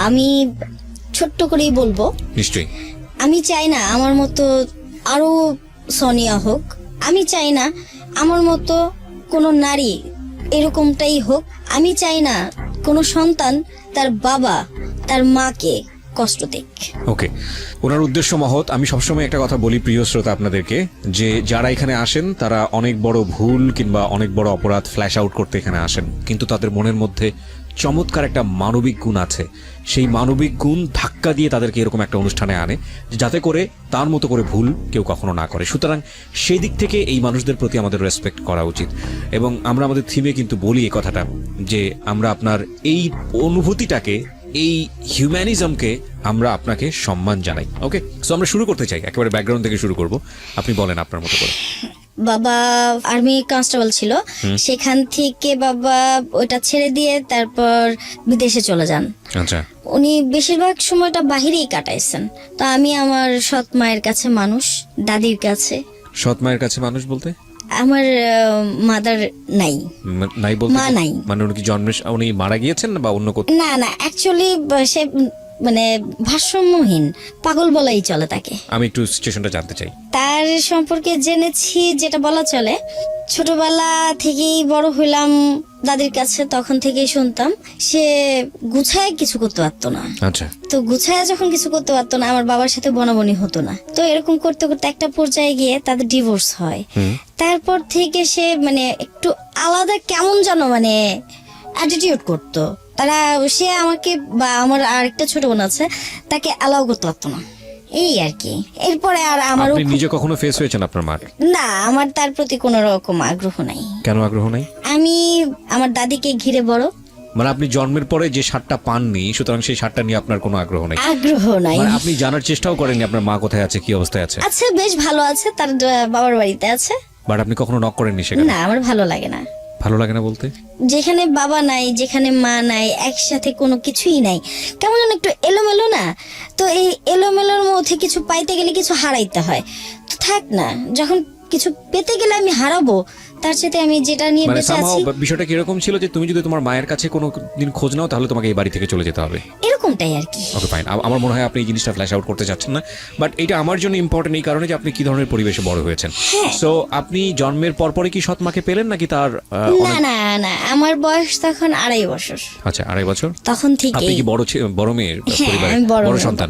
আমি ছোট্ট করেই বলবো, নিশ্চয়ই আমি চাই না আমার মতো আরো সোনিয়া হোক, আমি চাই না আমার মতো কোনো নারী এরকমটাই হোক, আমি চাই না কোনো সন্তান তার বাবা তার মাকে কষ্ট দিক। ওকে, ওনার উদ্দেশ্য মহৎ। আমি সবসময় একটা কথা বলি প্রিয় শ্রোতা আপনাদেরকে, যে যারা এখানে আসেন তারা অনেক বড় ভুল কিংবা অনেক বড় অপরাধ ফ্ল্যাশ আউট করতে এখানে আসেন, কিন্তু তাদের মনের মধ্যে চমৎকার একটা মানবিক গুণ আছে। সেই মানবিক গুণ ধাক্কা দিয়ে তাদেরকে এরকম একটা অনুষ্ঠানে আনে যাতে করে তার মতো করে ভুল কেউ কখনো না করে। সুতরাং সেই দিক থেকে এই মানুষদের প্রতি আমাদের রেসপেক্ট করা উচিত। এবং আমরা আমাদের থিমে কিন্তু বলি এই কথাটা, যে আমরা আপনার এই অনুভূতিটাকে, এই হিউম্যানিজমকে আমরা আপনাকে সম্মান জানাই। ওকে, সো আমরা শুরু করতে চাই, একেবারে ব্যাকগ্রাউন্ড থেকে শুরু করব। আপনি বলেন আপনার মতো করে। বাবা আর্মি কনস্টেবল ছিল, সেখান থেকে বাবা ওটা ছেড়ে দিয়ে তারপর বিদেশে চলে যান। আচ্ছা, উনি বেশিরভাগ সময়টা বাহিরেই কাটাইছেন। তো আমি আমার সৎ মায়ের কাছে মানুষ, দাদির কাছে। সৎ মায়ের কাছে মানুষ বলতে? আমার মাদার নাই। নাই বলতে মা নাই। মানে উনি কি জন্মে উনি মারা গিয়েছেন বা অন্য কোথাও? না না, অ্যাকচুয়ালি সে মানে ভারসাম্যহীন, পাগল বলাই চলে তাকে। আমি একটু সিচুয়েশনটা জানতে চাই। তার সম্পর্কে জেনেছি যেটা বলা চলে, ছোটবেলা থেকেই বড় হইলাম দাদির কাছে, তখন থেকেই শুনতাম সে গুছায় কিছু করতে পারতো না। আচ্ছা, তো গুছায় যখন কিছু করতে পারতো না, আমার বাবার সাথে বনাবনি হতো না। তো এরকম করতে করতে একটা পর্যায়ে গিয়ে তাদের ডিভোর্স হয়। তারপর থেকে সে মানে একটু আলাদা কেমন যেন মানে অ্যাটিটিউড করতো। তারা সে আমাকে বা আমার আরেকটা ছোট বোন আছে, তাকে অ্যালাউ করতে পারতো না, এই আর কি। এরপরে আর আমারও আপনি নিজে কখনো ফেস হয়েছেন আপনার মার? না, আমার তার প্রতি কোনো রকম আগ্রহ নাই। কেন আগ্রহ নাই? আমি আমার দাদিকে ঘিরে বড়। মানে আপনি জন্মের পরে যে স্বাদটা পাননি, সুতরাং সেই স্বাদটা নিয়ে আপনার কোনো আগ্রহ নাই? আগ্রহ নাই। মানে আপনি জানার চেষ্টাও করেননি আপনার মা কোথায় আছে, কি অবস্থায় আছে? আচ্ছা, বেশ ভালো আছে, তার বাবার বাড়িতে আছে। বাট আপনি কখনো নক করেননি সেখানে? না, আমার ভালো লাগে না। ভালো লাগে না বলতে? যেখানে বাবা নাই, যেখানে মা নাই, একসাথে কোনো কিছুই নাই, কেমন যেন একটু এলোমেলো না? তো এই এলোমেলোর মধ্যে কিছু পাইতে গেলে কিছু হারাইতে হয়। তো থাক না, যখন কিছু পেতে গেলে আমি হারাবো, তার সাথে আমি যেটা নিয়ে মানে বেঁচে আছি। বিষয়টা কি এরকম ছিল যে তুমি যদি তোমার মায়ের কাছে কোনো দিন খোঁজ নাও তাহলে তোমাকে এই বাড়ি থেকে চলে যেতে হবে, এরকমটাই আর কি। Okay fine. আমার মনে হয় আপনি এই জিনিসটা ফ্ল্যাশ আউট করতে চাচ্ছেন না, বাট এটা আমার জন্য ইম্পর্টেন্ট এই কারণে যে আপনি কি ধরনের পরিবেশে বড় হয়েছেন। সো আপনি জন্মের পরপরই কি সৎ মাকে পেলেন নাকি তার না না না, আমার বয়স তখন 2.5 বছর। আচ্ছা, 2.5 বছর। তখন থেকে আপনি কি বড় মেয়ের পরিবারে আমি বড় মেয়ে, সন্তান?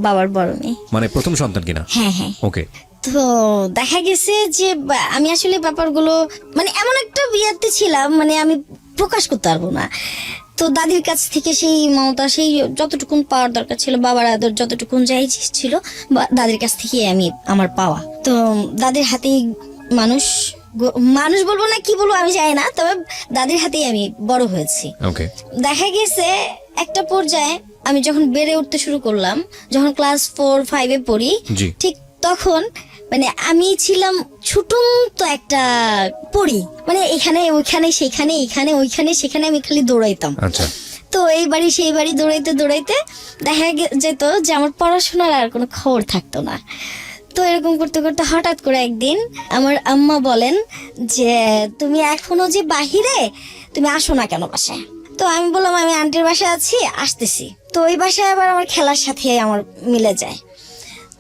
বাবার বড় মেয়ে। মানে প্রথম সন্তান কিনা? হ্যাঁ হ্যাঁ। ওকে। তো দেখা গেছে যে আমি আসলে ব্যাপারগুলো মানে এমন একটা বিয়াতে ছিলাম, মানে আমি প্রকাশ করতে পারবো না। তো দাদির কাছ থেকে সেই মমতা, সেই যতটুকুন পাওয়ার দরকার ছিল, বাবার আদর যতটুকুন যাই ছিল, দাদির কাছ থেকে আমি আমার পাওয়া। তো দাদির হাতেই মানুষ মানুষ বলবো না কি বলবো আমি জানি না, তবে দাদির হাতেই আমি বড় হয়েছি। ওকে। দেখা গেছে একটা পর্যায়ে আমি যখন বেড়ে উঠতে শুরু করলাম, যখন ক্লাস 4-5-এ পড়ি, ঠিক তখন মানে আমি ছিলাম ছোটম তো একটা পড়ি, মানে এখানে ওইখানে সেখানে এখানে ওইখানে সেখানে আমি খালি দৌড়াইতাম। আচ্ছা। তো এই বাড়ি সেই বাড়ি দৌড়াইতে দৌড়াইতে দেখা যেত যে আমার পড়াশোনার আর কোনো খবর থাকতো না। তো এরকম করতে করতে হঠাৎ করে একদিন আমার আম্মা বলেন যে তুমি এখনো যে বাহিরে, তুমি আসো না কেন বাসায়? তো আমি বললাম আমি আন্টির বাসায় আছি, আসতেছি। তো ওই বাসায় আবার আমার খেলার সাথে আমার মিলে যায়।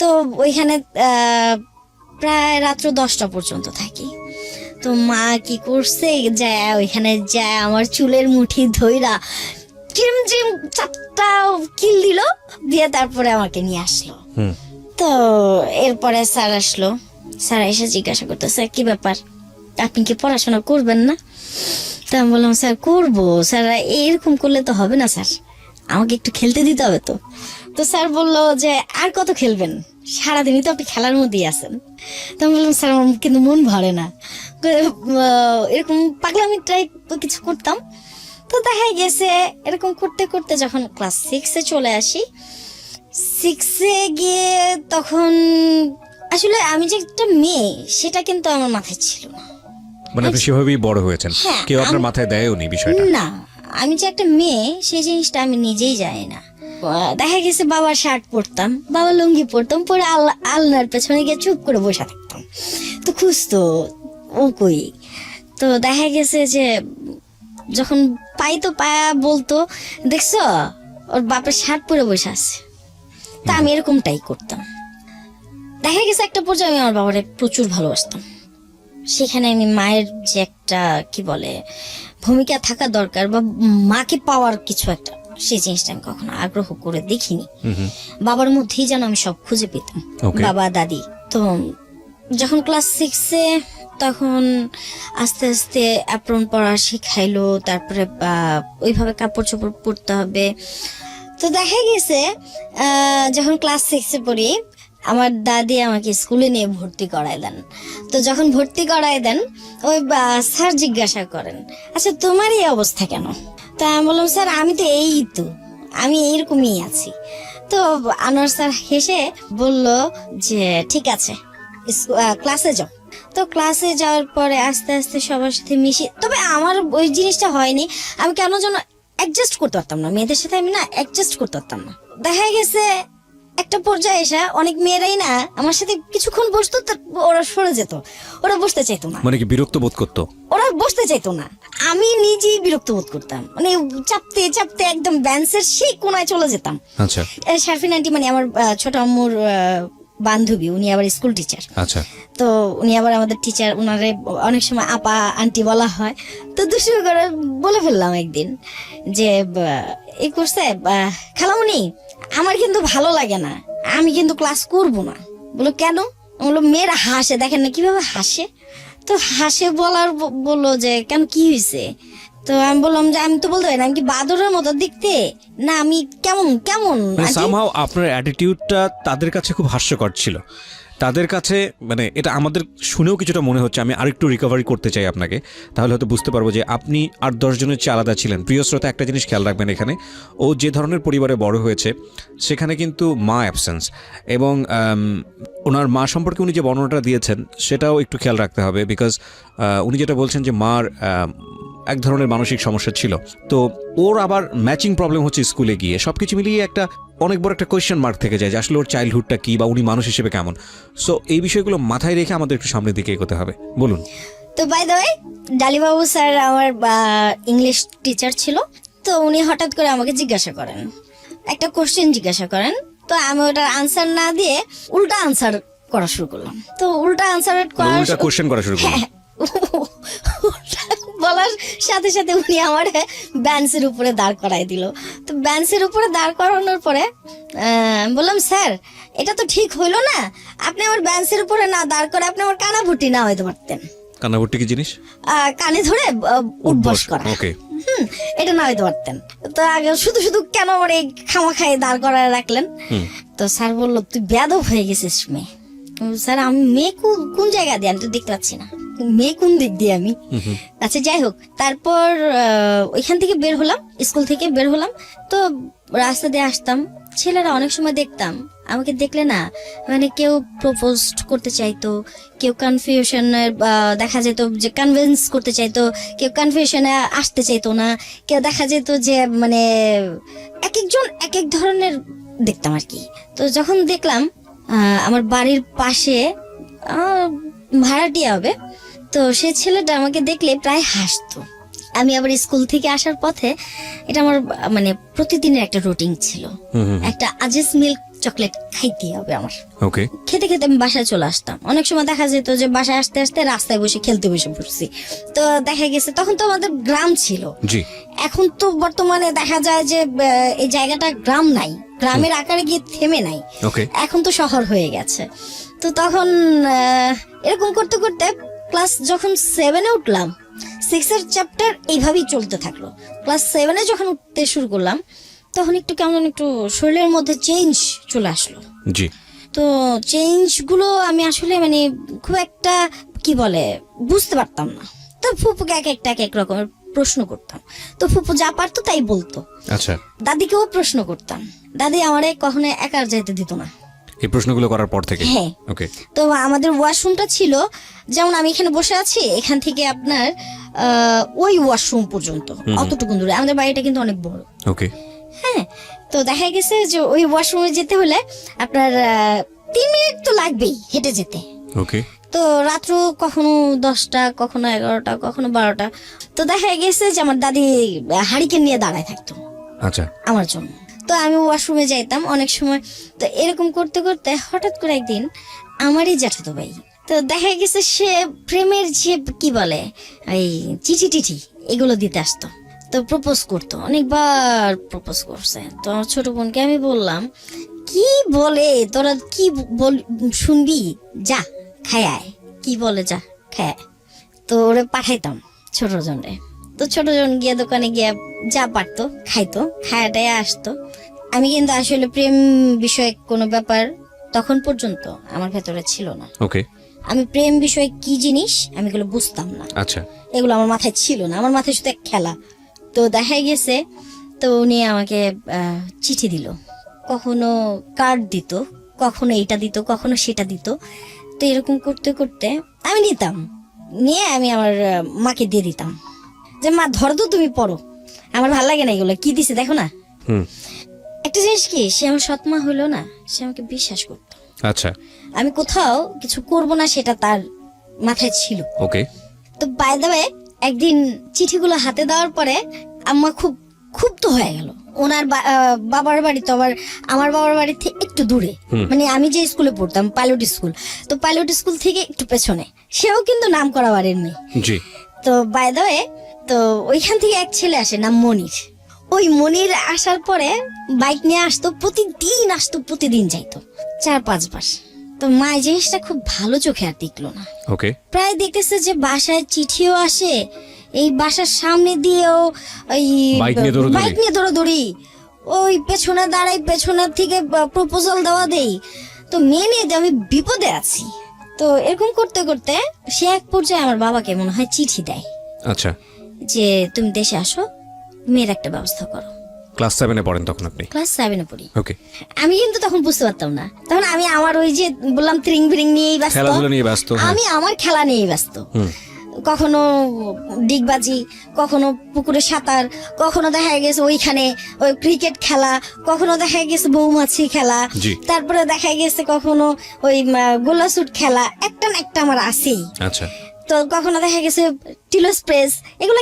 তো ওইখানে প্রায় রাত্র 10টা পর্যন্ত থাকি। তো মা কি করছে, যায় ওইখানে যায় আমার চুলের মুঠি ধইরা চিমচিম 4টা কিল দিল, দিয়ে তারপরে আমাকে নিয়ে আসলো। তো এরপরে স্যার আসলো, স্যার এসে জিজ্ঞাসা করতেছে কি ব্যাপার, আপনি কি পড়াশোনা করবেন না? তো আমি বললাম স্যার করবো, স্যার এরকম করলে তো হবে না স্যার, আমাকে একটু খেলতে দিতে হবে। তো তো স্যার বললো যে আর কত খেলবেন, সারাদিনই তো আপনি খেলার মধ্যেই আছেন। তো আমি বললাম স্যার আমার কিন্তু মন ভরে না, এরকম পাগলামি টাইপ কিছু করতাম। তো দেখা গেছে এরকম করতে করতে যখন ক্লাস 6-এ চলে আসি, 6-এ গিয়ে তখন আসলে আমি যে একটা মেয়ে সেটা কিন্তু আমার মাথায় ছিল না। মানে আপনি সেভাবেই বড় হয়েছেন, কেউ আপনার মাথায় দেয়ওনি বিষয়টা? না, আমি যে একটা মেয়ে সেই জিনিসটা আমি নিজেই জানি না। দেখা গেছে বাবার শার্ট পরতাম, বাবার লুঙ্গি পরতাম, পরে আলনার পেছনে গিয়ে চুপ করে বসে থাকতাম। তো খুঁজতো ও কই। তো দেখা গেছে যে যখন পাইতো পায়া বলতো দেখছো ওর বাপের শার্ট পরে বসে আছে। তা আমি এরকমটাই করতাম। দেখা গেছে একটা পর্যায়ে আমি আমার বাবারে প্রচুর ভালোবাসতাম। সেখানে আমি মায়ের যে একটা কি বলে ভূমিকা থাকা দরকার বা মাকে পাওয়ার কিছু একটা, সেই জিনিসটা আমি কখনো আগ্রহ করে দেখিনি। বাবার মধ্যেই যেন আমি সব খুঁজে পেতাম, বাবা দাদি। তো যখন ক্লাস 6-এ তখন আস্তে আস্তে অ্যাপ্রন পরা শিখাইলো, তারপরে ওইভাবে কাপড় চোপড় পরতে হবে। তো দেখা গেছে যখন ক্লাস 6-এ পড়ি আমার দাদি আমাকে স্কুলে নিয়ে ভর্তি করায় দেন। তো যখন ভর্তি করায় দেন ওই স্যার জিজ্ঞাসা করেন, আচ্ছা তোমার এই অবস্থা কেন? তা আমি বললাম, স্যার আমি তো আমি এইরকমই আছি। তো আনোয়ার স্যার হেসে বলল যে ঠিক আছে ক্লাসে যাও। তো ক্লাসে যাওয়ার পরে আস্তে আস্তে সবার সাথে মিশি। তবে আমার ওই জিনিসটা হয়নি, আমি কেন যেন অ্যাডজাস্ট করতে পারতাম না মেয়েদের সাথে, আমি না অ্যাডজাস্ট করতে পারতাম না। দেখা গেছে একটা পর্যায়ে এসে অনেক মেয়েরাই না আমার সাথে কিছুক্ষণ বসতো, ওরা সরে যেত, ওরা বসতে চাইতো না। মানে কি বিরক্ত বোধ করতো? ওরা বসতে চাইতো না, আমি নিজেই বিরক্ত বোধ করতাম, মানে চাপতে চাপতে একদম বেঞ্চের সেই কোনায় চলে যেতাম। আচ্ছা। শারফিন আন্টি মানে আমার ছোট আম্মুর বান্ধবী, উনি আবার স্কুল টিচার। আচ্ছা। তো উনি আবার আমাদের টিচার, ওনারে অনেক সময় আপা আন্টি বলা হয়। তো দুষ্টু করে বলে ফেললাম একদিন যে এই করছে খালামুনি আমার কিন্তু ভালো লাগে না, আমি কিন্তু ক্লাস করব না। বলো কেন? বললো মেয়েরা হাসে, দেখেন না কিভাবে হাসে। তো হাসে বললো যে কেন কি হয়েছে? তো আমি বললাম যে আমি তো বলতে পারি না, আমি কি বাদরের মতো দেখতে না, আমি কেমন কেমন। সামহাউ আপনার অ্যাটিটিউডটা তাদের কাছে খুব হাস্যকর ছিল। তাদের কাছে মানে এটা আমাদের শুনেও কিছুটা মনে হচ্ছে। আমি আরেকটু রিকভারি করতে চাই আপনাকে, তাহলে হয়তো বুঝতে পারবো যে আপনি 8-10 জনের চেয়ে আলাদা ছিলেন। প্রিয় শ্রোতা, একটা জিনিস খেয়াল রাখবেন, এখানে ও যে ধরনের পরিবারে বড় হয়েছে সেখানে কিন্তু মা অ্যাবসেন্স, এবং ওনার মা সম্পর্কে উনি যে বর্ণনাটা দিয়েছেন সেটাও একটু খেয়াল রাখতে হবে। বিকজ উনি যেটা বলছেন যে মার এক ধরনের মানসিক সমস্যা ছিল, তো ওর আবার ম্যাচিং প্রবলেম হচ্ছে স্কুলে গিয়ে। সবকিছু মিলিয়ে একটা অনেক বড় একটা কোয়েশ্চেন মার্ক থেকে যায় যে আসলে ওর চাইল্ডহুডটা কি বা উনি মানুষ হিসেবে কেমন। সো এই বিষয়গুলো মাথায় রেখে আমাদের একটু সামনের দিকে এগোতে হবে। বলুন। তো বাই দ্য ওয়ে ডালিবাবু স্যার আমার ইংলিশ টিচার ছিল। তো উনি হঠাৎ করে আমাকে জিজ্ঞাসা করেন, একটা কোশ্চেন জিজ্ঞাসা করেন। তো আমি ওটার আনসার না দিয়ে উল্টা আনসার করা শুরু করলাম। তো উল্টা আনসার কোশ্চেন করা শুরু করলাম, বলার সাথে সাথে উনি আমার বেঞ্চের উপরে দাঁড় করাই দিল। তো বেঞ্চের উপরে দাঁড় করানোর পরে বললাম, স্যার এটা তো ঠিক হইলো না, আপনি আমার বেঞ্চের উপরে না দাঁড় করে আপনি আমার কানাভুটি না হইতে পারতেন। কানাভুটি কি জিনিস? কানে ধরে উঠবস করা। ওকে, এটা না হইতে পারতেন। তো আগে শুধু শুধু কেন আমার এই খামাখাই দাঁড় করায় রাখলেন? তো স্যার বললো, তুই বেয়াদব হয়ে গেছিস মেয়ে। স্যার আমি মেয়ে কোন জায়গা দিয়ে, আমি তো দেখতে পাচ্ছি না মেয়ে কোন দিক দিয়ে আমি। আচ্ছা যাই হোক, তারপর ওইখান থেকে বের হলাম, স্কুল থেকে বের হলাম। তো রাস্তা দিয়ে আসতাম, ছেলেরা অনেক সময় দেখতাম আমাকে দেখলে না মানে কেউ প্রপোজ করতে চাইতো, কেউ কনফিউশনের দেখা যেত যে কনভিন্স করতে চাইতো, কেউ কনফিউশনে আসতে চাইতো না, কেউ দেখা যেত যে মানে এক একজন এক এক ধরনের দেখতাম আর কি। তো যখন দেখলাম আমার বাড়ির পাশে ভাড়াটিয়া হবে, তো সে ছেলেটা আমাকে দেখলে প্রায় হাসতো। আমি আবার স্কুল থেকে আসার পথে, এটা আমার মানে প্রতিদিনের একটা রুটিন ছিল, একটা আজিজ মিল্ক চকলেট খাইতে হবে আমার। ওকে। খেতে খেতে আমি বাসায় চলে আসতাম। অনেক সময় দেখা যেত যে বাসায় আসতে আসতে রাস্তায় বসে খেলতে বসে পড়ছি। তো দেখা গেছে তখন তো আমাদের গ্রাম ছিল, জি। এখন তো বর্তমানে দেখা যায় যে এই জায়গাটা গ্রাম নাই, গ্রামের আকারে গিয়ে থেমে নাই, এখন তো শহর হয়ে গেছে। তো তখন এরকম করতে করতে ক্লাস যখন 7-এ উঠলাম, 6-এর চ্যাপ্টার এইভাবেই চলতে থাকলো। ক্লাস 7-এ যখন উঠতে শুরু করলাম তখন একটু কেমন একটু শরীরের মধ্যে চেঞ্জ চলে আসলো। জি। তো চেঞ্জ গুলো আমি আসলে মানে খুব একটা কি বলে বুঝতে পারতাম না। তো ফুপুকে এক এক রকমের প্রশ্ন করতাম, তো ফুপু যা পারতো তাই বলতো। আচ্ছা। দাদিকেও প্রশ্ন করতাম, দাদি আমারে কখনো একা যেতে দিত না এই প্রশ্নগুলো করার পর থেকে। হ্যাঁ। ওকে। তো আমাদের ওয়াশরুমটা ছিল, যেমন আমি এখানে বসে আছি, এখান থেকে আপনার ওই ওয়াশরুম পর্যন্ত অতটুকু দূরে। আমাদের বাড়িটা কিন্তু অনেক বড়। ওকে। হ্যাঁ। তো দেখা গেছে যে ওই ওয়াশরুমে যেতে হলে আপনার 3 মিনিট তো লাগবেই হেঁটে যেতে। ওকে। তো রাত্র কখনো 10টা, কখনো 11টা, কখনো 12টা। তো দেখা গেছে যে আমার দাদি হারিকেন নিয়ে দাঁড়ায় থাকতো আচ্ছা আমার জন্য। তো আমি ওয়াশরুমে যাইতাম অনেক সময়। তো এরকম করতে করতে হঠাৎ করে একদিন আমারই জ্যাঠাতো ভাই, তো দেখা গেছে সে প্রেমের যে কি বলে এই চিঠি টিঠি এগুলো দিতে আসতো। তো প্রপোজ করতো, অনেকবার প্রপোজ করছে। তো আমার ছোট বোনকে আমি বললাম, কি বলে তোরা কি শুনবি, যা খায় আয়, কি বলে যা খায় আয়। তো ওরে পাঠাইতাম ছোট জনরে। তো ছোট জন গিয়ে দোকানে গিয়ে যা পারতো খাইতো, খায়াটাই আসতো। আমি কিন্তু আসলে প্রেম বিষয়ক কোনো ব্যাপার তখন পর্যন্ত আমার ভেতরে ছিল না। ওকে। আমি প্রেম বিষয় কি জিনিস আমি এগুলো বুঝতাম না। আচ্ছা। এগুলো আমার মাথায় ছিল না, আমার মাথায় শুধু এক খেলা। তো দেখা গেছে তো উনি আমাকে চিঠি দিল, কখনো কার্ড দিত, কখনো এটা দিত, কখনো সেটা দিত। তো এরকম করতে করতে আমি নিতাম, নিয়ে আমি আমার মাকে দিয়ে দিতাম যে মা ধর তো, তুমি পড়ো, আমার ভালো লাগে না এগুলো, কি দিছে দেখো না। একটা জিনিস কি, সে আমার সৎমা হলো না, সে আমাকে বিশ্বাস করতো। আচ্ছা। আমি কোথাও কিছু করব না সেটা তার মাথায় ছিল। ওকে। তো বাই দ্য ওয়ে একদিন চিঠিগুলো হাতে দেওয়ার পরে আম্মা খুব ক্ষুব্ধ হয়ে গেল। ওনার বাবার বাড়ি তো আবার আমার বাবার বাড়ি থেকে একটু দূরে, মানে আমি যে স্কুলে পড়তাম পাইলট স্কুল, তো পাইলট স্কুল থেকে একটু পেছনে। সেও কিন্তু নাম করা বাড়ির মেয়ে। জি। তো বাই দ্য ওয়ে তো ওইখান থেকে এক ছেলে আসে নাম মনির। ওই মনির আসার পরে বাইক নিয়ে আসতো, প্রতিদিন যাইতো 4-5 বার। তো মা এই জিনিসটা খুব ভালো চোখে আর দেখলো না। ওকে। প্রায় দেখতেছে যে বাসায় চিঠিও আসে, এই বাসার সামনে দিয়েও ওই বাইক নিয়ে দৌড়াদৌড়ি, ওই পেছনে দাঁড়াই, পেছনের থেকে প্রপোজাল দেওয়া দেই। তো মেয়ে নিয়ে আমি বিপদে আছি। তো এরকম করতে করতে সে এক পর্যায়ে আমার বাবাকে মনে হয় চিঠি দেয়। আচ্ছা। যে তুমি দেশে আসো, মেয়ের একটা ব্যবস্থা করো। ক্লাস 7-এ পড়েন তখন আপনি? ক্লাস 7-এ পড়ি। ওকে। আমি কিন্তু তখন বুঝতে পারতাম না, তখন আমি আমার ওই যে বললাম ত্রিং বিরিং নিয়েই ব্যস্ত, খেলাধুলা নিয়ে ব্যস্ত। আমি আমার খেলা নিয়েই ব্যস্ত। কখনো ডিগবাজি, কখনো পুকুরে সাঁতার, কখনো দেখা গেছে ওইখানে ওই ক্রিকেট খেলা, কখনো দেখা গেছে বৌমাছি খেলা, তারপরে দেখা গেছে কখনো ওই গোলাসুট খেলা, একটা না একটা আমার আছেই। আচ্ছা। তো কখনো দেখা গেছে টিলোস প্রেস, এগুলো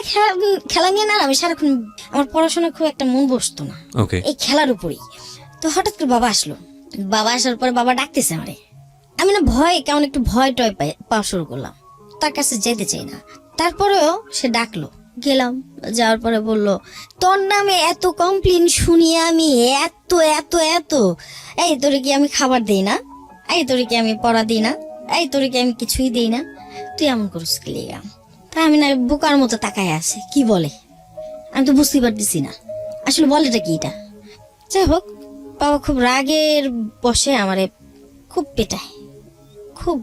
খেলা নিয়ে না আমি সারাক্ষণ, আমার পড়াশোনা খুব একটা মন বসতো না এই খেলার উপরেই। তো হঠাৎ করে বাবা আসলো, বাবা আসার পরে বাবা ডাকতেছে আমারে। আমি না ভয় কেমন একটু ভয় টয় পাওয়া শুরু করলাম, তার কাছে যেতে চাই না। তারপরেও সে ডাকলো, গেলাম। যাওয়ার পরে বলল, তোর নামে এত কমপ্লেন শুনিয়ে আমি এত এত এত, এই তোরে কি আমি খাবার দিই না, এই তোরে কি আমি পড়া দিই না, এই তোরে কি আমি কিছুই দিই না, তুই এমন করিস কি লিগা? তা আমি না বোকার মতো তাকায় আছে, কি বলে আমি তো বুঝতেই পারতেছি না আসলে বলেটা কি এটা। যাই হোক, বাবা খুব রাগের বসে আমারে খুব পেটায়, খুব।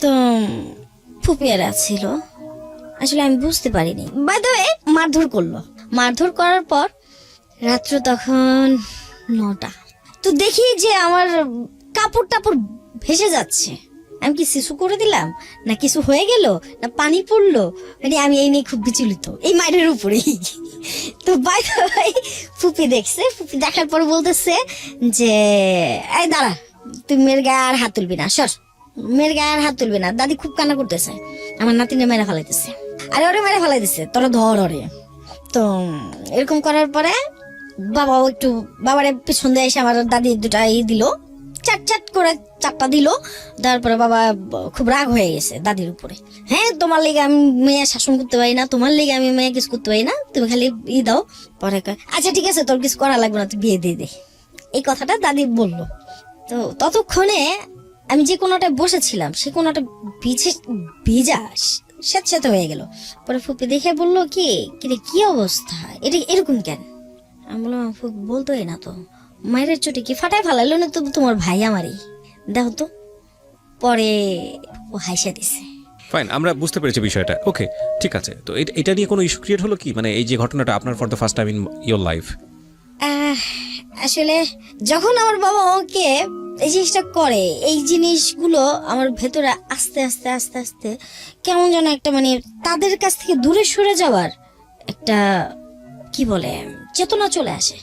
তো ফুপিয়ারা ছিল, আসলে আমি বুঝতে পারিনি। বাই দ্য ওয়ে মারধর করলো, মারধর করার পর রাত্র তখন 9টা। তো দেখি যে আমার কাপড় টাপড় ভেসে যাচ্ছে। আমি কি শিশু করে দিলাম, না কিছু হয়ে গেল, না পানি পড়লো, মানে আমি এই নিয়ে খুব বিচলিত এই মায়ের উপরেই। তো বাই দ্য ওয়ে ফুপি দেখছে, ফুপি দেখার পর বলতেছে যে এই দাঁড়া, তুই মেয়ের গায়ে আর হাত তুলবি না, সর, মেয়ের গায়ে আর হাত তুলবি না। দাদি খুব কান্না করতেছে, আমার নাতিনে মেরে ফেলাইতেছে, আরে ওরে মেরে ফেলাইতেছে, তোরা ধর ওরে। তো এরকম করার পরে বাবাও একটু, বাবার পিছন দিয়ে এসে আমার দাদি দুটা দিল, চাট করে 4টা দিল। তারপরে বাবা খুব রাগ হয়ে গেছে দাদির উপরে। হ্যাঁ, তোমার লেগে আমি মেয়ে শাসন করতে পারি না, তোমার লেগে আমি মেয়ে কিছু করতে পারি না, তুমি খালি দাও। পরে আচ্ছা ঠিক আছে, তোর কিছু করা লাগবে না, তুই বিয়ে দিয়ে দে, এই কথাটা দাদি বললো। তো ততক্ষণে আমি যে কোনোটায় বসেছিলাম সে কোনোটা ভিজা স্যাঁতস্যাঁতে হয়ে গেল। পরে ফুপি দেখে বললো, কি রে কি অবস্থা, এটা এরকম কেন? আমি বললাম, ফুপি বলতোই না তো, মায়ের চোটে কি ফাটায় ফেলাইলো না তো তোমার ভাই আমারই, দেখো তো। পরে ও হাসা দিছে। ফাইন, আমরা বুঝতে পেরেছি বিষয়টা। ওকে, ঠিক আছে। তো এটা নিয়ে কোনো ইস্যু ক্রিয়েট হলো কি, মানে এই যে ঘটনাটা আপনার for the first time in your life? আসলে যখন আমার বাবা ওকে এই জিনিসটা করে, এই জিনিসগুলো আমার ভেতরে আস্তে আস্তে আস্তে আস্তে কেমন যেন একটা, মানে তাদের কাছ থেকে দূরে সরে যাওয়ার একটা কি বলে চেতনা চলে আসে।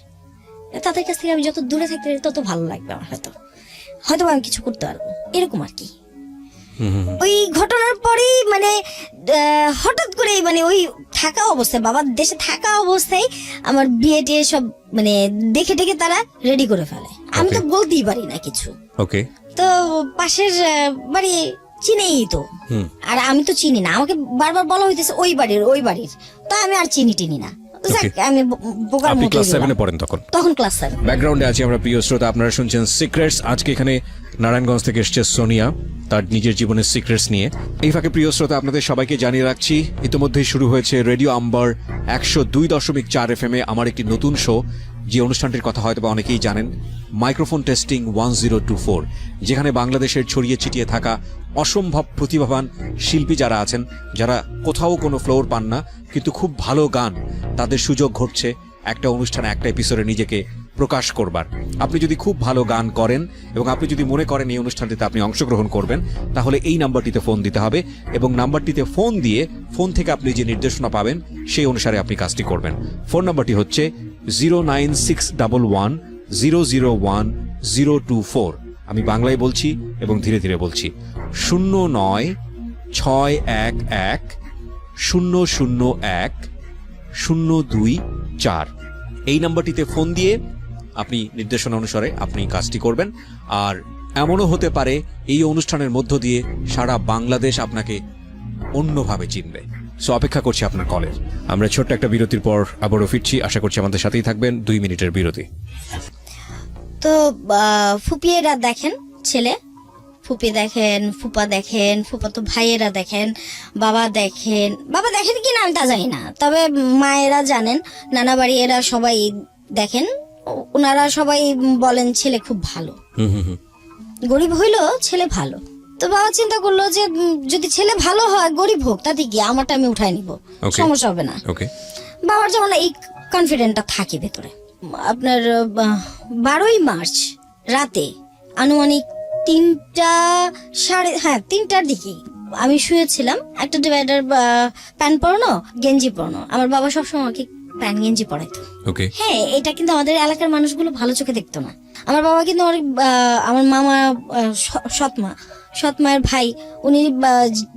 তাদের কাছ থেকে আমি যত দূরে থাকতে তত ভালো লাগবে আমার, হয়তো আমি কিছু করতে পারবো, এরকম আর কি। ওই ঘটনার পরেই মানে হঠাৎ করে মানে ওই থাকা অবস্থায়, বাবার দেশে থাকা অবস্থায় আমার বিয়ে টিয়ে সব মানে দেখে টেকে তারা রেডি করে ফেলে। আমি তো বলতেই পারি না কিছু। ওকে। তো পাশের বাড়ি চিনেই তো, আর আমি তো চিনি না, আমাকে বারবার বলা হইতেছে ওই বাড়ির, তো আমি আর চিনি না। যাক, আমি বোকার আপনি মতো ক্লাস গেলাম। 7 এ পড়েন তখন ক্লাস 7। ব্যাকগ্রাউন্ডে আছি আমরা, প্রিয় শ্রোতা, আপনারা শুনছেন সিক্রেটস। আজকে এখানে নারায়ণগঞ্জ থেকে এসছে সোনিয়া তার নিজের জীবনের সিক্রেটস নিয়ে। এই ফাঁকে প্রিয় শ্রোতা, আপনাদের সবাইকে জানিয়ে রাখছি ইতিমধ্যেই শুরু হয়েছে রেডিও আম্বার 102.4 FM এ আমার একটি নতুন শো, যে অনুষ্ঠানটির কথা হয়তো বা অনেকেই জানেন, মাইক্রোফোন টেস্টিং 1024, যেখানে বাংলাদেশের ছড়িয়ে ছিটিয়ে থাকা অসম্ভব প্রতিভাবান শিল্পী যারা আছেন, যারা কোথাও কোনো ফ্লোর পান না কিন্তু খুব ভালো গান, তাদের সুযোগ ঘটছে একটা অনুষ্ঠানে, একটা এপিসোডে নিজেকে প্রকাশ করবার। আপনি যদি খুব ভালো গান করেন এবং আপনি যদি মনে করেন এই অনুষ্ঠানটিতে আপনি অংশগ্রহণ করবেন, তাহলে এই নাম্বারটিতে ফোন দিতে হবে এবং নাম্বারটিতে ফোন দিয়ে ফোন থেকে আপনি যে নির্দেশনা পাবেন সেই অনুসারে আপনি কাজটি করবেন। ফোন নাম্বারটি হচ্ছে 09611001024। আমি বাংলায় বলছি এবং ধীরে ধীরে বলছি, 0961001024। এই নাম্বারটিতে ফোন দিয়ে আপনি নির্দেশনা অনুসারে আপনি কাজটি করবেন। আর এমনও হতে পারে এই অনুষ্ঠানের মধ্য দিয়ে সারা বাংলাদেশ আপনাকে অন্যভাবে চিনবে। সো অপেক্ষা করছি আপনার কলের। আমরা ছোট্ট একটা বিরতির পর আবারও ফিরছি, আশা করছি আমাদের সাথেই থাকবেন। 2 মিনিটের বিরতি। তো ফুপিয়েরা দেখেন ছেলে, ফুপি দেখেন, ফুপা দেখেন, ফুপা তো ভাইয়েরা দেখেন, বাবা দেখেন কি না আমি তা জানি না, তবে মায়েরা জানেন, নানা বাড়ি এরা সবাই দেখেন, ওনারা সবাই বলেন ছেলে খুব ভালো। গরিব হইলো ছেলে ভালো। তো বাবা চিন্তা করলো যে যদি ছেলে ভালো হয়, গরিব হোক, তাতে কি, আমারটা আমি উঠাই নিব, সমস্যা হবে না। বাবার যেমন এই কনফিডেন্টটা থাকে ভেতরে। আপনার 12ই মার্চ রাতে আনুমানিক 3টার দিকে আমি শুয়েছিলাম। একটা ডিভাইডার প্যান্ট পরানো, গেঞ্জি পরানো। আমার বাবা সবসময় আমাকে প্যান্ট গেঞ্জি পরাইতো। হ্যাঁ, এটা কিন্তু আমাদের এলাকার মানুষগুলো ভালো চোখে দেখতো না। আমার বাবা কিন্তু আমার মামা, সৎ মায়ের ভাই, উনি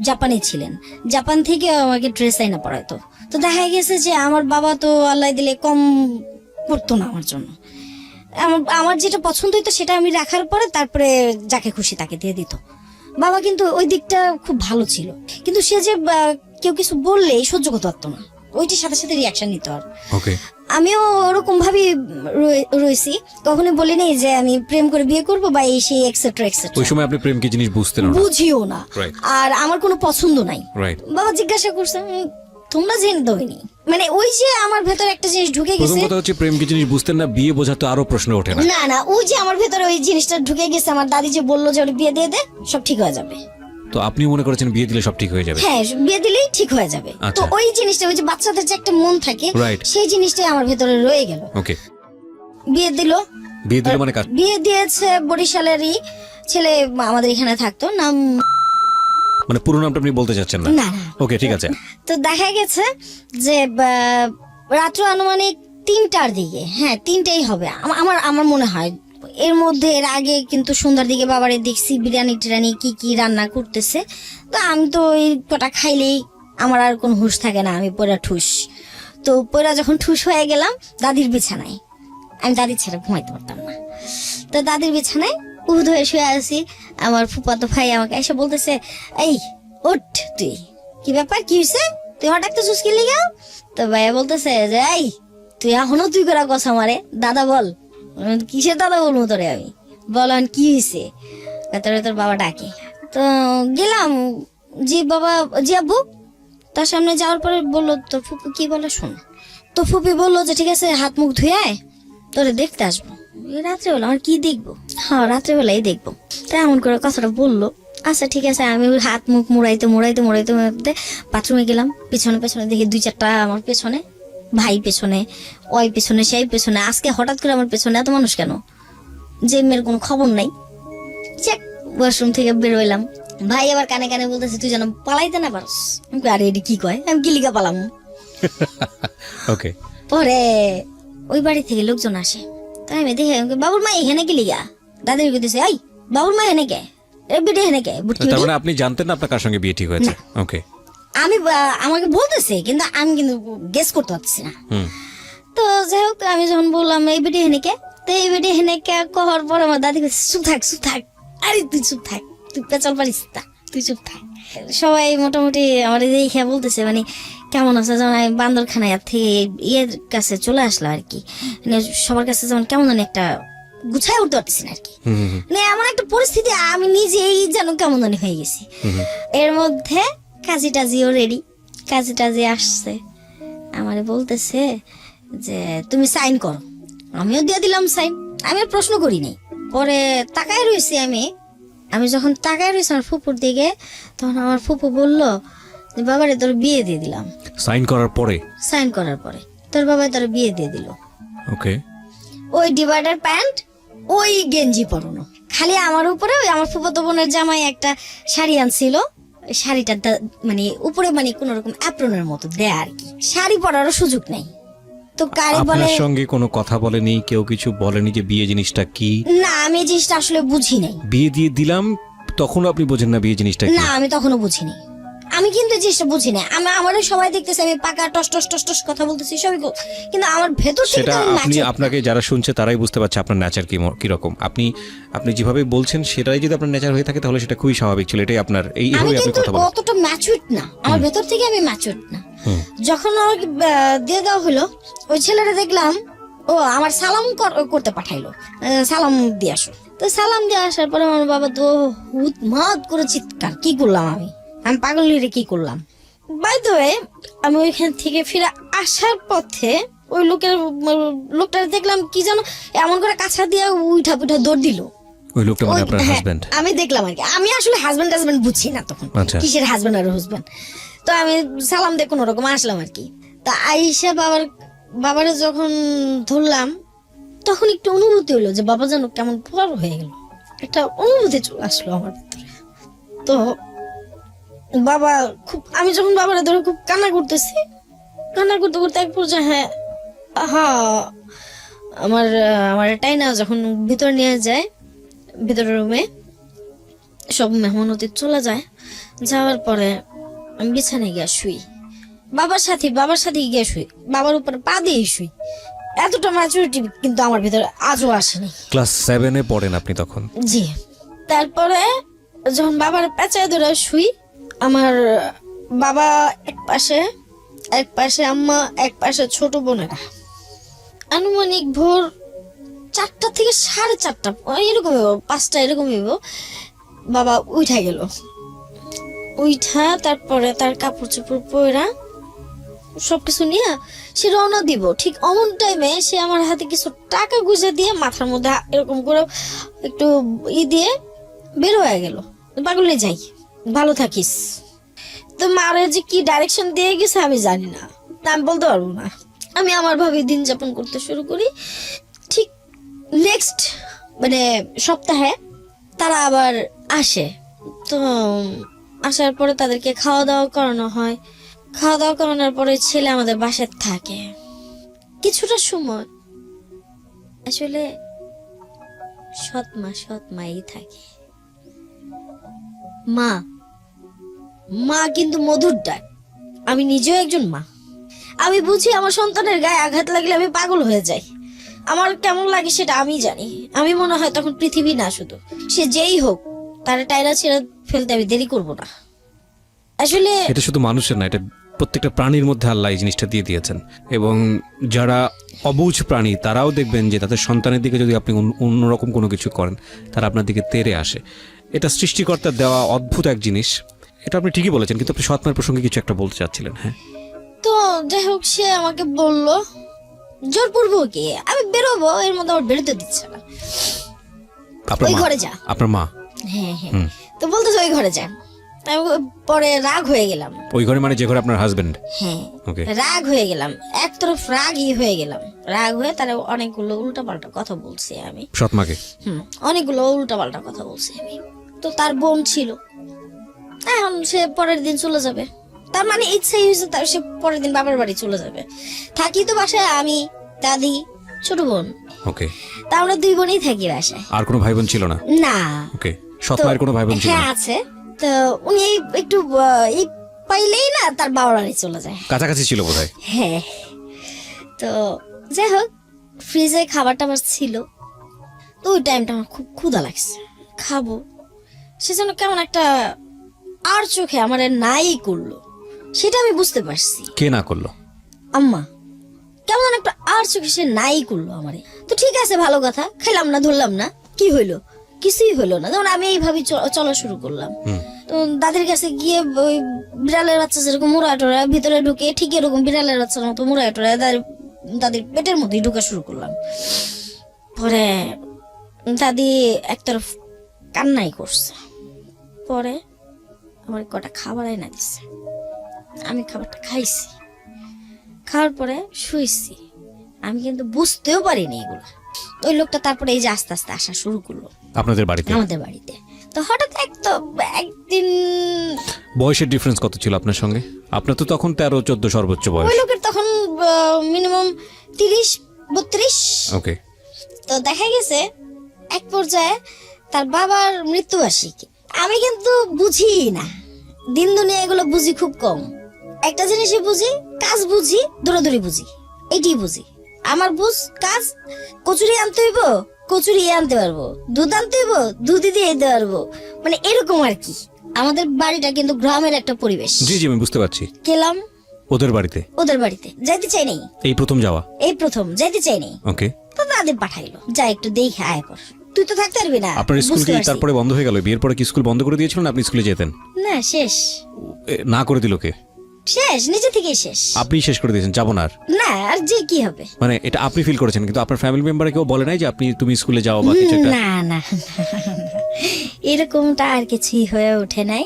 জাপানে ছিলেন, জাপান থেকে আমাকে ড্রেস আইনা পরাইতো। তো দেখা গেছে যে আমার বাবা তো আল্লাহ দিলে কম করতো না আমার জন্য। আমার যেটা পছন্দ হইতো সেটা আমি রাখার পরে তারপরে যাকে খুশি তাকে দিয়ে দিত। বাবা কিন্তু ওই দিকটা খুব ভালো ছিল, কিন্তু সে যে কেউ কিছু বললেই সহ্য করতে পারতো না, ওইটির সাথে সাথে রিয়াকশন নিত। আর আমিও ওরকম ভাবে রয়েছি, কখনোই বলিনি যে আমি প্রেম করে বিয়ে করবো বা এই সেই এক্সেট্রা এক্সেট্রা। ওই সময় আপনি প্রেম কি জিনিস বুঝতেন না, বুঝিও না, আর আমার কোনো পছন্দ নাই। বাবা জিজ্ঞাসা করছে, তোমরা জেনে দইনি, মানে ওই যে আমার ভেতরে একটা জিনিস ঢুকে গেছে। প্রথম কথা হচ্ছে প্রেম কি জিনিস বুঝতেন না, বিয়ে বোঝা তো আরো প্রশ্ন ওঠে না। না, ওই যে আমার ভেতরে ওই জিনিসটা ঢুকে গেছে। আমার দাদি যে বললো যে ওর বিয়ে দিয়ে দে, সব ঠিক হয়ে যাবে। তো আপনি মনে করেছেন বিয়ে দিলে সব ঠিক হয়ে যাবে? হ্যাঁ, বিয়ে দিলেই ঠিক হয়ে যাবে। তো ওই জিনিসটা, ওই যে বাচ্চাদের যে একটা মন থাকে, সেই জিনিসটাই আমার ভেতরে রয়ে গেল। বিয়ে দিল মানে বিয়ে দিয়েছে বরিশালেরই ছেলে, আমাদের এখানে থাকতো। নাম মানে পুরো নামটা আপনি বলতে চাচ্ছেন না? না। ওকে, ঠিক আছে। তো দেখা গেছে যে রাত্র আনুমানিক 3টার দিকে, হ্যাঁ 3টাই হবে আমার মনে হয়। এর মধ্যে এর আগে কিন্তু সন্ধ্যার দিকে বাবারে দেখছি বিরিয়ানি টিরানি কি রান্না করতেছে। তো আমি তো ওই কটা খাইলেই আমার আর কোনো হুঁশ থাকে না, আমি পয়রা ঠুস। তো পয়রা যখন ঠুস হয়ে গেলাম দাদির বিছানায়, আমি দাদির ছাড়া ঘুমাইতে পারতাম না। তো দাদির বিছানায় উহুদ হয়ে শুয়ে আছি। আমার ফুফাতো ভাই আমাকে এসে বলতেছে, এই ওঠ, তুই কি ব্যাপার, কি হয়েছে, তুই হঠাৎ তো চুস্কি লিগা? তো ভাইয়া বলতেছে যে এই তুই এখনো তুই করা কথা মারে, দাদা বল। কিসের দাদা বলবো তোরে আমি, বলেন কি হয়েছে? তোর বাবা ডাকে। তো গেলাম, জি বাবা, জি আব্বু। তার সামনে যাওয়ার পরে বললো, তোর ফুপু কি বলে শোন। তো ফুপি বললো যে ঠিক আছে, হাত মুখ ধুয়ে আয়, তোরে দেখতে আসবো। রাত্রেবেলা আমার কি দেখবো? হ্যাঁ, রাত্রেবেলাই দেখবো। তাই এমন করে কথাটা বললো। আচ্ছা ঠিক আছে, আমি হাত মুখ মুড়াইতে বাথরুমে গেলাম। পেছনে দেখি 2-4টা আমার পেছনে, ভাই পেছনে, ওই পেছনে, সেই পেছনে। আজকে হঠাৎ করে আমার পেছনে এত মানুষ কেন, যে মেয়ের কোনো খবর নাই। চেক, ওয়াশরুম থেকে বেরোইলাম। ভাই আবার কানে কানে বলতেছে, তুই যেন পালাইতে না পারস। আরে এটি কি কয়, আমি কিলিকা পালাম। পরে ওই বাড়ি থেকে লোকজন আসে, তাই আমি দেখে বাবুর মা এখানে কিলিকা। দাদির দিছে, এই বাবুর মা এনে কে, বিটি হেনে কে বুটকি তার বিটি। মানে আপনি জানতেন না আপনার কার সঙ্গে বিয়ে ঠিক হয়েছে? ওকে। আমি আমাকে বলতেছে কিন্তু আমি কিন্তু গেস করতে পারছি না। হুম। তো যাই হোক আমি যখন বললাম এই বেটি হেনেকে, তো এই বেটি হেনেকে কহর পরে আমার দাদি বলছে চুপ থাক, আরে তুই চুপ থাক, তুই পেঁচাল পারিস না, তুই চুপ থাক। সবাই মোটামুটি আমার দেখে বলতেছে মানে কেমন আছে, যেমন আমি বান্দরখানায় থেকে ইয়ের কাছে চলে আসলো আর কি, মানে সবার কাছে যেমন কেমন জানি একটা গুছায় উঠতে পারতেছি না আর কি। মানে এমন একটা পরিস্থিতি আমি নিজেই যেন কেমন জানি হয়ে গেছি। এর মধ্যে কাজী টাজিও রেডি, কাজী টাজি আসছে, আমারে বলতেছে যে তুমি সাইন করো। আমিও দিয়ে দিলাম সাইন, আমি আর প্রশ্ন করি নাই। পরে তাকায় রয়েছি আমি যখন তাকায় রয়েছি আমার ফুপুর দিকে, তখন আমার ফুপু বললো যে বাবারে তোর বিয়ে দিয়ে দিলাম। সাইন করার পরে? সাইন করার পরে তোর বাবা তোর বিয়ে দিয়ে দিল। ওকে। ওই ডিভাইডার প্যান্ট, ওই গেঞ্জি পরানো, খালি আমার উপরে ওই আমার ফুফাতো বোনের জামাই একটা শাড়ি আনছিল, ওই শাড়িটা মানে উপরে মানে কোন রকম অ্যাপ্রনের মতো দেয়া আর কি, শাড়ি পরারও সুযোগ নেই। তো কারে বলে আপনার সঙ্গে কোনো কথা বলেনি, কেউ কিছু বলেনি যে বিয়ে জিনিসটা কি? না, আমি এই জিনিসটা আসলে বুঝি নাই। বিয়ে দিয়ে দিলাম তখনও আপনি বোঝেন না বিয়ে জিনিসটা কি? না, আমি তখনও বুঝিনি, আমি কিন্তু এই জিনিসটা বুঝি না। আমারও সবাই দেখতেছে আমি পাকা টস টস টস টস কথা বলতেছি সবই, কিন্তু আমার ভেতর থেকে সেটা তো আমি আপনি ম্যাচিউর। আপনাকে যারা শুনছে তারাই বুঝতে পারছে আপনার নেচার কি রকম। আপনি যেভাবে বলছেন সেটাই যদি আপনার নেচার হয়ে থাকে তাহলে সেটা খুবই স্বাভাবিক ছিল। এটাই আপনার আমি এইভাবে আপনি কিন্তু কথা বলেন। অতটা ম্যাচিউর না, আমার ভেতর থেকে আমি ম্যাচিউর না। যখন আমাকে দিয়ে দেওয়া হলো, ওই ছেলেটা দেখলাম ও আমার সালাম করতে পাঠাইলো, সালাম দিয়ে আসো। তো সালাম দিয়ে আসার পরে আমার বাবা তো হুৎমাদ করে চিৎকার, কি করলাম আমি পাগল নিয়ে কি করলাম। বাই দ্য ওয়ে, আমি ওইখান থেকে ফিরে আসার পথে ওই লোকটা দেখলাম কি যেন এমন করে কাছা দিয়ে উঠা পুঠা দৌড় দিল। ওই লোকটা মানে ওই- আপনার হ্যাঁ, হাজবেন্ড? আমি দেখলাম আর কি। আমি আসলে হাজবেন্ড বুঝছি না তখন, আচ্ছা। কিসের হাজবেন্ড আর হাজবেন্ড। তো আমি সালাম দিয়ে কোনো রকম আসলাম আর কি। তা আইসা বাবারে যখন ধরলাম, তখন একটু অনুভূতি হলো যে বাবা যেন কেমন বড় হয়ে গেল, একটা অনুভূতি চলে আসলো আমার ভিতরে। তো বাবা আমি যখন বাবারে ধরে খুব কান্না করতেছি, কান্না করতে করতে এক পর্যায়ে হ্যাঁ আমার টাইনা যখন ভিতরে নিয়ে যায়, ভিতরের রুমে সব মেহমান অতীত চলে যায়, যাওয়ার পরে আমি বিছানায় গিয়ে শুই, বাবার সাথে গিয়ে শুই, বাবার উপরে পা দিয়ে শুই। এতটা ম্যাচুরিটি কিন্তু আমার ভিতরে আজও আসেনি। ক্লাস 7-এ পড়েন আপনি তখন? জি। তারপরে যখন বাবার পেঁচায় ধরে শুই, আমার বাবা এক পাশে আম্মা, এক পাশে ছোট বোনেরা। আনুমানিক ভোর 4টা থেকে 4:30 এরকম 5টা এরকম বাবা উঠা গেল। তারপরে তার কাপড় চোপড় পরা সবকিছু নিয়ে সে রওনা দিব। ঠিক অমন টাইমে সে আমার হাতে কিছু টাকা গুঁজে দিয়ে মাথার মধ্যে এরকম করে একটু দিয়ে বের হয়ে গেল, পাগলে যাই, ভালো থাকিস। তো মারে যে কি ডাইরেকশন দিয়ে গেছে আমি জানি না, আমি বলতে পারবো না। আমি আমার ভাবে দিন যাপন করতে শুরু করি। ঠিক নেক্সট মানে সপ্তাহে তারা আবার আসে। তো আসার পরে তাদেরকে খাওয়া দাওয়া করানো হয়। খাওয়া দাওয়া করানোর পরে ছেলে আমাদের বাসায় থাকে কিছুটা সময়। আসলে সৎ মাই থাকে। মা কিন্তু মধুর ডাক। আমি নিজেও একজন মা। আমি বুঝি আমার সন্তানের গায়ে আঘাত লাগলে আমি পাগল হয়ে যাই। আমার কেমন লাগে সেটা আমি জানি। আমি মনে হয় তখন পৃথিবী না, শুধু সে যেই হোক তার টাইরা ছেড়ে ফেলতে আমি দেরি করব না। আসলে এটা শুধু মানুষের না, এটা প্রত্যেকটা প্রাণীর মধ্যে আল্লাহ এই জিনিসটা দিয়ে দিয়েছেন। এবং যারা অবুঝ প্রাণী তারাও দেখবেন যে তাদের সন্তানের দিকে যদি আপনি অন্যরকম কোনো কিছু করেন, তারা আপনার দিকে তেড়ে আসে। এটা সৃষ্টিকর্তার দেওয়া অদ্ভুত এক জিনিস। এটা আপনি ঠিকই বলেছেন, কিন্তু আপনি সৎমার প্রসঙ্গে কিছু একটা বলতে চাচ্ছিলেন। হ্যাঁ, তো যাই হোক, সে আমাকে বললো জোরপূর্বক কি আমি বেরোবো, এর মধ্যে আমার বেরোতে দিচ্ছে না। আপনার ওই মা? ঘরে যা। আপনার মা? হ্যাঁ। তো বলতেছে ওই ঘরে যা। আমি পরে রাগ হয়ে গেলাম। ওই ঘরে মানে যে ঘরে আপনার হাজবেন্ড? হ্যাঁ, ওকে। রাগ হয়ে গেলাম, এক তরফ রাগই হয়ে গেলাম। রাগ হয়ে তারা অনেকগুলো উল্টাপাল্টা কথা বলছি আমি সৎমাকে? অনেকগুলো উল্টাপাল্টা কথা বলছি আমি। তো তার বোন ছিল, এখন সে পরের দিন চলে যাবে। তার মানে ইচ্ছাই হয়েছে তার সে পরের দিন বাবার বাড়ি চলে যাবে। থাকি তো বাসায় আমি, দাদি, ছোট বোন। ওকে। তা আমরা 2 বোনই থাকি বাসায়। আর কোনো ভাই বোন ছিল না? না। ওকে। সৎ তো- মায়ের কোনো ভাই বোন ছিল হ্যাঁ না? আছে। তো উনি একটু এই পাইলেই না তার বাবার বাড়ি চলে যায়। কাছাকাছি ছিল বোধহয়। হ্যাঁ। তো যাই হোক, ফ্রিজে খাবার টাবার ছিল, তো ওই টাইমটা আমার খুব ক্ষুধা লাগছে, খাবো, সেজন্য কেমন একটা আর চোখে আমার নাই করলো, সেটা আমি বুঝতে পারছি। কে না করলো? আম্মা কেমন একটা আর চোখে সে নাই করলো আমারে। তো ঠিক আছে, ভালো কথা, খেলাম না, ধরলাম না, কি হইলো? কিছুই হইলো না। তখন আমি এইভাবে চলা শুরু করলাম। তো দাদির কাছে গিয়ে ওই বিড়ালের বাচ্চা যেরকম মুড়া টোড়া ভিতরে ঢুকে, ঠিক এরকম বিড়ালের বাচ্চার মতো মুড়া টোড়া দাদির পেটের মধ্যেই ঢুকা শুরু করলাম। পরে দাদি একতরফ কান্নাই করছে। পরে আমার কটা খাবার এনে দিছে, আমি খাবারটা খাইছি। খাওয়ার পরে শুয়েছি। আমি কিন্তু বুঝতেও পারিনি এগুলো। ওই লোকটা তারপরে এই যে আস্তে আস্তে আসা শুরু করলো আপনাদের বাড়িতে? আমাদের বাড়িতে। তো হঠাৎ একদিন বয়সের ডিফারেন্স কত ছিল আপনার সঙ্গে? আপনার তো তখন 13-14 সর্বোচ্চ ওই বয়স। লোকের তখন মিনিমাম 30-32। ওকে। তো দেখা গেছে এক পর্যায়ে তার বাবার মৃত্যুবার্ষিকী। আমি কিন্তু বুঝি না, দিন দুনিয়া এগুলো বুঝি খুব কম। একটা জিনিসই বুঝি, কাজ বুঝি, দৌড়াদৌড়ি বুঝি, এটাই বুঝি। আমার বুঝ কাজ, কচুরি আনতে হইব, কচুরি আনতে পারবো, দুধ আনতে হইব, দুধই দিয়ে দিতে পারবো, মানে এরকম আর কি। আমাদের বাড়িটা কিন্তু গ্রামের একটা পরিবেশ। জি জি, আমি বুঝতে পারছি। গেলাম ওদের বাড়িতে? ওদের বাড়িতে যাইতে চাই নাই, এই প্রথম যাওয়া? এই প্রথম যাইতে চাই নাই। ওকে। তো দাদি পাঠাইলো, যা একটু দেখে আয় কর, তুই তো থাকতে পারবি না। আপনার স্কুল বুঝতে কি পারছি। তারপরে বন্ধ হয়ে গেল? বিয়ের পরে কি স্কুল বন্ধ করে দিয়েছিলেন? আপনি স্কুলে যেতেন? না, শেষ না করে দিল কে? শেষ, নিজে থেকেই শেষ। আপনি শেষ করে দিয়েছেন, যাবো না আর? না, আর যে কি হবে? মানে এটা আপনি ফিল করেছেন, কিন্তু আপনার ফ্যামিলি মেম্বারে কেউ বলে নাই যে তুমি স্কুলে যাও বা কিছু একটা? না না, এরকমটা আর কিছুই হয়ে ওঠে নাই,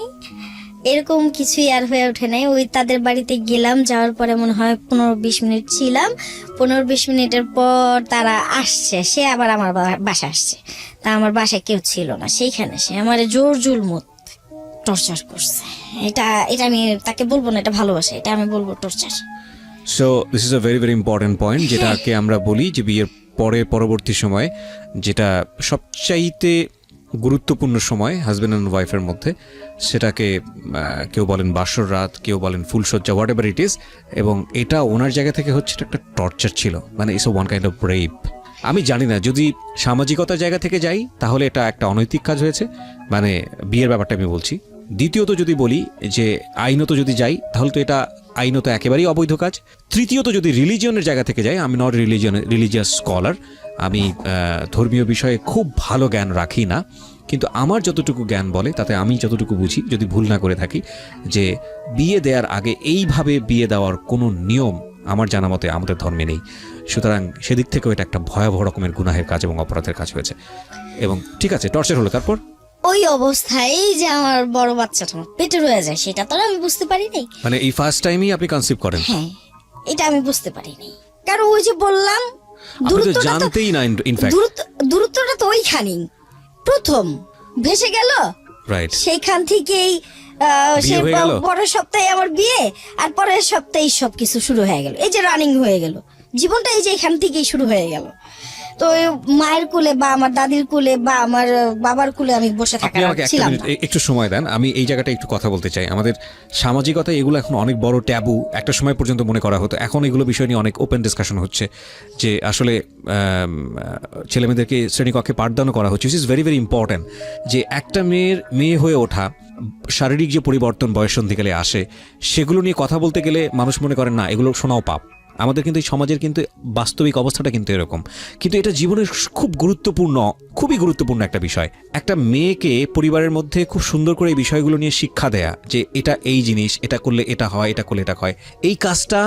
এরকম কিছুই আর হয়ে ওঠে নাই। ওই তাদের বাড়িতে গেলাম, যাওয়ার পরে মনে হয় 15-20 মিনিট ছিলাম। 15-20 মিনিটের পর তারা আসছে, সে আবার আমার বাসা আসছে। তা আমার বাসায় কেউ ছিল না, সেইখানে সে আমার জোর জুলমত টর্চার করছে। এটা এটা আমি তাকে বলবো না এটা ভালোবাসা, এটা আমি বলবো torture. So this is a very very important point, যেটাকে আমরা বলি যে বিয়ের পরে পরবর্তী সময় যেটা সবচাইতে গুরুত্বপূর্ণ সময় হাজব্যান্ড অ্যান্ড ওয়াইফের মধ্যে, সেটাকে কেউ বলেন বাসর রাত, কেউ বলেন ফুলসজ্জা, হোয়াট এভার ইট ইজ। এবং এটা ওনার জায়গা থেকে হচ্ছে এটা একটা টর্চার ছিল, মানে it's one kind of rape. আমি জানি না, যদি সামাজিকতার জায়গা থেকে যাই তাহলে এটা একটা অনৈতিক কাজ হয়েছে, মানে বিয়ের ব্যাপারটা আমি বলছি। দ্বিতীয়ত যদি বলি যে আইনত যদি যাই তাহলে তো এটা আইনত একেবারেই অবৈধ কাজ। তৃতীয়ত যদি রিলিজিয়নের জায়গা থেকে যাই, আমি নট রিলিজিয়াস স্কলার, আমি ধর্মীয় বিষয়ে খুব ভালো জ্ঞান রাখি না, কিন্তু আমার যতটুকু জ্ঞান বলে তাতে আমি যতটুকু বুঝি, যদি ভুল না করে থাকি, যে বিয়ে দেওয়ার আগে এইভাবে বিয়ে দেওয়ার কোনো নিয়ম আমার জানা মতে আমাদের ধর্মে নেই। সুতরাং সেদিক থেকেও এটা একটা ভয়াবহ রকমের গুনাহের কাজ এবং অপরাধের কাজ হয়েছে। এবং ঠিক আছে, টর্চার হলো, তারপর ওই অবস্থায় যে আমার বড় বাচ্চাটা আমার পেটে রয়ে যায়, সেটা তো আর আমি বুঝতে পারি নাই। মানে এই ফার্স্ট টাইমই আপনি কনসিভ করেন? হ্যাঁ, এটা আমি বুঝতে পারিনি, কারণ ওই যে বললাম আপনি তো জানতেই না ইনফ্যাক্ট। দূরত্বটা তো ওইখানেই প্রথম ভেসে গেল। রাইট। সেইখান থেকেই বিয়ে হয়ে গেল। পরের সপ্তাহে আমার বিয়ে, আর পরের সপ্তাহে সবকিছু শুরু হয়ে গেল, এই যে রানিং হয়ে গেল জীবনটা, এই যে এখান থেকেই শুরু হয়ে গেল। তো ওই মায়ের কোলে বা আমার দাদির কোলে বা আমার বাবার কোলে আমি বসে আপনি আমাকে একটা ছিলাম মিনিট না। একটু সময় দেন, আমি এই জায়গাটা একটু কথা বলতে চাই। আমাদের সামাজিকতা এগুলো এখন অনেক বড় ট্যাবু, একটা সময় পর্যন্ত মনে করা হতো, এখন এগুলো বিষয় নিয়ে অনেক ওপেন ডিসকাশন হচ্ছে, যে আসলে ছেলেমেয়েদেরকে শ্রেণীকক্ষে পাঠদানও করা হচ্ছে, ইজ ভেরি ভেরি ইম্পর্ট্যান্ট। যে একটা মেয়ে হয়ে ওঠা, শারীরিক যে পরিবর্তন বয়ঃসন্ধিকালে আসে, সেগুলো নিয়ে কথা বলতে গেলে মানুষ মনে করেন না এগুলো শোনাও পাপ। আমাদের কিন্তু এই সমাজের কিন্তু বাস্তবিক অবস্থাটা কিন্তু এরকম, কিন্তু এটা জীবনের খুবই গুরুত্বপূর্ণ একটা বিষয়। একটা মেয়েকে পরিবারের মধ্যে খুব সুন্দর করে এই বিষয়গুলো নিয়ে শিক্ষা দেয়া, যে এটা এই জিনিস, এটা করলে এটা হয়, এটা করলে এটা হয়, এই কাজটা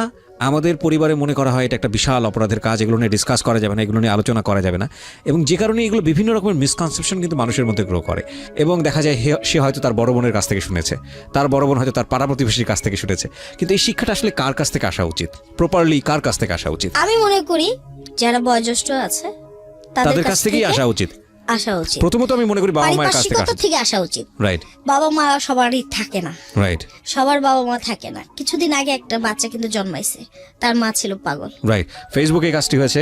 আমাদের পরিবারে মনে করা হয় এটা একটা বিশাল অপরাধের কাজ, এগুলো নিয়ে ডিসকাস করা যাবে না, এগুলো নিয়ে আলোচনা করা যাবে না। এবং যে কারণে এগুলো বিভিন্ন রকমের মিসকনসেপশন কিন্তু মানুষের মধ্যে গ্রো করে, এবং দেখা যায় সে হয়তো তার বড় বোনের কাছ থেকে শুনেছে, তার বড় বোন হয়তো তার পাড়া প্রতিবেশীর কাছ থেকে শুনেছে, কিন্তু এই শিক্ষাটা আসলে কার কাছ থেকে আসা উচিত, প্রপারলি কার কাছ থেকে আসা উচিত? আমি মনে করি যারা বয়োজ্যেষ্ঠ আছে তাদের কাছ থেকেই আসা উচিত। আসা উচিত। প্রথমত আমি মনে করি বাবা মায়ের কাছ থেকে পারিপার্শ্বিকতা থেকে আসা উচিত। রাইট বাবা মা সবারই থাকে না, রাইট সবার বাবা মা থাকে না। কিছুদিন আগে একটা বাচ্চা কিন্তু জন্মাইছে, তার মা ছিল পাগল। রাইট, ফেসবুকে এই কাজটি হয়েছে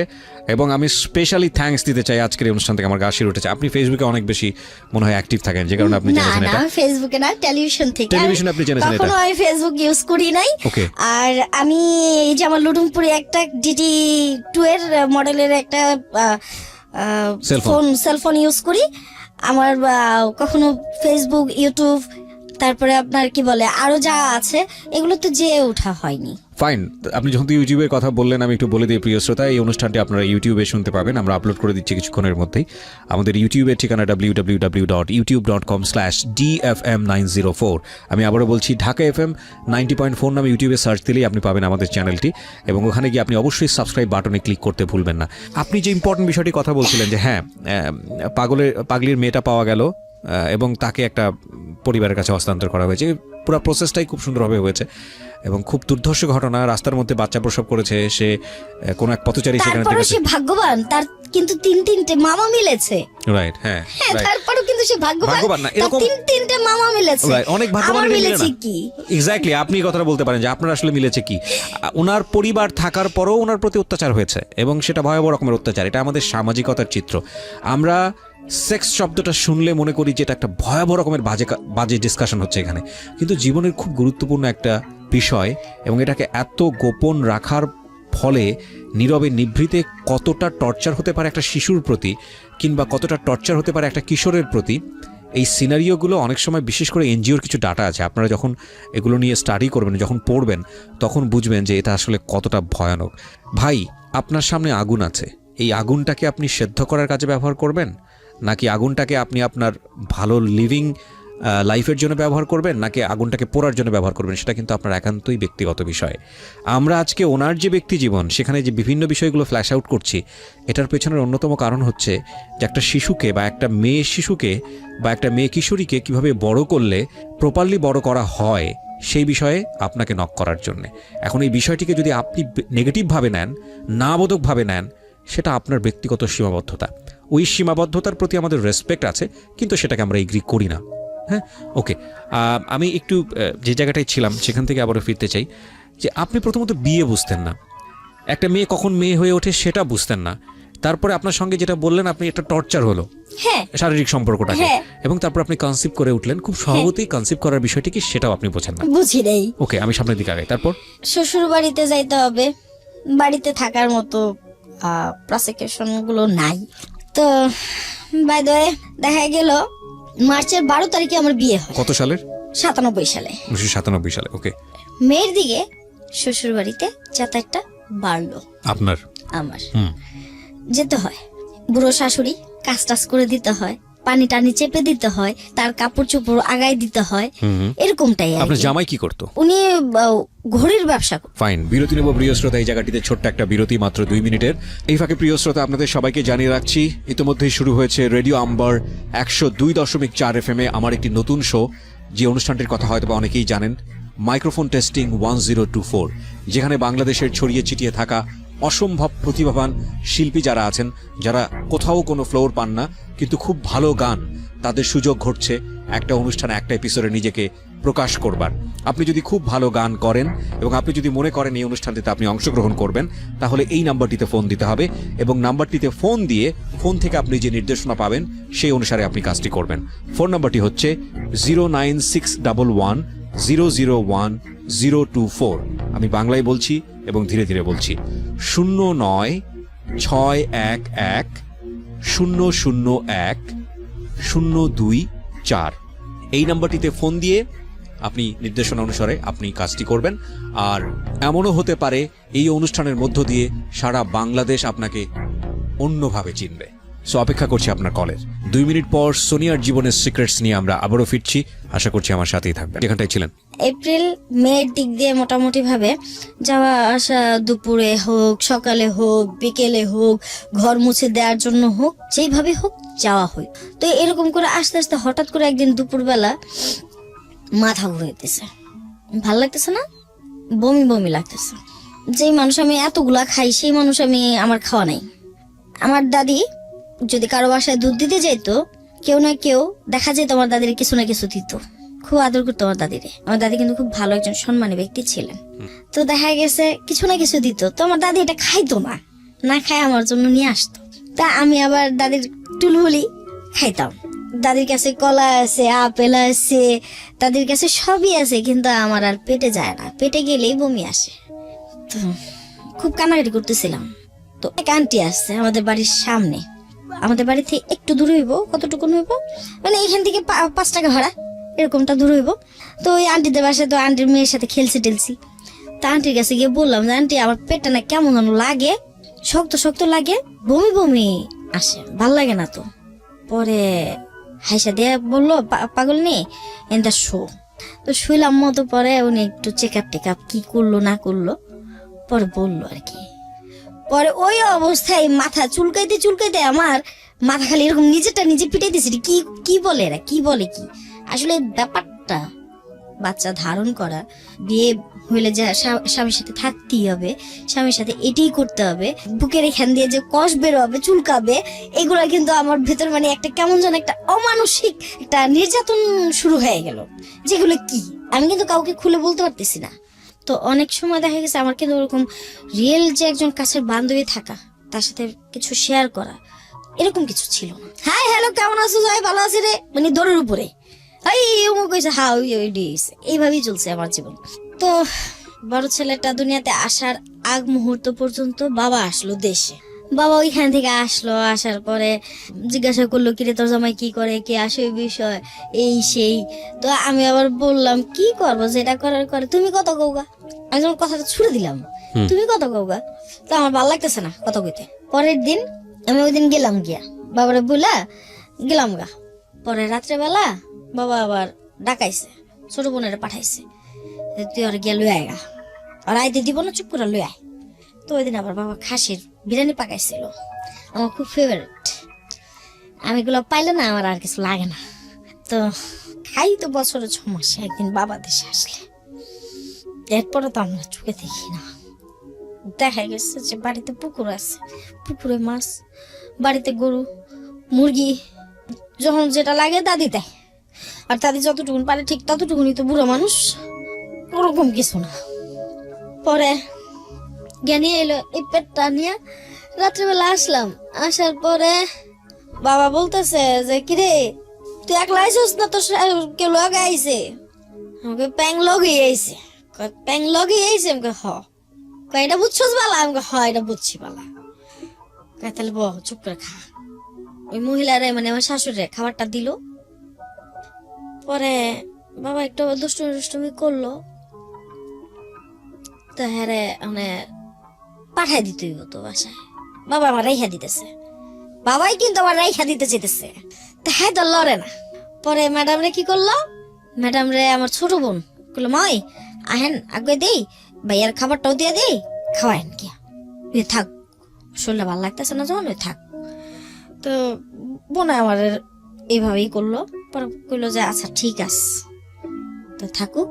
এবং আমি স্পেশালি থ্যাঙ্কস দিতে চাই আজকের এই অনুষ্ঠান থেকে। আমার গা শির উঠেছে। আপনি ফেসবুকে অনেক বেশি মনে হয় অ্যাক্টিভ থাকেন, যে কারণে আপনি না জেনেছেন না, এটা। আমি ফেসবুকে না, টেলিভিশন থেকে। টেলিভিশনে আপনি জেনেছেন এটা? কখনো আমি ফেসবুক ইউজ করি নাই। ওকে। আর আমি এই যে আমার লুডুমপুরে একটা ডিডি 2 এর মডেলের একটা সেলফোন ইউজ করি। আমার কখনো ফেসবুক, ইউটিউব, তারপরে আপনার কি বলে আরো যা আছে, এগুলো তো যে ওঠা হয়নি। ফাইন, আপনি যখন ইউটিউবের কথা বললেন, আমি একটু বলে দিই প্রিয় শ্রোতা, এই অনুষ্ঠানটি আপনারা ইউটিউবে শুনতে পাবেন। আমরা আপলোড করে দিচ্ছি কিছুক্ষণের মধ্যেই। আমাদের ইউটিউবের ঠিকানা www.youtube.com/dfm904। আমি আবারও বলছি, ঢাকা FM 90.4 নামে ইউটিউবে সার্চ দিলেই আপনি পাবেন আমাদের চ্যানেলটি, এবং ওখানে গিয়ে আপনি অবশ্যই সাবস্ক্রাইব বাটনে ক্লিক করতে ভুলবেন না। আপনি যে ইম্পর্টেন্ট বিষয়টি কথা বলছিলেন যে হ্যাঁ, পাগলির মেয়েটা পাওয়া গেল এবং তাকে একটা পরিবারের কাছে হস্তান্তর করা হয়েছে। পুরো প্রসেসটাই খুব সুন্দরভাবে হয়েছে এবং খুব দুর্ধর্ষ ঘটনা। রাস্তার মধ্যে বাচ্চা প্রসব করেছে সে, কোনো এক পথচারী সেখানে তারপরে সে ভাগ্যবান, তার কিন্তু তিনটে মামা মিলেছে। রাইট, হ্যাঁ, তারপরেও কিন্তু সে ভাগ্যবান না, এরকম তিনটে মামা মিলেছে। অনেক ভাগ্যবান মিলেছে কি? এক্স্যাক্টলি, আপনি এই কথাটা বলতে পারেন যে আপনার আসলে মিলেছে কি। ওনার পরিবার থাকার পরও ওনার প্রতি অত্যাচার হয়েছে এবং সেটা ভয়াবহ রকমের অত্যাচার। এটা আমাদের সামাজিকতার চিত্র। আমরা সেক্স শব্দটা শুনলে মনে করি যে এটা একটা ভয়াবহ রকমের বাজে ডিসকাশন হচ্ছে এখানে, কিন্তু জীবনের খুব গুরুত্বপূর্ণ একটা বিষয় এবং এটাকে এত গোপন রাখার ফলে নীরবে নিভৃতে কতটা টর্চার হতে পারে একটা শিশুর প্রতি, কিংবা কতটা টর্চার হতে পারে একটা কিশোরের প্রতি, এই সিনারিওগুলো অনেক সময়, বিশেষ করে এনজিওর কিছু ডাটা আছে, আপনারা যখন এগুলো নিয়ে স্টাডি করবেন, যখন পড়বেন, তখন বুঝবেন যে এটা আসলে কতটা ভয়ানক। ভাই, আপনার সামনে আগুন আছে, এই আগুনটাকে আপনি সেদ্ধ করার কাজে ব্যবহার করবেন, নাকি আগুনটাকে আপনি আপনার ভালো লিভিং লাইফের জন্য ব্যবহার করবেন, নাকি আগুনটাকে পোড়ার জন্য ব্যবহার করবেন, সেটা কিন্তু আপনার একান্তই ব্যক্তিগত বিষয়। আমরা আজকে ওনার যে ব্যক্তি জীবন, সেখানে যে বিভিন্ন বিষয়গুলো ফ্ল্যাশ আউট করছি, এটার পেছনের অন্যতম কারণ হচ্ছে যে একটা শিশুকে বা একটা মেয়ে শিশুকে বা একটা মেয়ে কিশোরীকে কিভাবে বড় করলে প্রপারলি বড় করা হয়, সেই বিষয়ে আপনাকে নক করার জন্য। এখন এই বিষয়টিকে যদি আপনি নেগেটিভভাবে নেন, না বোধকভাবে নেন, সেটা আপনার ব্যক্তিগত সীমাবদ্ধতা। ওই সীমাবদ্ধতার প্রতি আমাদের রেসপেক্ট আছে, কিন্তু সেটাকে আমরা এগ্রি করি না। হ্যাঁ, ওকে। আমি একটু যে জায়গাটায় ছিলাম সেখান থেকে আবারও ফিরতে চাই, যে আপনি প্রথমত বিয়ে বুঝতেন না, একটা মেয়ে কখন মেয়ে হয়ে ওঠে সেটা বুঝতেন না। তারপরে আপনার সঙ্গে যেটা বললেন, আপনি একটা টর্চার হলো শারীরিক সম্পর্কটাকে, এবং তারপর আপনি কনসিভ করে উঠলেন। খুব সহজেই কনসিভ করার বিষয়টি কি সেটাও আপনি বোঝেন না। বুঝি নাই। ওকে, আমি সামনের দিকে আগাই। তারপর শ্বশুর বাড়িতে যাইতে হবে, বাড়িতে থাকার মতো প্রসিকিউশন গুলো নাই। তো বাই দ্য ওয়ে, দেখা গেল মার্চের 12 তারিখে আমার বিয়ে হয়। কত সালের? 97 সালে। 1997 সালে। ওকে। মেয়ের দিকে শ্বশুর বাড়িতে যাতায়াতটা বাড়লো। আপনার? আমার যেতে হয়, বুড়ো শাশুড়ি কাজ টাজ করে দিতে হয়, পানি টানি চেপে দিতে হয়, তার কাপড় চোপড় আগায় দিতে হয়, এরকমটাই। আপনার জামাই কি করতো? উনি ঘড়ির ব্যবসা। ফাইন, বিরতি নেব প্রিয় শ্রোতা। এই জায়গাটিতে ছোট্ট একটা বিরতি, মাত্র 2 মিনিটের। এই ফাঁকে প্রিয় শ্রোতা, আপনাদের সবাইকে জানিয়ে রাখছি, ইতিমধ্যেই শুরু হয়েছে রেডিও আম্বার 102.4 FM আমার একটি নতুন শো, যে অনুষ্ঠানটির কথা হয়তো অনেকেই জানেন, মাইক্রোফোন টেস্টিং 1024, যেখানে বাংলাদেশের ছড়িয়ে ছিটিয়ে থাকা অসম্ভব প্রতিভাবান শিল্পী যারা আছেন, যারা কোথাও কোনো ফ্লোর পান না কিন্তু খুব ভালো গান, তাদের সুযোগ ঘটছে একটা অনুষ্ঠানে, একটা এপিসোডে নিজেকে প্রকাশ করবার। আপনি যদি খুব ভালো গান করেন এবং আপনি যদি মনে করেন এই অনুষ্ঠানটিতে আপনি অংশগ্রহণ করবেন, তাহলে এই নাম্বারটিতে ফোন দিতে হবে, এবং নাম্বারটিতে ফোন দিয়ে ফোন থেকে আপনি যে নির্দেশনা পাবেন সেই অনুসারে আপনি কাজটি করবেন। ফোন নাম্বারটি হচ্ছে 09611001024। আমি বাংলায় বলছি এবং ধীরে ধীরে বলছি, 09611001-024। এই নাম্বারটিতে ফোন দিয়ে আপনি নির্দেশনা অনুসারে আপনি কাজটি করবেন। আর এমনও হতে পারে এই অনুষ্ঠানের মধ্য দিয়ে সারা বাংলাদেশ আপনাকে অন্যভাবে চিনবে। সো অপেক্ষা করছি আপনার কলের। 2 মিনিট পর সোনিয়ার জীবনের সিক্রেটস নিয়ে আমরা আবারও ফিরছি। আশা করছি আমার সাথেই থাকবেন, যেখানটায় ছিলেন। এপ্রিল মের দিক দিয়ে মোটামুটি ভাবে যাওয়া আসা, দুপুরে হোক, সকালে হোক, বিকেলে হোক, ঘর মুছে দেওয়ার জন্য হোক, যেইভাবে হোক যাওয়া হয়। তো এরকম করে আস্তে আস্তে হঠাৎ করে একদিন দুপুরবেলা মাথা ঘুরাইতেছে, ভাল লাগতেছে না, বমি বমি লাগতেছে। যেই মানুষ আমি এতগুলা খাই, সেই মানুষ আমার খাওয়া নাই। আমার দাদি যদি কারো বাসায় দুধ দিতে যেত, কেউ না কেউ দেখা যেত আমার দাদির কিছু না কিছু দিত। খুব আদর করতো আমার দাদিরে। আমার দাদি কিন্তু খুব ভালো একজন সম্মানী ব্যক্তি ছিলেন। তো দেখা গেছে কিছু না কিছু দিত, তো আমার দাদি এটা খাইতো না, না খায় আমার জন্য নিয়ে আসতো। তা আমি আবার দাদির টুলহুলি খাইতাম। দাদির কাছে কলা আছে, আপেল আছে, দাদির কাছে সবই আছে, কিন্তু আমার আর পেটে যায় না, পেটে গেলেই বমি আসে। তো খুব কান্নাকাটি করতেছিলাম। তো এক আন্টি আসছে আমাদের বাড়ির সামনে, আমাদের বাড়ি থেকে একটু দূর হইব, কতটুকু হইব মানে এখান থেকে 5 টাকা ভাড়া এরকমটা দূর হইব। তো ওই আন্টিদের বাসায় তো আন্টির মেয়ের সাথে খেলছি টেলছি। তা আন্টির কাছে গিয়ে বললাম যে আন্টি আমার পেটটা না কেমন যেন লাগে, শক্ত শক্ত লাগে, বমি বমি আসে, ভাল লাগে না। তো পরে হাইসা দিয়ে বললো পাগল নেই এনটা শো। তো শুইলাম মতো, পরে উনি একটু চেকআপ টেকআপ কি করলো না করলো পরে বললো আর কি। পরে ওই অবস্থায় মাথা চুলকাইতে চুলকাইতে আমার মাথা খালি এরকম নিজেরটা নিজে পিটাইতেছি। কি কি বলে এরা, কি বলে কি আসলে ব্যাপারটা, বাচ্চা ধারণ করা, বিয়ে হইলে যে স্বামীর সাথে থাকতেই হবে, স্বামীর সাথে এটাই করতে হবে, বুকের এখান দিয়ে যে কষ বেরোবে চুলকাবে, এগুলা কিন্তু আমার ভেতর মানে একটা কেমন যেন একটা অমানসিক একটা নির্যাতন শুরু হয়ে গেল, যেগুলো কি আমি কিন্তু কাউকে খুলে বলতে পারতেছি না। তো অনেক সময় দেখা গেছে আমার কিন্তু ওরকম রিয়েল যে একজন কাছের বান্ধবী থাকা, তার সাথে কিছু শেয়ার করা, এরকম কিছু ছিল না। হাই হ্যালো কেমন আছো, ভাই ভালো আছি রে, মানে দৌড়ের উপরে এইভাবেই চলছে আমার জীবন। তো বড় ছেলেটা দুনিয়াতে আসার আগ মুহূর্ত পর্যন্ত বাবা আসলো দেশে। বাবা ওইখান থেকে আসলো, আসার পরে জিজ্ঞাসা করলো কিরে তোর জামাই কি করে, কি আসে ওই বিষয় এই সেই। তো আমি আবার বললাম কি করবো, যেটা করার করে, তুমি কত কৌগা, আমি যখন কথাটা ছুড়ে দিলাম তুমি কত কৌগা, তো আমার ভালো লাগতেছে না কত কইতে। পরের দিন আমি ওই দিন গেলাম, গিয়া বাবারে বলা গেলাম গা। পরে রাত্রেবেলা বাবা আবার ডাকাইছে, ছোট বোনের পাঠাইছে, তুই আর গিয়া লই আয়গা, আর আইতে দিব না, চুপ করে লই আয়। তো ওই দিন আবার বাবা খাসির বিরিয়ানি পাকাইছিল, আমার খুব ফেভারিট। আমি এগুলো পাইলে না আমার আর কিছু লাগে না। তো খাই তো বছরে 6 মাসে একদিন বাবা দেশে আসলে, এরপরে তো আমরা চোখে দেখি না। দেখা গেছে যে বাড়িতে পুকুর আছে, পুকুরে মাছ, বাড়িতে গরু মুরগি, যখন যেটা লাগে দাদি দেয়, আর দাদি যতটুকুন পারে ঠিক ততটুকুনি, তো বুড়ো মানুষ ওরকম কিছু না। পরে জ্ঞানী এলো এই পেটটা নিয়ে, রাত্রিবেলা আসলাম, আসার পরে বাবা বলতেছে যে কিরে তুই একলা আইসস না, তোর কেউ লগে আইছে? আমাকে প্যাং লগে আইছে। প্যাং লগে আইছে? আমাকে হ। এটা বুঝছস বালা? আমাকে হ এটা বুঝছি বালা। তাহলে বহ চুপ করে খা। ওই মহিলারে মানে আমার শাশুড়ি খাবারটা দিল। পরে বাবা একটু দুষ্টুমি করলো, তো হ্যাঁ মানে পাঠাই দিতে হতো বাসায়। বাবা আমার রাইখা দিতেছে, বাবাই কিন্তু আমার রাইখা দিতে চেতেছে, তো হ্যাঁ তো লড়ে না। পরে ম্যাডাম রে কি করলো, ম্যাডাম রে আমার ছোট বোন বললো মাই আহেন আগে দেই, ভাইয়ার খাবারটাও দিয়ে দেই, খাওয়ায়েন কি থাক, শরীরটা ভালো লাগতেছে না যখন ওই থাক। তো বোন আমার এইভাবেই করলো। পরে কইলো যে আচ্ছা ঠিক আছে, তো থাকুক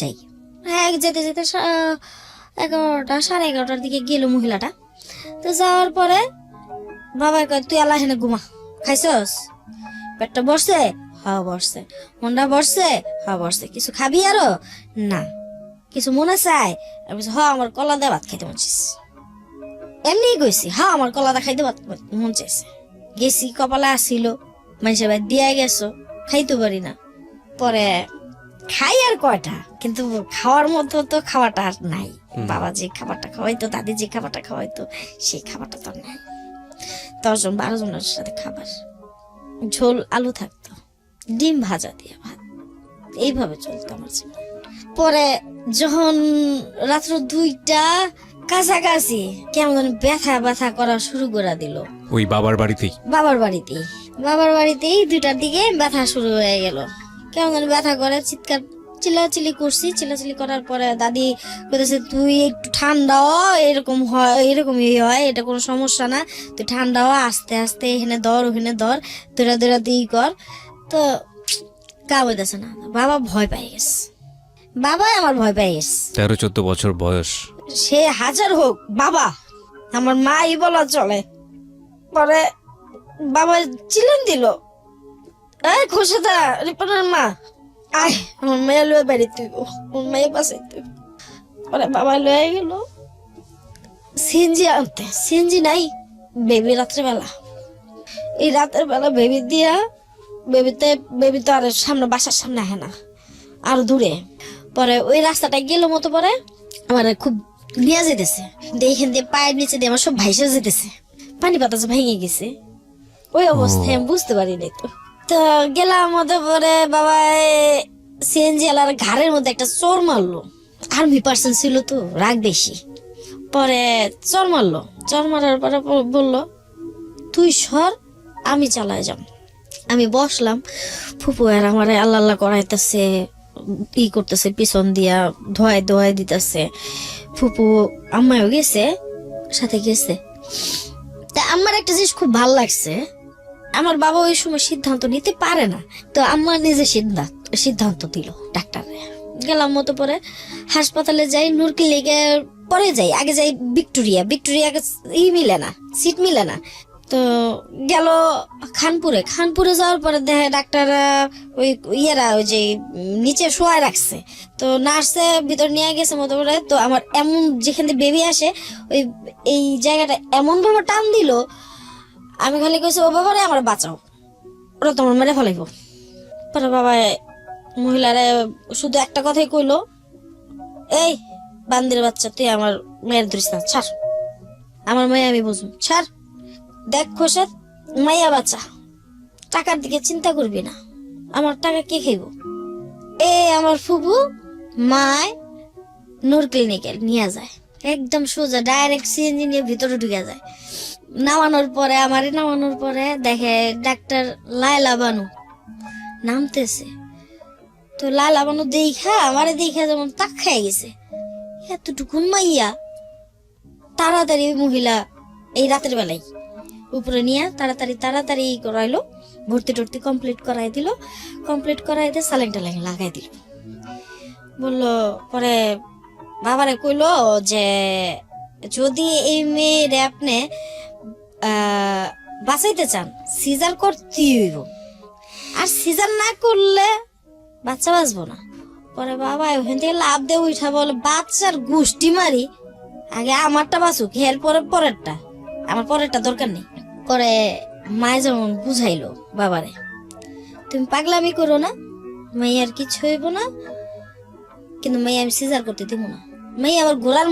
যাই। হ্যাঁ যেতে যেতে 11টা 11:30টার দিকে গেল মহিলাটা। তো যাওয়ার পরে বাবা কয় তুই আল্লাহ হেনে ঘুমা, খাইছস? পেটটা বসছে? হ্যাঁ বসছে। মনটা বসছে? হ্যাঁ বসছে। কিছু খাবি আরো? না। কিছু মনে চায়? হ্যাঁ আমার কলা দিয়ে ভাত খাইতে মন চাইছে। এমনি গেছি, হ্যাঁ আমার কলা দিয়ে খাইতে ভাত মন চাইছে। গেছি, কপালে আসছিল, মানুষের বাড়ি দিয়ে গেছো, খাইতে পারি না। পরে খাই আর কয়টা, কিন্তু খাওয়ার মতো তো খাওয়াটা আর নাই। বাবা যে খাবারটা খাওয়াইতো, দাদি যে খাবারটা খাওয়াইতো, সেই খাবারটা তো নাই। 10 জন 12 জনের সাথে খাবার, ঝোল আলু থাকতো, ডিম ভাজা দিয়ে ভাত, এইভাবে চলতো আমার জীবন। পরে যখন রাত্র 2টা কাছাকাছি কেমন ব্যথা ব্যথা করা শুরু করে দিল, ওই বাবার বাড়িতেই 2টার দিকে ব্যথা শুরু হয়ে গেল। কেমন ব্যথা করে, চিল্লাচিল্লি করছি। চিল্লাচিল্লি করার পরে দাদি বলতেছে তুই একটু ঠান্ডা হ, এরকম হয়, এরকমই হয়, এটা কোনো সমস্যা না, তুই ঠান্ডা হ, আস্তে আস্তে এখানে ধর ওখানে ধর, দৌড়া দিই কর। তো কাজ হইতেছে না, বাবা ভয় পাই গেছে, বাবাই আমার ভয় পাই গেছে। 13-14 বছর বয়স, সে হাজার হোক বাবা, আমার মাই বলা চলে। পরে বাবা চিল্লান দিল, এই খোসাদা রিপনের মা আয় আমার মেয়ে লয়ে বাড়ি তুই, ওর মেয়ে বাসাই তুই। পরে বাবা লয়ে গেল সিএনজি আনতে, সিএনজি নাই, বেবি রাত্রেবেলা, এই রাতের বেলা বেবি দিয়া, বেবি তো আর সামনে বাসার সামনে আহে না, আর দূরে। পরে ওই রাস্তাটা গেল মতো, পরে আমার খুব নিয়ে যেতেছে, এইখান দিয়ে পায়ের নিচে দিয়ে আমার সব ভাইসা যেতেছে, পানি বাতাস ভেঙে গেছে। ওই অবস্থায় আমি বুঝতে পারি নাই। তো গেলাম মতো, পরে বাবা সিএনজি আলার ঘাড়ের মধ্যে একটা চোর মারলো, আর্মি পার্সন ছিল তো, রাগ বেশি। পরে চোর মারলো, চোর মারার পরে বললো তুই সর, আমি চালায় যাম। আমি বসলাম, ফুপু আর আমার আল্লাহ আল্লাহ করাইতেছে, ই করতেছে, পিছন দিয়া ধোয়াই দিতেছে। ফুপু আম্মাও গেছে, সাথে গেছে। তা আমার একটা জিনিস খুব ভালো লাগছে, আমার বাবা ওই সময় সিদ্ধান্ত নিতে পারে না, তো আম্মা নিজে সিদ্ধান্ত দিল। ডাক্তারে গেলাম মতো, পরে হাসপাতালে যাই, নূর ক্লিনিকে পরে যাই, আগে যাই ভিক্টোরিয়া মিলে না, সিট মিলে না। তো গেল খানপুরে যাওয়ার পরে দেখে ডাক্তার ওই ওই যে নিচে শোয়া রাখছে, তো নার্সে ভিতর নিয়ে গেছে মতো করে। তো আমার এমন যেখান থেকে বেবি আসে ওই এই জায়গাটা এমন ভাবে টান দিল, আমি খালি কইছি ও বাবা রে আমার বাঁচাও, ওরা তোমার মেরে ফেলাইব। পরে বাবা মহিলারে শুধু একটা কথাই কইলো, এই বান্দির বাচ্চা তুই আমার মেয়ের ধরিস না, ছাড়, আমার মেয়ে আমি বুঝুন, ছাড়। দেখ খোসাদ, মাইয়া বাচ্চা, টাকার দিকে চিন্তা করবি না, আমার টাকা কে খাইব। আমার ফুবু মায় নূর ক্লিনিকে নিয়ে যায়, একদম সোজা ডাইরেক্ট সিএনজি নিয়ে ভিতরে ঢুকে যায়। নামানোর পরে দেখে ডাক্তার লায়লা বানু নামতেছে। তো লায়লা বানু আমারে দেখা যেমন তাক খাই গেছে, এতটুকুন মাইয়া। তাড়াতাড়ি মহিলা এই রাতের বেলায় উপরে নিয়ে তাড়াতাড়ি করাইলো, ভর্তি টর্তি কমপ্লিট করাই দিয়ে স্যালাইন টালাইন লাগাই দিল। বললো, পরে বাবারে কইলো যে যদি এই মেয়েরে আপনি বাঁচাইতে চান সিজার করতেই হইব, আর সিজার না করলে বাচ্চা বাঁচবো না। পরে বাবা ওখান থেকে লাভ দিয়ে উঠা বলে, বাচ্চার গুষ্টি মারি, আগে আমারটা বাঁচুক, এর পরেরটা, আমার পরেরটা দরকার নেই। পরে মায়ে যেমন বুঝাইলো বাবারে, তুমি পাগলামি করো না, মাইয়ার কিছু হইব না, কিন্তু মাইয়া আমি সিজার করতে দিব না। মাইয়া আমার ঘোড়ার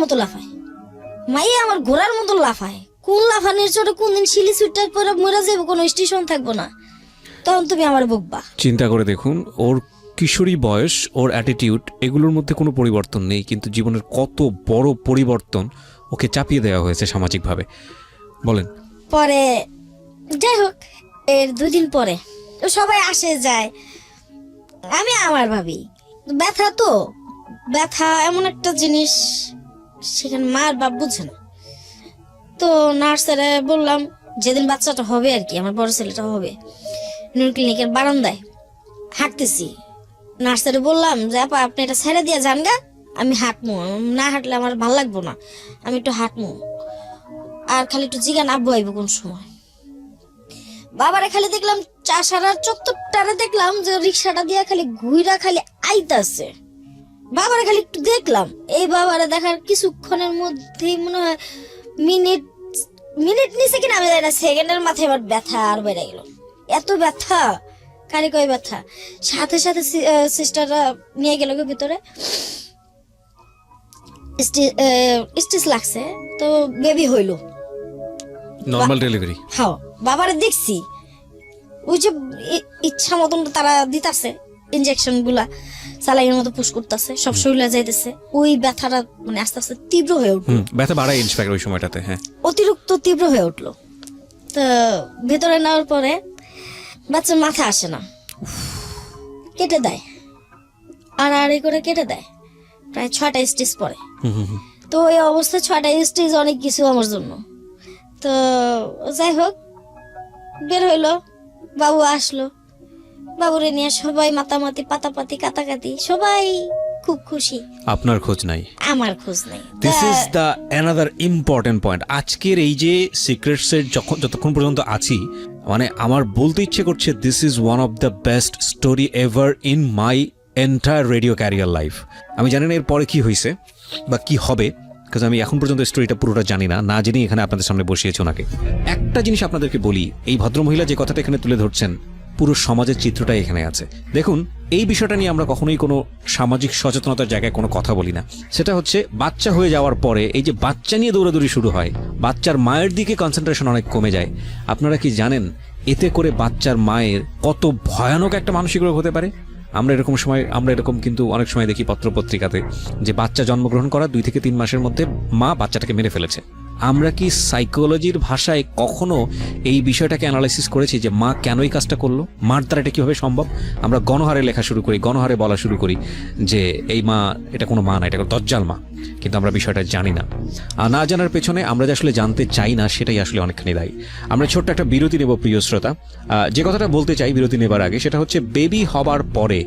মতো লাফায়, কোন লাফানির চোটে কোন দিন শিলি সুইটার পরে মরে যাবো, কোনো স্টেশন থাকবো না, তখন তুমি আমার বকবা। চিন্তা করে দেখুন, ওর কিশোরী বয়স, ওর অ্যাটিটিউড, এগুলোর মধ্যে কোনো পরিবর্তন নেই, কিন্তু জীবনের কত বড় পরিবর্তন ওকে চাপিয়ে দেওয়া হয়েছে সামাজিকভাবে। বলেন। পরে যাই হোক, এর 2 দিন পরে সবাই আসে যায়, আমি আমার ভাবি ব্যথা এমন একটা জিনিস, সেখানে মার বাপ বুঝে না। তো নার্সারে বললাম, যেদিন বাচ্চাটা হবে আর কি, আমার বড় ছেলেটা হবে, নূর ক্লিনিকের বারান্দায় হাঁটতেছি, নার্সারে বললাম যে আপা আপনি এটা ছেড়ে দিয়ে যান গা, আমি হাঁটবো, না হাঁটলে আমার ভালো লাগবো না, আমি একটু হাঁটবো, আর খালি একটু জিগান আব্বু আইব কোন সময়। বাবারে খালি দেখলাম চাষারার চত্বরটারে দেখলাম যে রিক্সাটা দিয়ে খালি ঘুইরা খালি আইতাছে, বাবারে খালি একটু দেখলাম। এই বাবারে দেখার কিছুক্ষণের মধ্যেই মনে হয় মিনিট নিচে কিনা আমি জানি না, সেকেন্ডের মাথায় আমার ব্যথা আর বেড়ে গেল, এত ব্যথা, কারি কয় ব্যথা। সাথে সিস্টাররা নিয়ে গেল ভিতরে, স্টিচ লাগছে, তো বেবি হইলো, নরমাল ডেলিভারি। হ্যাঁ, বাবারে দেখছি ওই যে ইচ্ছা মতন তারা দিতাছে ইনজেকশন গুলা, সালাইয়ের মতো পুশ করতেছে, সব শরীরে যাইতেছে, ওই ব্যথাটা মানে আস্তে আস্তে তীব্র হয়ে উঠলো, ব্যথা বাড়ায় ইন্সপেক্টর ওই সময়টাতে, হ্যাঁ, অতিরিক্ত তীব্র হয়ে উঠলো। তো ভেতরে নেওয়ার পরে বাচ্চার মাথা আসে না, কেটে দেয়, আড়াআড়ি করে কেটে দেয়, প্রায় 6টা স্টিচ পরে। তো এই অবস্থায় 6টা স্টিচ অনেক কিছু আমার জন্য। তো যাই হোক, বের হইলো, বাবু আসলো, বাবুরে নিয়ে সবাই মাতামাতি পাতাপাতি কাটাকাটি, সবাই খুব খুশি। আপনার খোঁজ নাই, আমার খোঁজ নাই। This is the another important point. আজকের এই যে সিক্রেটসের যতক্ষণ পর্যন্ত আছি, মানে আমার বলতে ইচ্ছে করছে this is one of the best story ever in my entire radio career life. আমি জানি না এরপরে কি হয়েছে বা কি হবে, কারণ আমি এখন পর্যন্ত স্টোরিটা পুরোটা জানি না, না জেনেই এখানে আপনাদের সামনে বসিয়েছি ওনাকে। একটা জিনিস আপনাদেরকে বলি, এই ভদ্রমহিলা যে কথাটা এখানে তুলে ধরছেন পুরো সমাজের চিত্রটাই এখানে আছে। দেখুন, এই বিষয়টা নিয়ে আমরা কখনোই কোনো সামাজিক সচেতনতার জায়গায় কোনো কথা বলি না। সেটা হচ্ছে বাচ্চা হয়ে যাওয়ার পরে এই যে বাচ্চা নিয়ে দৌড়াদৌড়ি শুরু হয়, বাচ্চার মায়ের দিকে কনসেন্ট্রেশন অনেক কমে যায়। আপনারা কি জানেন এতে করে বাচ্চার মায়ের কত ভয়ানক একটা মানসিক রোগ হতে পারে? আমরা এরকম কিন্তু অনেক সময় দেখি পত্রপত্রিকাতে যে বাচ্চা জন্মগ্রহণ করা 2 থেকে 3 মাসের মধ্যে মা বাচ্চাটাকে মেরে ফেলেছে। আমরা কি সাইকোলজির ভাষায় কখনো এই বিষয়টাকে অ্যানালাইসিস করেছি যে মা কেন এই কাজটা করলো, মার দ্বারা এটা কিভাবে সম্ভব? আমরা গণহারে লেখা শুরু করি, গণহারে বলা শুরু করি যে এই মা, এটা কোনো মা না, এটা দজ্জাল মা, কিন্তু আমরা বিষয়টা জানি না। আর না জানার পেছনে আমরা যে আসলে জানতে চাই না সেটাই আসলে অনেকখানি দায়ী। আমরা ছোট্ট একটা বিরতি নেব প্রিয় শ্রোতা। যে কথাটা বলতে চাই বিরতি নেবার আগে সেটা হচ্ছে বেবি হবার পরে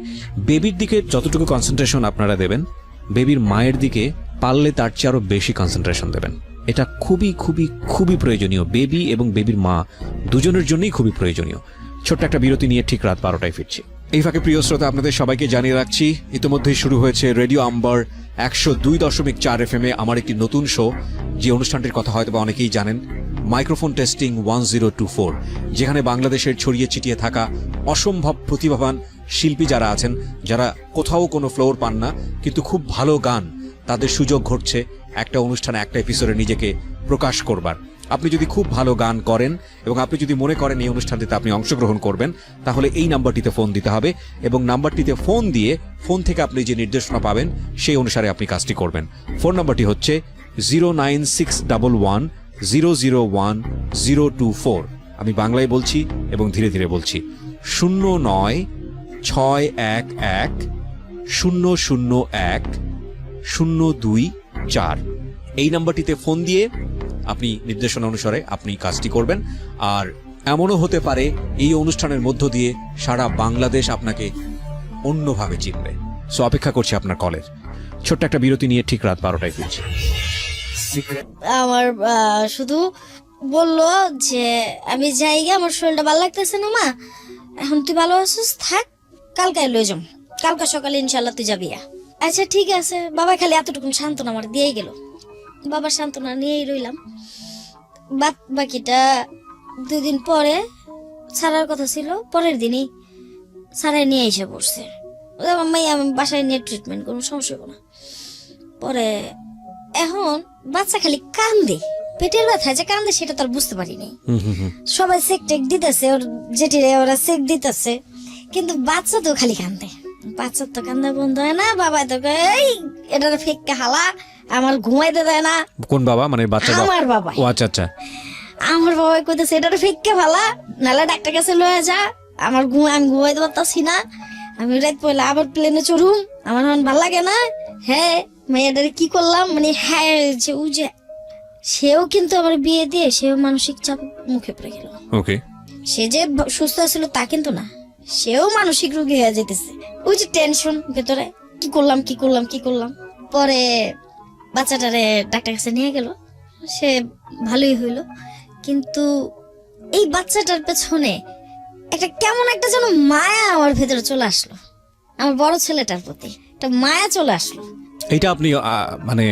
বেবির দিকে যতটুকু কনসেন্ট্রেশন আপনারা দেবেন, বেবির মায়ের দিকে পারলে তার চেয়ে আরো বেশি কনসেন্ট্রেশন দেবেন। এটা খুবই খুবই খুবই প্রয়োজনীয়, বেবি এবং বেবির মা দুজনের জন্যই খুবই প্রয়োজনীয়। ছোট্ট একটা বিরতি নিয়ে ঠিক রাত 12টায় ফিরছি। এই ফাঁকে প্রিয় শ্রোতা, আপনাদের সবাইকে জানিয়ে রাখছি ইতিমধ্যেই শুরু হয়েছে রেডিও আম্বার 102.4 FM আমার একটি নতুন শো, যে অনুষ্ঠানটির কথা হয়তো অনেকেই জানেন, মাইক্রোফোন টেস্টিং 1024, যেখানে বাংলাদেশের ছড়িয়ে ছিটিয়ে থাকা অসম্ভব প্রতিভাবান শিল্পী যারা আছেন, যারা কোথাও কোনো ফ্লোর পান না কিন্তু খুব ভালো গান, তাদের সুযোগ ঘটছে একটা অনুষ্ঠানে একটা এপিসোডে নিজেকে প্রকাশ করবার। আপনি যদি খুব ভালো গান করেন এবং আপনি যদি মনে করেন এই অনুষ্ঠানটিতে আপনি অংশগ্রহণ করবেন, তাহলে এই নাম্বারটিতে ফোন দিতে হবে এবং নাম্বারটিতে ফোন দিয়ে ফোন থেকে আপনি যে নির্দেশনা পাবেন সেই অনুসারে আপনি কাজটি করবেন। ফোন নাম্বারটি হচ্ছে 09611001024। আমি বাংলায় বলছি এবং ধীরে ধীরে বলছি, 096101001024। এই নাম্বারটিতে ফোন দিয়ে আপনি নির্দেশনা অনুসারে আপনি কাজটি করবেন। আর এমনও হতে পারে এই অনুষ্ঠানের মধ্য দিয়ে সারা বাংলাদেশ আপনাকে অন্যভাবে চিনবে। সো অপেক্ষা করছি আপনার কলের। ছোট্ট একটা বিরতি নিয়ে ঠিক রাত 12টায় ফিরছি। আমার শুধু বললো যে আমি যাই গে, আমার শরীরটা ভালো লাগতেছে না মা, এখন তুই ভালো আছিস, থাক, কালকে লয়ে যাম, কালকে সকালে ইনশাল্লাহ তুই যাবি। আচ্ছা ঠিক আছে বাবা, খালি এতটুকু সান্ত্বনা আমার দিয়েই গেল। বাবার সান্ত্বনা নিয়েই রইলাম। বাকিটা 2 দিন পরে ছাড়ার কথা ছিল, পরের দিনই ছাড়াই নিয়ে এসে পড়ছে। মাই আমি বাসায় নিয়ে ট্রিটমেন্ট করবো, সমস্যা হবে না। পরে এখন বাচ্চা খালি কান্দে, পেটের ব্যথায় যে কান্দে সেটা তো আর বুঝতে পারিনি। সবাই চেক টেক দিতেছে, ওর জেঠিরে ওরা চেক দিতেছে, কিন্তু বাচ্চা তো খালি কান্দে। বাচ্চার তো কান্দা বন্ধ হয় না। বাবা তো এই এটার ফেককে হালা, আমার ঘুমাইতে দেয় না। কোন বাবা? মানে বাচ্চা? আমার বাবা। ও আচ্ছা আচ্ছা। আমার বাবা কইতেছে এটার ফেককে ভালা, নালে ডাক্তার কাছে লয়ে যা, আমি ঘুমাইতে পারতাছি না, আমি রাত পয়লা আবার প্লেনে চড়ুম, আমার এখন ভাল লাগে না। হ্যাঁ মেয়েটারে কি করলাম, মানে হ্যাঁ যে ও যে সেও কিন্তু আমার বিয়ে দিয়ে সেও মানসিক চাপ মুখে পড়ে গেল। ওকে, সে যে সুস্থ ছিল তা কিন্তু না, সেও মানসিক রোগী হয়ে যেতেছে। ওই যে টেনশন ভেতরে, কি করলাম। পরে বাচ্চাটারে ডাক্তার কাছে নিয়ে গেল, সে ভালোই হইল। কিন্তু এই বাচ্চাটার পেছনে একটা কেমন একটা যেন মায়া আমার ভেতরে চলে আসলো, আমার বড় ছেলেটার প্রতি একটা মায়া চলে আসলো। এটা আপনি মানে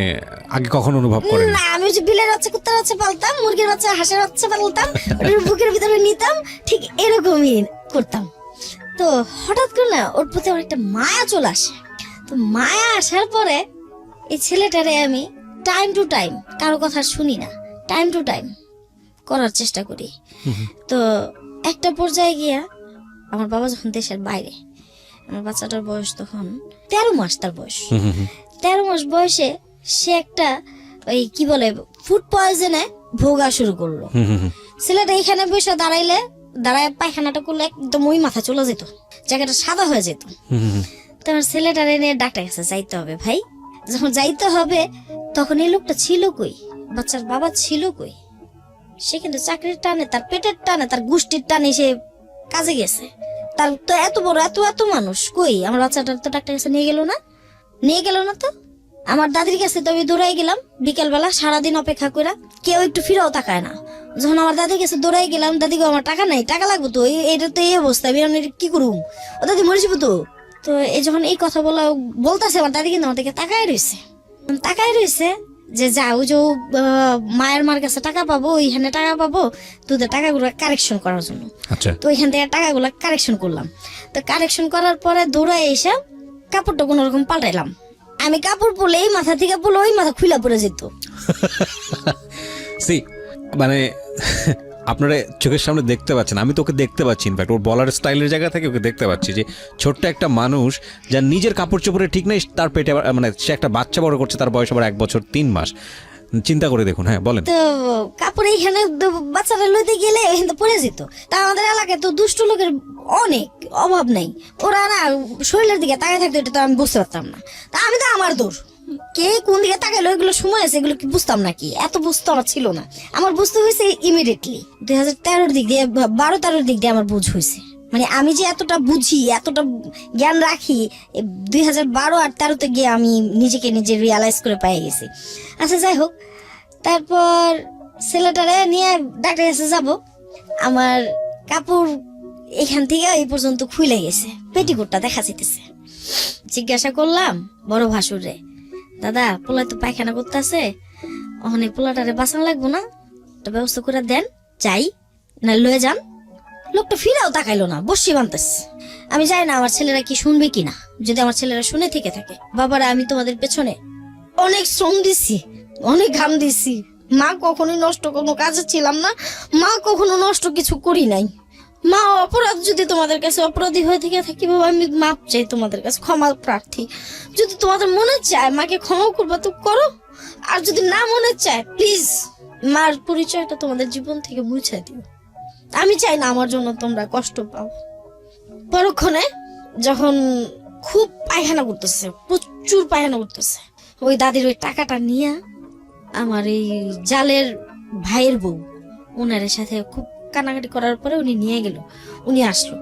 আগে কখনো অনুভব করেন না? আমি যে বিলের বাচ্চা, কুত্তার বাচ্চা পালতাম, মুরগির বাচ্চা, হাঁসের বাচ্চা পালতাম, ওর বুকের ভিতরে নিতাম, ঠিক এরকমই করতাম। তো হঠাৎ করে না ওর প্রতি আমার একটা মায়া চলে আসে। তো মায়া আসার পরে এই ছেলেটারে আমি টাইম টু টাইম, কারো কথা শুনি না, টাইম টু টাইম করার চেষ্টা করি। তো একটা পর্যায়ে গিয়া আমার বাবা যখন দেশের বাইরে, আমার বাচ্চাটার বয়স তখন 13 মাস, তার বয়স 13 মাস বয়সে সে একটা ওই কি বলে ফুড পয়জনে ভোগা শুরু করলো। ছেলেটা এখানে বসে দাঁড়ায় পায়খানাটা করলে একদম ওই মাথা চলে যেত, জায়গাটা সাদা হয়ে যেত। তোমার ছেলেটারে নিয়ে ডাক্তার কাছে যাইতে হবে। ভাই যখন যাইতে হবে তখন এই লোকটা ছিল কই, বাচ্চার বাবা ছিল কই? সে কিন্তু চাকরির টানে, তার পেটের টানে, তার গোষ্ঠীর টানে সে কাজে গেছে। তার তো এত বড় এত মানুষ কই? আমার বাচ্চাটা তো ডাক্তার কাছে নিয়ে গেল না তো। আমার দাদির কাছে তো আমি দৌড়াই গেলাম বিকেল বেলা, সারাদিন অপেক্ষা করে, কেউ একটু ফিরেও তাকায় না। যখন আমার দাদি কাছে দৌড়াই গেলাম, দাদিকে আমার টাকা নাই, টাকা লাগবে তো, এটা তো এই অবস্থা, আমি এখন এটা কি করুম, ও দাদি মরে যাবো তো। তো এই যখন এই কথা বলতেছে, আমার দাদি কিন্তু আমার দিকে তাকায় রয়েছে যে যাও যে মায়ের মার কাছে টাকা পাবো, ওইখানে টাকা পাবো তোদের টাকাগুলো কারেকশন করার জন্য। আচ্ছা, তো ওইখান থেকে টাকাগুলো কারেকশন করলাম। তো কারেকশন করার পরে দৌড়ায় এসে কাপড়টা কোনো রকম পাল্টাইলাম। আমি কাপড় পরলে এই মাথা থেকে পরলে ওই মাথা খুলে পড়ে যেত। সি মানে আপনারা চোখের সামনে দেখতে পাচ্ছেন, আমি তোকে দেখতে পাচ্ছি, ইনফ্যাক্ট ওর বলার স্টাইলের জায়গা থেকে ওকে দেখতে পাচ্ছি যে ছোট্ট একটা মানুষ যার নিজের কাপড় চোপড়ে ঠিক নেই, তার পেটে মানে সে একটা বাচ্চা বড় করছে, তার বয়স আবার 1 বছর 3 মাস। চিন্তা করে দেখুন। হ্যাঁ বলেন। তো কাপড় এইখানে বাচ্চারা লইতে গেলে ওইখানে পড়ে যেত। তা আমাদের এলাকায় তো দুষ্ট লোকের অনেক অভাব নাই, ওরা না শরীরের দিকে তাকায় থাকতো, এটা তো আমি বুঝতে পারতাম না। তা আমি তো আমার দোষ, কে কোন দিকে তাকাইলো এগুলো সময় আছে, এগুলো কি বুঝতাম নাকি, এত বুঝতে আমার ছিল না। আমার বুঝতে হয়েছে ইমিডিয়েটলি 2013 দিক দিয়ে 12-13 দিক দিয়ে আমার বুঝ হয়েছে। মানে আমি যে এতটা বুঝি, এতটা জ্ঞান রাখি, 2012 আর 13-তে গিয়ে আমি নিজেকে নিজে রিয়ালাইজ করে পেয়ে গেছি। আচ্ছা যাই হোক, তারপর ছেলেটারে নিয়ে ডাক্তারের কাছে যাব। আমার কাপড় এখান থেকে এই পর্যন্ত খুলে গেছে, পেটিকোটটা দেখা যাইতেছে। জিজ্ঞাসা করলাম বড় ভাসুরে, দাদা পোলা তো পায়খানা করতেছে, ওখানে পোলাটারে বাঁচানো লাগবো না, একটা ব্যবস্থা করে দেন, যাই না লয়ে যান। লোকটা ফিরেও তাকাইলো না, বসি বানতেছে। আমি জানি না আমার ছেলেরা কি শুনবে কিনা, যদি আমার ছেলেরা শুনে থেকে থাকে। বাবারা আমি তোমাদের পেছনে অনেক শ্রম দিছি, অনেক ঘাম দিছি, মা কখনোই নষ্ট কোনো কাজে ছিলাম না, মা কখনো নষ্ট কিছু করি নাই। মা অপরাধ যদি তোমাদের কাছে অপরাধী হয়ে থেকে থাকি, বাবা আমি মাপ চাই তোমাদের কাছে, ক্ষমা প্রার্থী। যদি তোমাদের মনে চায় মাকে ক্ষমা করবা তো করো, আর যদি না মনে চায় প্লিজ মার পরিচয়টা তোমাদের জীবন থেকে মুছে দিও। আমি চাই না আমার জন্য তোমরা কষ্ট পাও। পরক্ষণে যখন খুব পায়খানা করতেছে, প্রচুর পায়খানা করতেছে, ওই দাদির ওই টাকাটা নিয়ে আমার এই জালের ভাইয়ের বউ ওনারের সাথে খুব কানাকাটি করার পরে উনি নিয়ে গেল। উনি আসলো,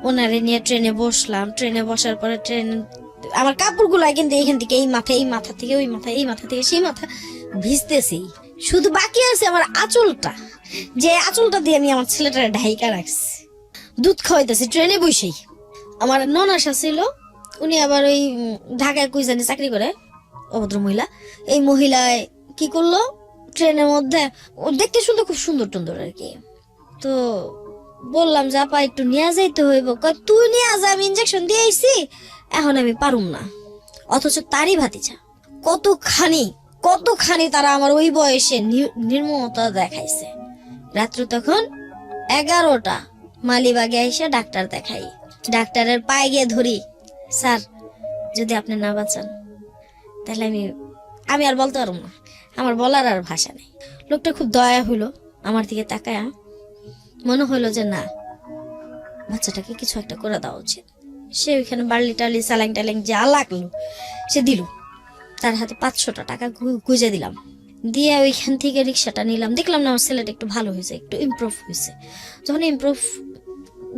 ওনারে নিয়ে ট্রেনে বসলাম। ট্রেনে বসার পরে আমার কাপড়গুলো কিন্তু এইখান থেকে এই মাথা থেকে ওই মাথা, এই মাথা থেকে সেই মাথা ভিজতেছেই। শুধু বাকি আছে আমার আঁচলটা, যে আঁচলটা দিয়ে আমি আমার ছেলেটারে ঢাইকা রাখছি, দুধ খাওয়াইতেছি ট্রেনে বসেই। আমার ননাশা ছিল, উনি আবার ওই ঢাকায় কই জানি চাকরি করে, অভদ্র মহিলা। এই মহিলায় কি করলো, ট্রেনের মধ্যে ও দেখতে শুনতে খুব সুন্দর টুন্দর আর কি। তো বললাম যে আপা একটু নিয়ে যাইতে হইব। তুই নিয়ে যা, আমি ইঞ্জেকশন দিয়ে আইছি, এখন আমি পারুম না। অথচ তারই ভাতিজা কতখানি তারা আমার ওই বয়সে নির্মমতা দেখাইছে। রাত্র তখন 11টা, মালিবাগে এসে ডাক্তার দেখাই। ডাক্তারের পায়ে গিয়ে ধরি, স্যার যদি আপনি না বাঁচান তাহলে আমি আর বলতে পারবো না, আমার বলার আর ভাষা নেই। লোকটা খুব দয়া হইলো, আমার দিকে তাকায়া মনে হইলো যে না, বাচ্চাটাকে কিছু একটা করে দেওয়া উচিত। সে ওইখানে বার্লি টার্লি স্যালাইন ট্যালাইন যা লাগলো সে দিল। তার হাতে 500 টাকা গুঁজে দিলাম, দিয়ে ওইখান থেকে রিক্সাটা নিলাম। দেখলাম না আমার ছেলেটা একটু ভালো হয়েছে, একটু ইমপ্রুভ হয়েছে। যখন ইমপ্রুভ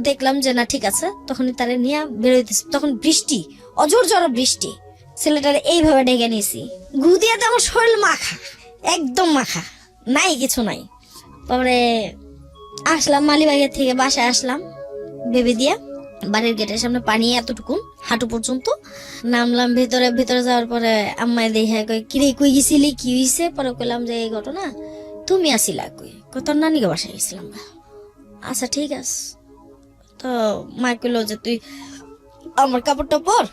দেখলাম যে না ঠিক আছে, তখনই তারা নিয়ে বেরোইতেছে। তখন বৃষ্টি, অজোর জোর বৃষ্টি। ছেলেটারে এইভাবে ডেকে নিয়েছি, গু দিয়ে তো আমার শরীর মাখা, একদম মাখা, নাই কিছু নাই। তারপরে আসলাম মালিবাগের থেকে, বাসায় আসলাম ভেবে দিয়া। বাড়ির গেটের সামনে পানি এতটুকু হাঁটু পর্যন্ত। নামলাম ভিতরে যাওয়ার পরে আম্মায় দেখে কই কিরে কই গেছিলি, কি হয়েছে? পরে কইলাম যে এই ঘটনা, তুমি আসিলা কই? তোর নানিকে বাসায় গেছিলাম। আচ্ছা ঠিক আছে। তো মা কইলো যে তুই আমার কাপড়টা পর,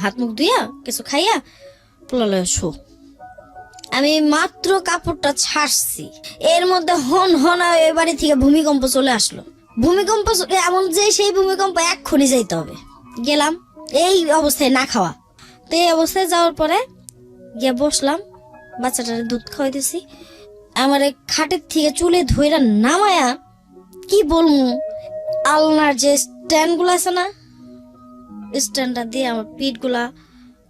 হাত মুখ ধুইয়া কিছু খাইয়া পোলালে শো। আমি মাত্র কাপড়টা ছাড়ছি, এর মধ্যে হন এই বাড়ি থেকে ভূমিকম্প চলে আসলো। ভূমিকম্প এমন যে সেই ভূমিকম্প এক্ষুনি যাইতে হবে। গেলাম এই অবস্থায়, না খাওয়া। তো এই অবস্থায় যাওয়ার পরে গিয়ে বসলাম, বাচ্চাটারে দুধ খাওয়াই দিছি। আমার খাটের থেকে চুলে ধইরা নামায়া কি বলবো, আলনার যে স্ট্যান্ড গুলো আছে না, স্ট্যান্ডটা দিয়ে আমার পিঠ গুলা,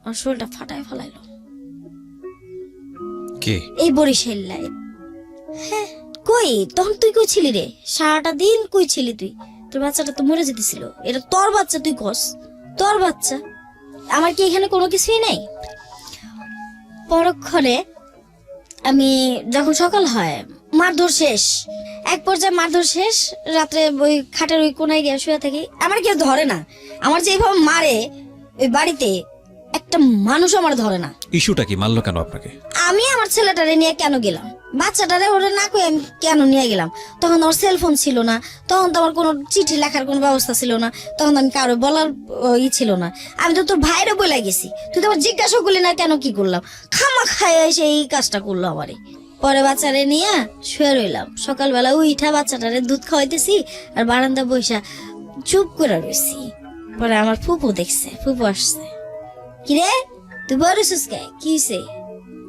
আমার শরীরটা ফাটায় ফেলাইলো। কে? এই বরিশাল্লাই। হ্যাঁ, কই তখন তুই কই ছিলি রে? সারাটা দিন কই ছিলি তুই? তোর বাচ্চাটা তো মরে যেতেছিল। এটা তোর বাচ্চা, তুই কস তোর বাচ্চা, আমার কি এখানে কোনো কিছুই নাই? পরক্ষণে আমি যখন সকাল হয় মারধর শেষ, এক পর্যায়ে মারধর শেষ। রাত্রে ওই খাটের ওই কোনায় গিয়ে শুয়ে থাকি, আমার কেউ ধরে না। আমার যেভাবে মারে ওই বাড়িতে, একটা মানুষ আমার ধরে না। ইস্যুটা কি, মারলো কেন আপনাকে? আমি আমার ছেলেটারে নিয়ে কেন গেলাম, বাচ্চাটারে ওরে না কই আমি কেন নিয়ে গেলাম? তখন আমার সেলফোন ছিল না, তখন তো আমার কোনো চিঠি লেখার কোনো ব্যবস্থা ছিল না, তখন আমি কারো বলার ছিল না। আমি তো তোর ভাইরে বলে গেছি, তুই তো আমার জিজ্ঞাসা করলি না কেন কি করলাম, খামা খায় এসে এই কাজটা করলো আমারে। পরে বাচ্চারে নিয়ে শুয়ে রইলাম। সকালবেলা উইঠা বাচ্চাটারে দুধ খাওয়াইতেছি আর বারান্দা বইসা চুপ করে রয়েছি। পরে আমার ফুপু দেখছে, ফুপু আসছে, কিরে তুই বড়ছিস কে, কি হয়েছে?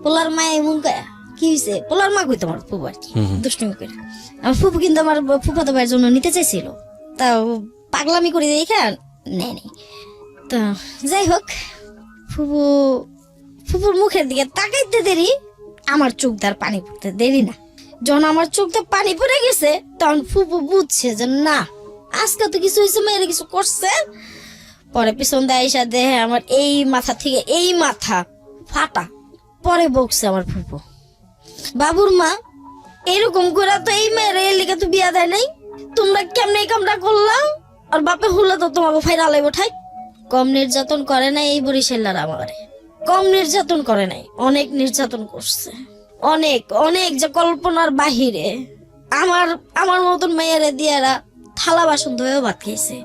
পোলার মা এমন কয়া, কি হয়েছে? পোলার মা কই তোমার ফুপু আর কি দুষ্টুমি করে। আমার ফুপু কিন্তু আমার ফুফাতো ভাইয়ের জন্য নিতে চাইছিল, তাও পাগলামি করে দেখে নেয়নি। তো যাই হোক, ফুপুর মুখের দিকে তাকাইতে দেরি, আমার চোখ তার পানি পড়তে দেরি না। যখন আমার চোখটা পানি পড়ে গেছে, তখন ফুপু বুঝছে যে না, আজকে তো কিছু হয়েছে, মেয়েরা কিছু করছে। পরে পিছন দেয় এসে দেহে আমার এই মাথা থেকে এই মাথা ফাটা। পরে বকছে আমার ফুপু, বাবুর মা এরকম করে তো এই মেয়ের এর লিগে তো বিয়া দেয় নাই, তোমরা কেমনে এই কামটা করলাম? আর বাপে হলে তো তোমাকে ফাইরা লাইব ঠাই। কম নির্যাতন করে নাই এই বরিশালার আমারে, কম নির্যাতন করে নাই, অনেক নির্যাতন করছে, অনেক অনেক, যে কল্পনার বাহিরে। আমার মতন মেয়েরে দিয়ারা থালা বাসন ধুয়েও ভাত খেয়েছে,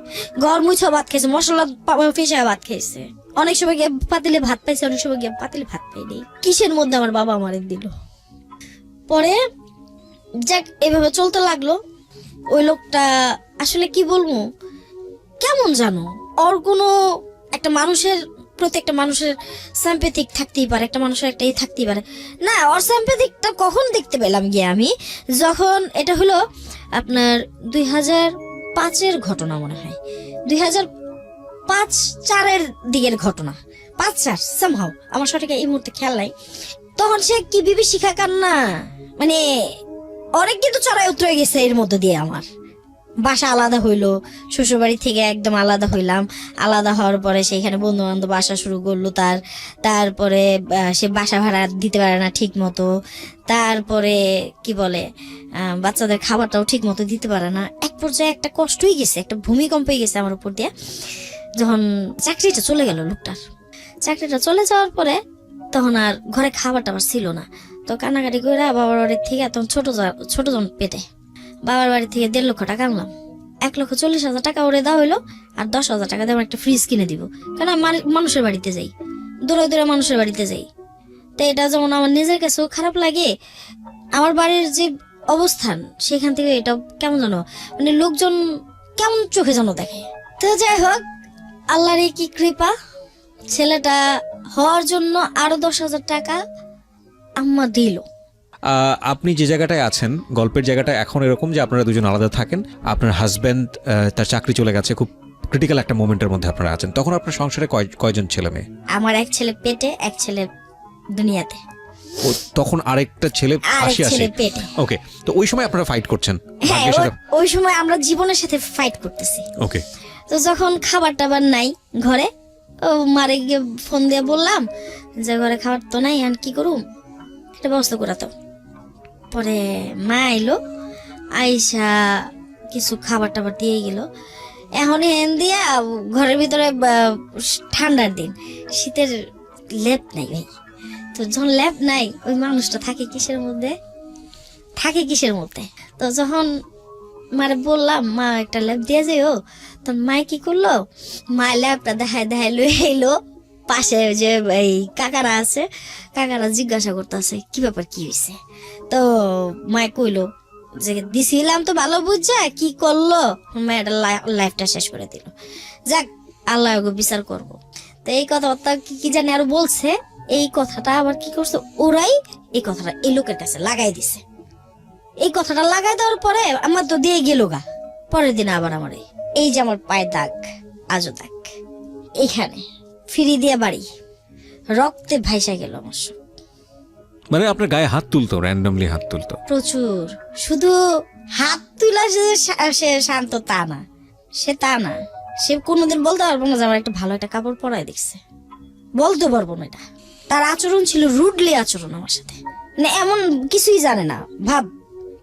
ঘর মুছেও ভাত খেয়েছে, মশলা ফেসে ভাত খেয়েছে। অনেক সময় গিয়ে পাতিলে ভাত পাইছে, অনেক সময় গিয়ে পাতিলে ভাত পাইনি। কিসের মধ্যে আমার বাবা আমারে দিল। পরে যাক এভাবে চলতে লাগলো। ওই লোকটা আসলে কি বলবো, কেমন জানো, ওর কোনো একটা মানুষের প্রতি একটা মানুষের স্যাম্পেথিক থাকতেই পারে, একটা মানুষের একটা থাকতেই পারে না। ওর স্যাম্পেথিকটা কখন দেখতে পেলাম গিয়ে আমি, যখন এটা হলো আপনার 2005-এর ঘটনা, মনে হয় 2005-4-এর দিকের ঘটনা, 5-4 সামহাও, আমার সঠিক এই মুহূর্তে খেয়াল নাই। তখন সে কি বিভীষিকা কান্না, মানে অনেক কিন্তু চড়াই উতরে গেছে। এর মধ্যে দিয়ে আমার বাসা আলাদা হইলো, শ্বশুরবাড়ি থেকে একদম আলাদা হইলাম। আলাদা হওয়ার পরে সেখানে বন্ধু বান্ধব আসা শুরু করলো। তারপরে সে বাসা ভাড়া দিতে পারে না ঠিক মতো, তারপরে কি বলে বাচ্চাদের খাবারটাও ঠিক মতো দিতে পারে না। এক পর্যায়ে একটা কষ্টই গেছে, একটা ভূমিকম্পই গেছে আমার উপর দিয়ে, যখন চাকরিটা চলে গেল লোকটার। চাকরিটা চলে যাওয়ার পরে তখন আর ঘরে খাবার টাবার ছিল না। তো কান্নাকাটি করে বাবার বাড়ির থেকে, তখন ছোট জন পেটে, বাবার বাড়ি থেকে 1.5 লক্ষ টাকা আনলাম। 1,40,000 টাকা ওরে দেওয়া হইলো, আর 10,000 টাকা দিয়ে আমার একটা ফ্রিজ কিনে দিব। কারণ আমি মানুষের বাড়িতে যাই, দূরে দূরে মানুষের বাড়িতে যাই। তো এটা যেমন আমার নিজের কাছেও খারাপ লাগে, আমার বাড়ির যে অবস্থান সেখান থেকে এটা কেমন জানো, মানে লোকজন কেমন চোখে যেন দেখে। তো যাই হোক, আল্লাহর কি কৃপা, ছেলেটা হওয়ার জন্য আরো 10,000 টাকা আম্মা দিল। আপনি যে জায়গাটায় আছেন, গল্পের জায়গাটা এখন এরকম যে আপনারা দুজন আলাদা থাকেন, আপনার হাজব্যান্ড তার চাকরি চলে গেছে, খুব ক্রিটিক্যাল একটা মোমেন্টের মধ্যে আপনারা আছেন। তখন আপনার সংসারে কয়জন ছেলে মেয়ে? আমার এক ছেলে পেটে, এক ছেলে দুনিয়াতে। ও তখন আরেকটা ছেলে আসে। ওকে, তো ওই সময় আপনারা ফাইট করছেন? হ্যাঁ, ওই সময় আমরা জীবনের সাথে ফাইট করতেছি। ওকে, তো যখন খাবার টাবার নাই ঘরে, ও মারে গিয়ে ফোন দিয়ে বললাম যে ঘরে খাবার তো নাই, আর কি করুম, এটা ব্যবস্থা করাতো। পরে মা এলো, আইসা কিছু খাবার টাবার দিয়ে গেল। এখন হেন দিয়া ঘরের ভিতরে ঠান্ডার দিন, শীতের লেপ নাই ভাই। তো যখন ল্যাপ নাই, ওই মানুষটা থাকে কিসের মধ্যে, তো যখন মারে বললাম মা একটা ল্যাপ দিয়ে যাও, তখন মায় কি করলো, মা ল্যাপটা দেখায় লই এলো। পাশে যে এই কাকারা আছে, কাকারা জিজ্ঞাসা করতেছে কি ব্যাপার, কি হয়েছে। তো মায় কইলো যে দিছিলাম তো ভালো বুঝা, কি করলো, মায়ের লাইফটা শেষ করে দিল। যাক, আল্লাহ বিচার করবো। তো এই কথাটা কি জানি আরো বলছে, এই কথাটা আবার কি করছে, ওরাই এই কথাটা এই লোকের কাছে লাগাই দিছে। এই কথাটা লাগাই দেওয়ার পরে আমার তো দিয়ে গেল গা। পরের দিন আবার আমার এই যে আমার পায়ে দাগ, আজও দাগ, এইখানে ফিরি দিয়ে বাড়ি, রক্তে ভাইসা গেল আমার সব। মানে আপনার গায়ে হাত তুলতো, র্যান্ডমলি হাত তুলতো প্রচুর। শুধু হাত তুলা সে শান্ত তা না, সে কোনোদিন বলতে পারবো না যে আমার একটা ভালো একটা কাপড় পরাই দেখছে, বলতে পারবো না। এটা তার আচরণ ছিল রুডলি আচরণ আমার সাথে, মানে এমন কিছুই জানে না ভাব।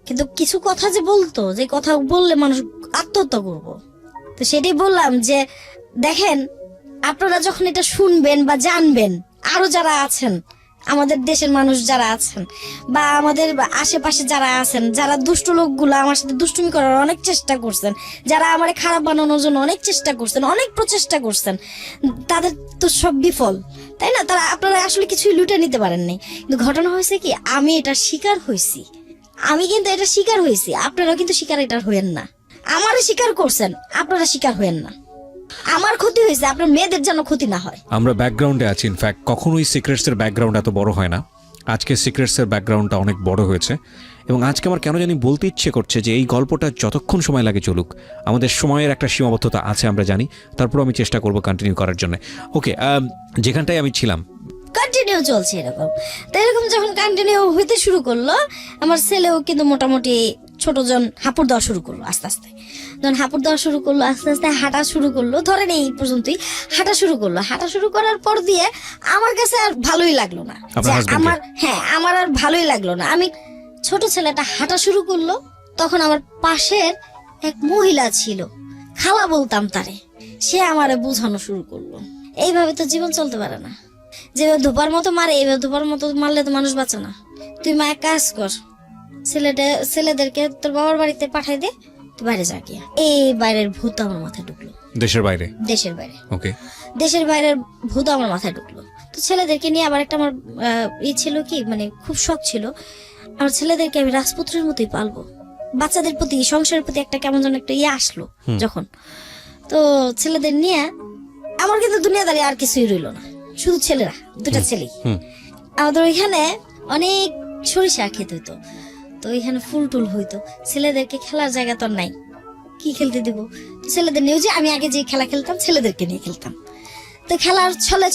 কিন্তু কিছু কথা যে বলতো, যে কথা বললে মানুষ আত্মহত্যা করবো, তো সেটাই বললাম যে দেখেন, আপনারা যখন এটা শুনবেন বা জানবেন, আরো যারা আছেন আমাদের দেশের মানুষ যারা আছেন বা আমাদের আশেপাশে যারা আছেন, যারা দুষ্ট লোকগুলো আমার সাথে দুষ্টুমি করার অনেক চেষ্টা করছেন, যারা আমার খারাপ বানানোর জন্য অনেক চেষ্টা করছেন, অনেক প্রচেষ্টা করছেন, তাদের তো সব বিফল, তাই না? তারা আপনারা আসলে কিছুই লুটে নিতে পারেননি। কিন্তু ঘটনা হয়েছে কি, আমি এটা শিকার হয়েছি, আমি কিন্তু এটা শিকার হয়েছি, আপনারাও কিন্তু শিকার এটার হইেন না। আমারও শিকার করছেন, আপনারা শিকার হইেন না। আমার ক্ষতি হয়েছে, আপনার মেয়েদের যেন ক্ষতি না হয়। আমরা ব্যাকগ্রাউন্ডে আছি, ইনফ্যাক্ট কখনোই সিক্রেটস এর ব্যাকগ্রাউন্ড এত বড় হয় না। আজকে সিক্রেটস এর ব্যাকগ্রাউন্ডটা অনেক বড় হয়েছে এবং আজকে আমার কেন জানি বলতে ইচ্ছে করছে যে এই গল্পটা যতক্ষণ সময় লাগে চলুক, আমাদের সময়ের একটা সীমাবদ্ধতা আছে আমরা জানি, তারপর আমি চেষ্টা করব কন্টিনিউ করার জন্য। ওকে, যেখানটায় আমি ছিলাম কন্টিনিউ চলছে এরকম। তো এরকম যখন কন্টিনিউ হইতে শুরু করলো, আমার ছেলেও কিন্তু মোটামুটি ছোটজন হাঁপুড় দেওয়া শুরু করলো আস্তে আস্তে। যখন হাঁপুড় দেওয়া শুরু করলো, আস্তে আস্তে হাঁটা শুরু করলো, ধরেন এই পর্যন্তই হাঁটা শুরু করলো। হাঁটা শুরু করার পর দিয়ে আমার কাছে আর ভালোই লাগলো না, যে আমার আর ভালোই লাগলো না। আমি ছোট ছেলেটা হাঁটা শুরু করলো, তখন আমার পাশের এক মহিলা ছিল, খালা বলতাম তারে, সে আমারে বোঝানো শুরু করলো, এইভাবে তো জীবন চলতে পারে না। যেভাবে ধোপার মতো মারে, এইভাবে ধোপার মতো মারলে তো মানুষ বাঁচে না। তুই মা এক কাজ কর, ছেলেদেরকে তোর বাবার বাড়িতে পাঠাই দে, তুই বাইরে যা গিয়া। এই বাইরের ভূত আমার মাথায় ঢুকলো। দেশের বাইরে? দেশের বাইরে। ওকে, দেশের বাইরের ভূত আমার মাথায় ঢুকলো। তো ছেলেদেরকে নিয়ে আবার একটা আমার ছিল কি, মানে খুব শখ ছিল, আমার ছেলেদেরকে আমি রাজপুত্রের মতোই পালবো। বাচ্চাদের প্রতি, সংসারের প্রতি একটা কেমন যেন একটা আসলো যখন। তো ছেলেদের নিয়ে আমার কিন্তু দুনিয়াদারি আর কিছুই রইলো না, শুধু ছেলেরা, দুটা ছেলেই। আমাদের ওইখানে অনেক সরিষা খেতে হইতো, তো ওইখানে ফুল টুল হইতো। ছেলেদেরকে খেলার জায়গা তো নাই, কি খেলতে দিব? ছেলেদের নিয়ে, যে আমি আগে যে খেলা খেলতাম ছেলেদেরকে নিয়ে খেলতাম। তো খেলার ছলে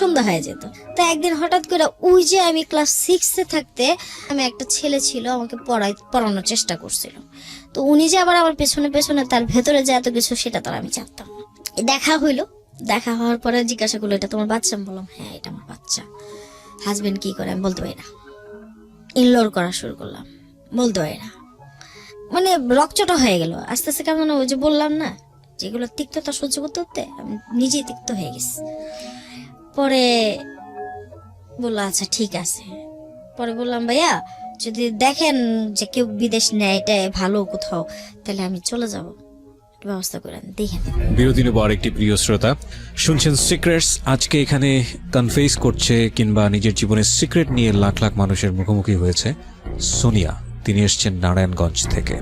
সন্ধ্যা হয়ে যেত। তো একদিন হঠাৎ করে ওই যে আমি ক্লাস 6-এ থাকতে, আমি একটা ছেলে ছিল আমাকে পড়ানোর চেষ্টা করছিল। তো উনি যে আবার আমার পেছনে পেছনে তার ভেতরে যে এত কিছু, সেটা তো আমি জানতাম না। দেখা হইলো, দেখা হওয়ার পরে জিজ্ঞাসা করলো, এটা তোমার বাচ্চা? আমি বললাম হ্যাঁ, এটা আমার বাচ্চা। হাজবেন্ড কি করে? আমি বলতে পারি না। ইনলোর করা শুরু করলাম, বলতে পারি না। মানে রকচটা হয়ে গেল আস্তে আস্তে। কেমন ওই যে বললাম না, যেগুলো তিক্ততা সহ্য করতে করতে আমি নিজেই তিক্ত হয়ে গেছি। পরে বললো আচ্ছা ঠিক আছে। পরে বললাম ভাইয়া, যদি দেখেন যে কেউ বিদেশ নেয়, এটা ভালো কোথাও, তাহলে আমি চলে যাব, ব্যবস্থা করেন, দেখেন। বিরতি নেব আরেকটি প্রিয় শ্রোতা। শুনছেন সিক্রেটস। আজকে এখানে কনফেস করছে কিংবা নিজের জীবনের সিক্রেট নিয়ে লাখ লাখ মানুষের মুখোমুখি হয়েছে সোনিয়া। তিনি এসছেন নারায়ণগঞ্জ থেকে।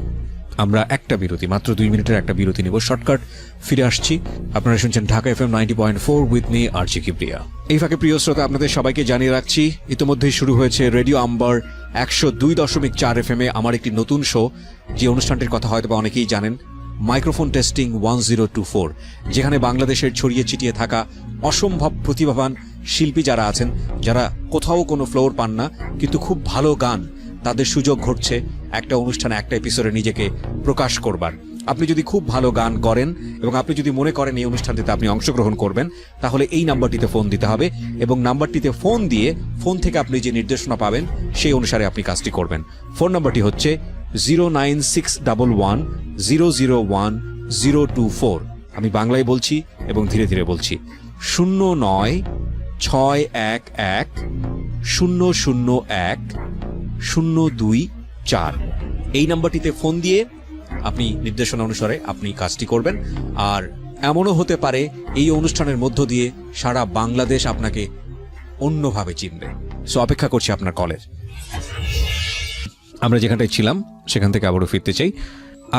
আমরা একটা বিরতি, মাত্র 2 মিনিটের একটা বিরতি নেব, শর্টকাট ফিরে আসছি। আপনারা শুনছেন ঢাকা FM 90.4 উইথ মি আরজি কিবরিয়া। এই ফাঁকে প্রিয় শ্রোতা, আপনাদের সবাইকে জানিয়ে রাখছি, ইতিমধ্যেই শুরু হয়েছে রেডিও আম্বার 102.4 FM এ আমার একটি নতুন শো, যে অনুষ্ঠানটির কথা হয়তো বা অনেকেই জানেন, মাইক্রোফোন টেস্টিং 1024, যেখানে বাংলাদেশের ছড়িয়ে ছিটিয়ে থাকা অসম্ভব প্রতিভাবান শিল্পী যারা আছেন, যারা কোথাও কোনো ফ্লোর পান না কিন্তু খুব ভালো গান, তাদের সুযোগ ঘটছে একটা অনুষ্ঠানে, একটা এপিসোডে নিজেকে প্রকাশ করবার। আপনি যদি খুব ভালো গান করেন এবং আপনি যদি মনে করেন এই অনুষ্ঠানটিতে আপনি অংশগ্রহণ করবেন, তাহলে এই নাম্বারটিতে ফোন দিতে হবে এবং নাম্বারটিতে ফোন দিয়ে ফোন থেকে আপনি যে নির্দেশনা পাবেন সেই অনুসারে আপনি কাজটি করবেন। ফোন নাম্বারটি হচ্ছে 09611001024। আমি বাংলায় বলছি এবং ধীরে ধীরে বলছি, 0961001024। এই নাম্বারটিতে ফোন দিয়ে আপনি নির্দেশনা অনুসারে আপনি কাজটি করবেন। আর এমনও হতে পারে এই অনুষ্ঠানের মধ্য দিয়ে সারা বাংলাদেশ আপনাকে অন্যভাবে চিনবে। সো অপেক্ষা করছি আপনার কলের। আমরা যেখানটায় ছিলাম সেখান থেকে আবারও ফিরতে চাই।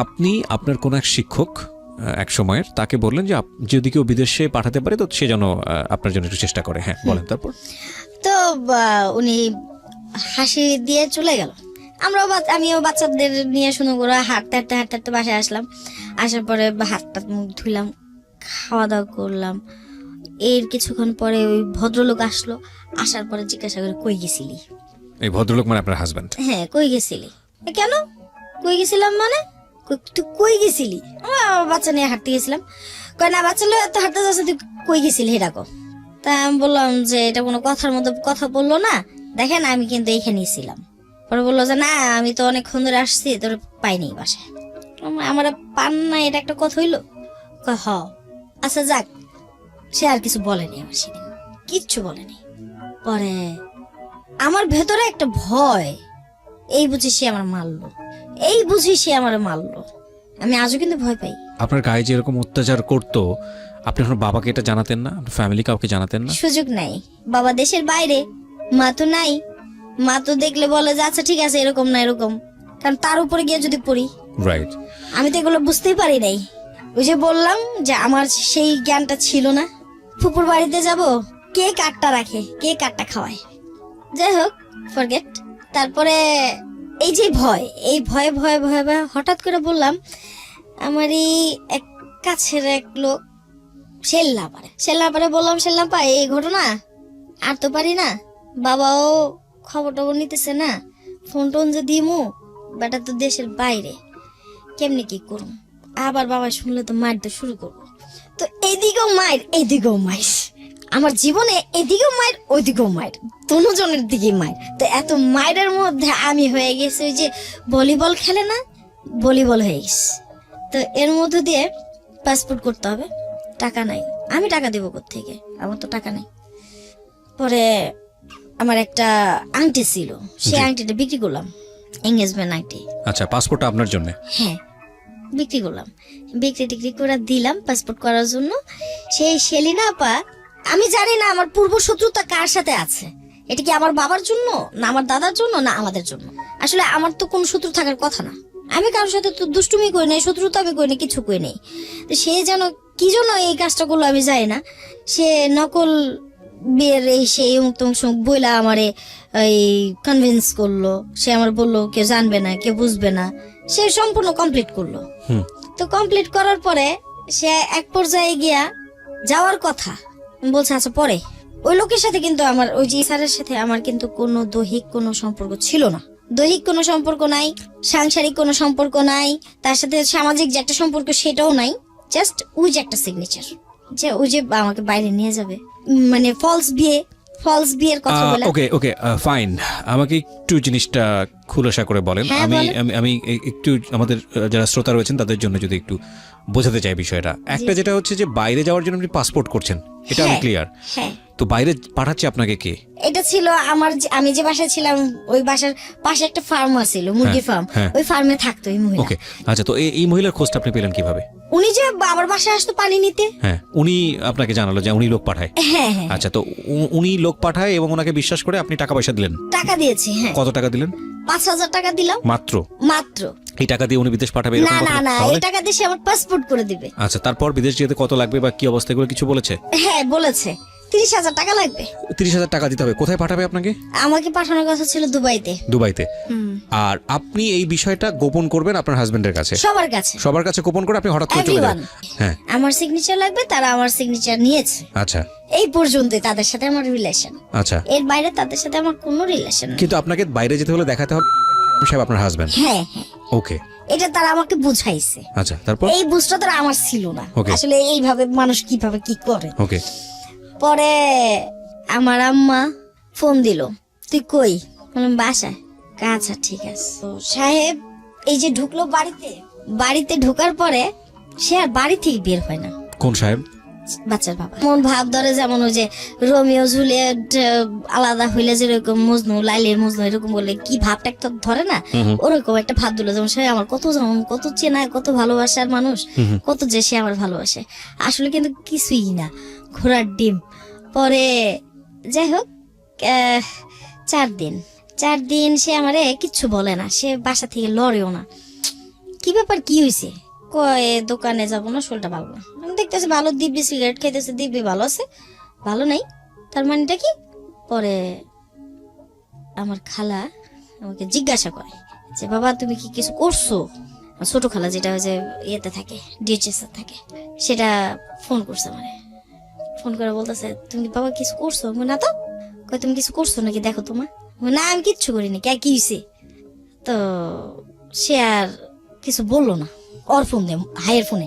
আপনি আপনার কোন এক শিক্ষক এক সময়ের, তাকে বললেন যে যদি কেউ বিদেশে পাঠাতে পারে তো সে যেন আপনার জন্য একটু চেষ্টা করে। হ্যাঁ, বলেন তারপর। তো উনি হাসি দিয়ে চলে গেল। আমিও বাচ্চাদের নিয়ে শুনে করে হাঁটতে হাঁটতে হাঁটতে হাঁটতে বাসায় আসলাম। আসার পরে হাতটা মুখ ধুইলাম, খাওয়া দাওয়া করলাম। এর কিছুক্ষণ পরে ওই ভদ্রলোক আসলো। আসার পরে জিজ্ঞাসা করে, কই গেছিলি? এই ভদ্রলোক মানে আপনার হাজবেন্ড? হ্যাঁ, কই গেছিলি? কেন কই গেছিলাম মানে? তুই কই গেছিলি? বাচ্চা নিয়ে হাঁটতে গেছিলাম। কয় না, বাচ্চা লোক তো হাঁটতে যাচ্ছে, তুই কই গেছিলি এটা কো। তা আমি বললাম যে এটা কোনো কথার মধ্যে কথা বললো না, দেখেন আমি কিন্তু এইখানেই ছিলাম। পরে বললো যে না আমি তো অনেকক্ষণ ধরে আসছি, তোর পাইনি বাসায়। আমার পান না, এটা একটা কথা হইলো? কয়, হ। আচ্ছা যাক, সে আর কিছু বলেনি আমার সেদিন, কিচ্ছু বলেনি। পরে আমার ভেতরে একটা ভয়, এই বুঝি সে আমার মারলো, এই বুঝি সে আমার মারলো। আমি আজও কিন্তু ভয় পাই। আপনার গায়ে যে এরকম অত্যাচার করতো, আপনি আপনার বাবাকে এটা জানাতেন না? আপনার ফ্যামিলি কাউকে জানাতেন না? সুযোগ নাই, বাবা দেশের বাইরে, মা তো নাই। মা তো দেখলে বলে যে আচ্ছা ঠিক আছে এরকম না এরকম, কারণ তার উপরে গিয়ে যদি পড়ি। রাইট। আমি তো এগুলো বুঝতেই পারি নাই। ওই যে বললাম যে আমার সেই জ্ঞানটা ছিল না। ফুপুর বাড়িতে যাব, কে কাঠটা রাখে, কে কাঠটা খাওয়ায়, যাই হোক ফরগেট। তারপরে এই যে ভয়, এই ভয়ে ভয়ে ভয়ে ভয়ে হঠাৎ করে বললাম, আমারই এক কাছের এক লোক সেল্লাপারে বললাম, সেল্লাপা এই ঘটনা আর তো পারি না, বাবাও খবর টবর নিতেছে না, ফোন টোন যে দিমু, বেটা তো দেশের বাইরে, কেমনি কি করুম, আবার বাবা শুনলে তো মারতে শুরু করবো। তো এইদিকেও মায়ের এইদিকেও মাইর, আমার জীবনে এদিকেও মায়ের ওইদিকেও মায়ের, দুজনের দিকে মায়ের। তো এত মায়ের মধ্যে আমি হয়ে গেছি ওই যে ভলিবল খেলে না, ভলিবল হয়ে গেছি। তো এর মধ্যে দিয়ে পাসপোর্ট করতে হবে, টাকা নাই, আমি টাকা দেবো কোত্থেকে, আমার তো টাকা নাই। পরে আমার একটা আংটি ছিল, সেই আংটিটা বিক্রি করলাম, এঙ্গেজমেন্ট আংটি। আচ্ছা, পাসপোর্টটা আপনার জন্য? হ্যাঁ, বিক্রি করলাম, বিক্রি টিক্রি করে দিলাম পাসপোর্ট করার জন্য। সেই সেলিনা আপা, আমি জানি না আমার পূর্ব শত্রুতা কার সাথে আছে, এটা কি আমার বাবার জন্য না আমার দাদার জন্য না আমাদের জন্য। আসলে আমার তো কোনো শত্রু থাকার কথা না, আমি কারোর সাথে তো দুষ্টুমি করি নাই, শত্রুতা আমি করি নাই, কিছু করি নাই। তো সে যেন কি জন্য এই কাজটা করলো আমি জানি না। সে নকল বিয়ের এই সেই বইলা আমারে এই কনভিন্স করলো, সে আমার বললো কেউ জানবে না, কেউ বুঝবে না, সে সম্পূর্ণ কমপ্লিট করলো। তো কমপ্লিট করার পরে সে এক পর্যায়ে গিয়া যাওয়ার কথা বলছে, আচ্ছা পরে। ওই লোকের সাথে কিন্তু আমার, ওই যে স্যারের সাথে আমার কিন্তু কোনো দৈহিক কোনো সম্পর্ক ছিল না, দৈহিক কোনো সম্পর্ক নাই, সাংসারিক কোনো সম্পর্ক নাই, তার সাথে সামাজিক যে একটা সম্পর্ক সেটাও নাই, জাস্ট ওই যে একটা সিগনেচার, যে ওই যে আমাকে বাইরে নিয়ে যাবে, মানে ফলস বিয়ের কথা বলে। ওকে ওকে ফাইন, আমাকে একটু জিনিসটা খুলাসা করে বলেন। হ্যাঁ, আমি বলেন। আমি- আমি একটু আমাদের যারা শ্রোতা রয়েছেন তাদের জন্য যদি একটু বোঝাতে চাই বিষয়টা। একটা যেটা হচ্ছে যে বাইরে যাওয়ার জন্য আপনি পাসপোর্ট করছেন, এটা আমি হ্যাঁ, ক্লিয়ার। হ্যাঁ, তো বাইরে পাঠাচ্ছে আপনাকে কে? এটা ছিল আমার আমি যে বাসায় ছিলাম, ওই বাসার পাশে একটা ফার্ম ছিল, মুরগি ফার্ম, হ্যাঁ। ওই ফার্মে থাকতো এই মহিলা। ওকে, আচ্ছা, তো এই মহিলার খোঁজটা আপনি পেলেন কিভাবে? উনি যে আমার বাসায় আসতো পানি নিতে। হ্যাঁ, উনি আপনাকে জানালো যে উনি লোক পাঠায়? হ্যাঁ হ্যাঁ, আচ্ছা, তো উনি লোক পাঠায় এবং ওনাকে বিশ্বাস করে আপনি টাকা পয়সা দিলেন? টাকা দিয়েছি, হ্যাঁ। কত টাকা দিলেন? 5,000 টাকা দিলাম মাত্র? মাত্র। এই টাকা দিয়ে উনি বিদেশ পাঠাবে এরকম না কথা? না না, তাহলে? এই টাকা দিয়ে সে আমার পাসপোর্ট করে দিবে। আচ্ছা, তারপর বিদেশ যেতে কত লাগবে বা কি অবস্থা এগুলো কিছু বলেছে? হ্যাঁ বলেছে 30,000 টাকা লাগবে। 30,000 টাকা দিতে হবে। কোথায় পাঠাবে আপনাকে? আমাকে পাঠানোর কথা ছিল দুবাইতে। দুবাইতে? আর আপনি এই বিষয়টা গোপন করবেন আপনার হাজবেন্ডের কাছে? সবার কাছে গোপন করে আপনি হঠাৎ করে চলে যাবেন? হ্যাঁ, আমার সিগনেচার লাগবে, তারা আমার সিগনেচার নিয়েছে। আচ্ছা এই পর্যন্তই তাদের সাথে আমার রিলেশন। আচ্ছা, এর বাইরে তাদের সাথে আমার কোনো রিলেশন নেই। কিন্তু আপনাকে বাইরে যেতে হলে দেখাতে হবে সাহেব আপনার হাজবেন্ড। হ্যাঁ হ্যাঁ, ওকে, এটা তারা আমাকে বুঝাইছে। আচ্ছা, তারপর? এই বুঝটা তারা আমার ছিল না। Okay. আসলে এইভাবে মানুষ কিভাবে কি করে। ওকে, পরে আমার আম্মা ফোন দিল, তুই কই? বললাম বাসায়। আচ্ছা ঠিক আছে। তো সাহেব এই যে ঢুকলো বাড়িতে ঢোকার পরে সে আর বাড়ি থেকে বের হয় না। কোন সাহেব? বাচ্চার বাবা। মন ভাব ধরে যেমন ওই যে রোমিও জুলিয়েট আলাদা হইলে যেরকম মজনু লাইলের মজনু এরকম বলে কি ভাবটা একটা ধরে না, ওরকম একটা ভাব দিল। যেমন সে আমার কত চেনা, কত ভালোবাসার মানুষ, কত যে সে আমার ভালোবাসে, আসলে কিন্তু কিছুই না, ঘোড়ার ডিম। পরে যাই হোক 4 দিন সে আমারে কিচ্ছু বলে না, সে বাসা থেকে লড়েও না। কি ব্যাপার, কি হয়েছে? কয় দোকানে যাবো না, শরীরটা ভালো না। আমি দেখতেছি ভালো, দিব্যি সিগারেট খাইতেছে, দিব্যি ভালো আছে, ভালো নাই, তার মানেটা কি? পরে আমার খালা আমাকে জিজ্ঞাসা করে যে বাবা তুমি কি কিছু করছো? ছোট খালা যেটা ওই যে ইয়েতে থাকে, ডিএচএস থাকে, সেটা ফোন করছে মানে, ফোন করে বলতেছে তুমি কি বাবা কিছু করছো? না তো। কয় তুমি কিছু করছো নাকি দেখো তোমার। না আমি কিচ্ছু করিনি। কে কি হয়েছে? তো সে আর কিছু বললো না, ওর ফোন দিয়ে, হাইয়ের ফোনে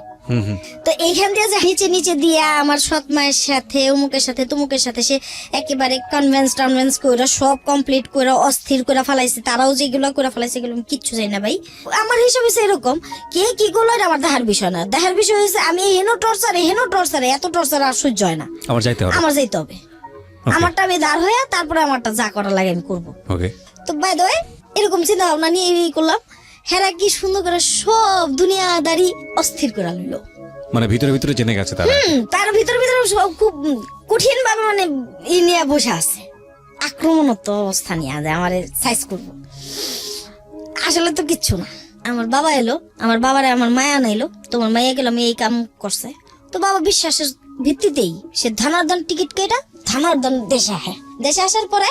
তো এইখান দিয়ে যে নিচে নিচে দিয়া আমার সৎ মায়ের সাথে অমুকের সাথে তমুকের সাথে সে একেবারে কনভেন্স করে সব কমপ্লিট করে অস্থির করে ফেলাইছে, তারাও যেগুলো করে ফেলাইছে এগুলো আমি কিচ্ছু চাই না ভাই। আমার হিসাবে এরকম কে কি করলো এটা আমার দেখার বিষয় না, দেখার বিষয় হয়েছে আমি হেনো টর্চারে এত টর্চার আর সহ্য হয় না, আমার যাইতে হবে। আমারটা আমি দাঁড় হয়ে তারপরে আমারটা যা করা লাগে আমি করবো। ওকে, তো বাই দ্য ওয়ে এরকম চিন্তা ভাবনা নিয়ে এই করলাম। হেরা কি সুন্দর করে সব দুনিয়াদারি অস্থির করে লইলো, মানে ভিতরে ভিতরে জেনে গেছে তারা। তার ভিতরে সব খুব কঠিন ভাবে মানে ই নিয়ে বসে আছে, আক্রমণাত্মক অবস্থা নিয়ে আছে আমার সাইজ করবো। আসলে তো কিচ্ছু না, আমার বাবা এলো, আমার বাবারে আমার মায়া নাইলো, তোমার মাইয়া গেল আমি এই কাম করছে, তো বাবা বিশ্বাসের ভিত্তিতেই সে ধানার্দন টিকিট কেটে ধানার্দন দেশে আসার পরে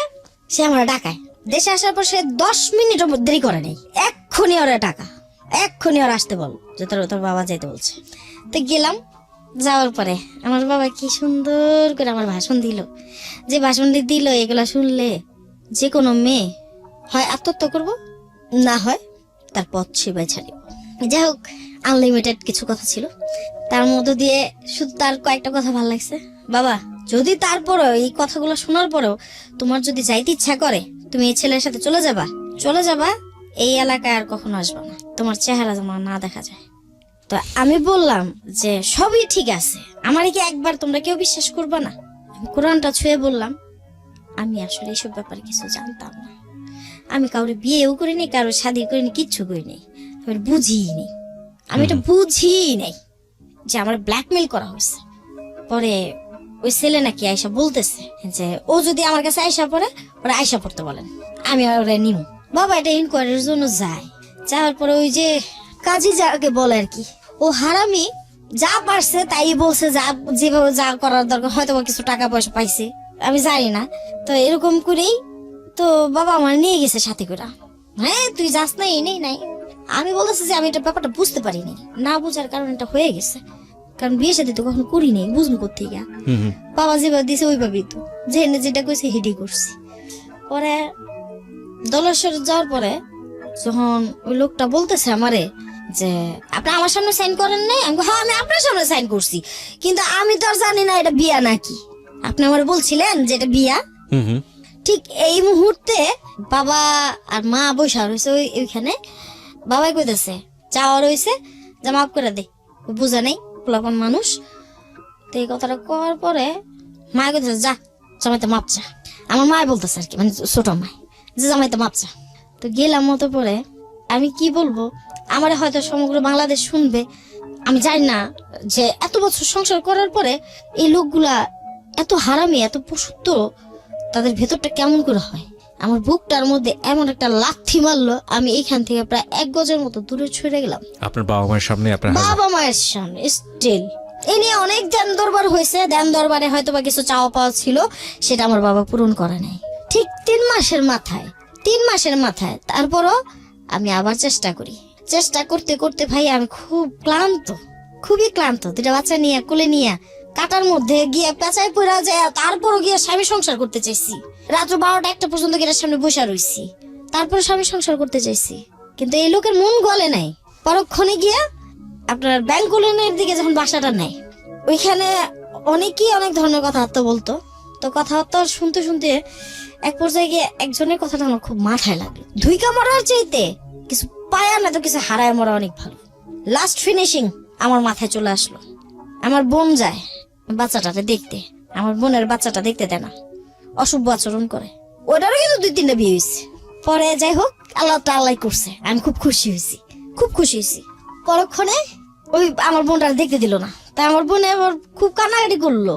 সে আমার ডাকায়। দেশে আসার পর সে 10 মিনিটও দেরি করে নেই, এক্ষুনি ওরা টাকা, এক্ষুনি ওরা আসতে বল যে তোর বাবা যাইতে বলছে। তো গেলাম, যাওয়ার পরে আমার বাবা কি সুন্দর করে আমার ভাষণ দিল, যে ভাষণটি দিল এগুলা শুনলে যে কোনো মেয়ে হয় আত্মহত্যা করবো, না হয় তার পথ সেবাই ছাড়িব। যাই হোক, আনলিমিটেড কিছু কথা ছিল, তার মধ্যে দিয়ে শুধু তার কয়েকটা কথা ভালো লাগছে। বাবা, যদি তারপরেও এই কথাগুলো শোনার পরেও তোমার যদি যাইতে ইচ্ছা করে তুমি এই ছেলের সাথে চলে যাবা, এই এলাকায় আর কখনো আসবা না, তোমার চেহারা যেন না দেখা যায়। তো আমি বললাম যে সবই ঠিক আছে, আমার কি একবার তোমরা কেউ বিশ্বাস করবে না? আমি কোরআনটা ছুঁয়ে বললাম আমি আসলে এইসব ব্যাপারে কিছু জানতাম না, আমি কাউরে বিয়েও করিনি, কারোর শাদী করিনি, কিচ্ছু করিনি, আমি এটা বুঝিই নাই যে আমার ব্ল্যাকমেল করা হয়েছে। পরে ওই ছেলে নাকি আয়সা বলতেছে যে ও যদি আমার কাছে আয়সা পড়ে ওরা আয়সা পড়তে বলেন, আমি ওরা নিমু। বাবা এটা ইনকোয়ারির জন্য যাওয়ার পরে ওই যে কাজী যাকে বলে আর কি, ও হারামি যা পারছে তাই বলছে, যা যেভাবে যা করার দরকার, হয়তো কিছু টাকা পয়সা পাইছে আমি জানি না। তো এরকম করেই তো বাবা আমার নিয়ে গেছে সাথে করে। হ্যাঁ তুই যাস না, এই নাই। আমি বলতেছি যে আমি এটা ব্যাপারটা বুঝতে পারিনি, না বুঝার কারণে এটা হয়ে গেছে, কারণ বিয়ে সাথে তো কখনো করিনি, বুঝবো কোথেকে। বাবা যেভাবে দিছে ওইভাবেই তো যেটা কইছে হেডি করছি। পরে দলেশ্বর যাওয়ার পরে যখন ওই লোকটা বলতেছে আমারে যে আপনি আমার সামনে সাইন করেন নাই, আমি হ্যাঁ আমি আপনার সামনে সাইন করছি, কিন্তু আমি তো আর জানি না এটা বিয়া নাকি, আপনি আমার বলছিলেন যে এটা বিয়া। ঠিক এই মুহূর্তে বাবা আর মা বসা রয়েছে ওইখানে, বাবাই কইতেছে চাওয়া রয়েছে যে মাফ করে দে, বুঝা নেই পোলাপন মানুষ। তো এই কথাটা করার পরে মা কইতেছে যা জামাইতে মাপ চা, আমার মা বলতেছে আর কি, মানে ছোট মাই, যে জামাইতে মাপ চা। তো গেলাম মতো পরে আমি কি বলবো, আমার হয়তো সমগ্র বাংলাদেশ শুনবে, আমি জানি না যে এত বছর সংসার করার পরে এই লোকগুলা এত হারামি, এত পশুত্ব, তাদের ভেতরটা কেমন করে হয়। আমার বুকটার মধ্যে এমন একটা লাথি মারলো, আমি এইখান থেকে প্রায় 1 গজের মতো দূরে ছুড়ে গেলাম। আপনার বাবা মায়ের সামনে? বাবা মায়ের সামনে স্টিল। এই নিয়ে অনেক ধ্যান দরবার হয়েছে, ধ্যান দরবারে হয়তো বা কিছু চাওয়া পাওয়া ছিল, সেটা আমার বাবা পূরণ করে নাই। ঠিক 3 মাসের মাথায় তারপরও আমি আবার চেষ্টা করতে করতে ভাই আমি খুবই ক্লান্ত। 2টা বাচ্চা নিয়ে কোলে নিয়ে কাটার মধ্যে গিয়ে পেঁচায় পড়া যায়, তারপরও গিয়ে স্বামী সংসার করতে চাইছি, রাত্র 12টা 1টা পর্যন্ত গিয়ে সামনে বসে রইছি, তারপর স্বামী সংসার করতে চাইছি, কিন্তু এই লোকের মন গলে নাই। পরক্ষণে গিয়া আপনার ব্যাংক লোনের দিকে যখন বাসাটা নেয়, ওইখানে অনেকেই অনেক ধরনের কথাবার্তা বলতো। তো কথাবার্তা শুনতে শুনতে এক পর্যায়ে গিয়ে একজনের কথাটা আমার খুব মাথায় লাগলো, ধুইকা মরার চাইতে কিছু পায়া না তো কিছু হারায় মরা অনেক ভালো। লাস্ট ফিনিশিং আমার মাথায় চলে আসলো। আমার বোন যায় বাচ্চাটাকে দেখতে, আমার বোনের বাচ্চাটা দেখতে দেয় না, অসভ্য আচরণ করে, ওটারও কিন্তু 2-3টা বিয়ে হয়েছে। পরে যাই হোক আল্লাহ করছে, আমি খুব খুশি হয়েছি। পরক্ষণে ওই আমার বোনটা দেখতে দিল না, তাই আমার বোন আবার খুব কান্নাকাটি করলো,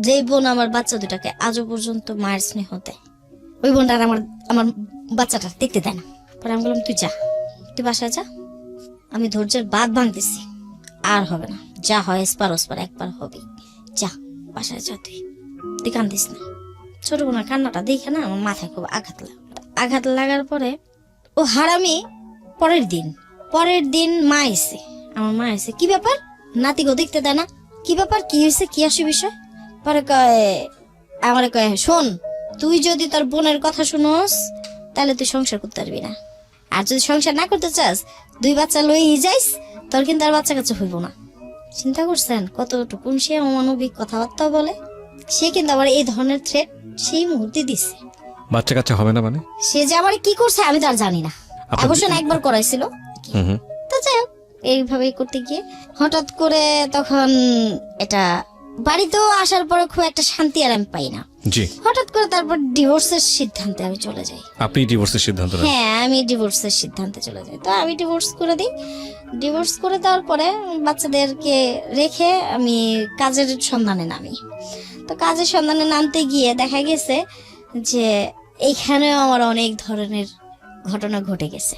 যে বোন আমার বাচ্চা দুটাকে আজও পর্যন্ত মায়ের স্নেহ দেয়, ওই বোনটা আমার বাচ্চাটা দেখতে দেয় না। পরে আমি বললাম তুই বাসায় যা, আমি ধৈর্যের বাঁধ ভাঙতেছি, আর হবে না, যা হয় এসপার একবার হবে, যা বাসায় যা, তুই কান্দিস না। ছোট বোনের কান্নাটা দেখে না আমার মাথায় খুব আঘাত লাগার পরে ও হারামি পরের দিন আমার মা এসে কি ব্যাপার, নাতিগো দেখতে দেয় না, কি ব্যাপার, কি হয়েছে, কি আসে বিষয়। পরে আমার কয় শোন, তুই যদি তোর বোনের কথা শুনোস তাহলে তুই সংসার করতে পারবি না, আর যদি সংসার না করতে চাস 2 বাচ্চা লই যাইস, তোর কিন্তু আর বাচ্চা কাচ্চা হইব না। চিন্তা করছেন কতটুকুন সে অমানবিক কথাবার্তা বলে? সে কিন্তু আবার এই ধরনের থ্রেট সেই মুহূর্তে দিচ্ছে। বাচ্চা কাচ্চা হবে না মানে? সে যে আবার কি করছে আমি তার জানি না। অবশ্য একবার করাইছিল, তো যাই হোক এইভাবে করতে গিয়ে হঠাৎ করে তখন এটা বাড়িতেও আসার পরে খুব একটা শান্তি আর আমি পাই না। জি। হঠাৎ করে তারপর ডিভোর্সের সিদ্ধান্তে আমি চলে যাই। আপনি ডিভোর্সের সিদ্ধান্ত নেন? হ্যাঁ, আমি ডিভোর্সের সিদ্ধান্তে চলে যাই। তো আমি ডিভোর্স করে দিই। ডিভোর্স করে দেওয়ার পরে বাচ্চাদেরকে রেখে আমি কাজের সন্ধানে নামি। তো কাজের সন্ধানে নামতে গিয়ে দেখা গেছে যে এইখানেও আমার অনেক ধরনের ঘটনা ঘটে গেছে।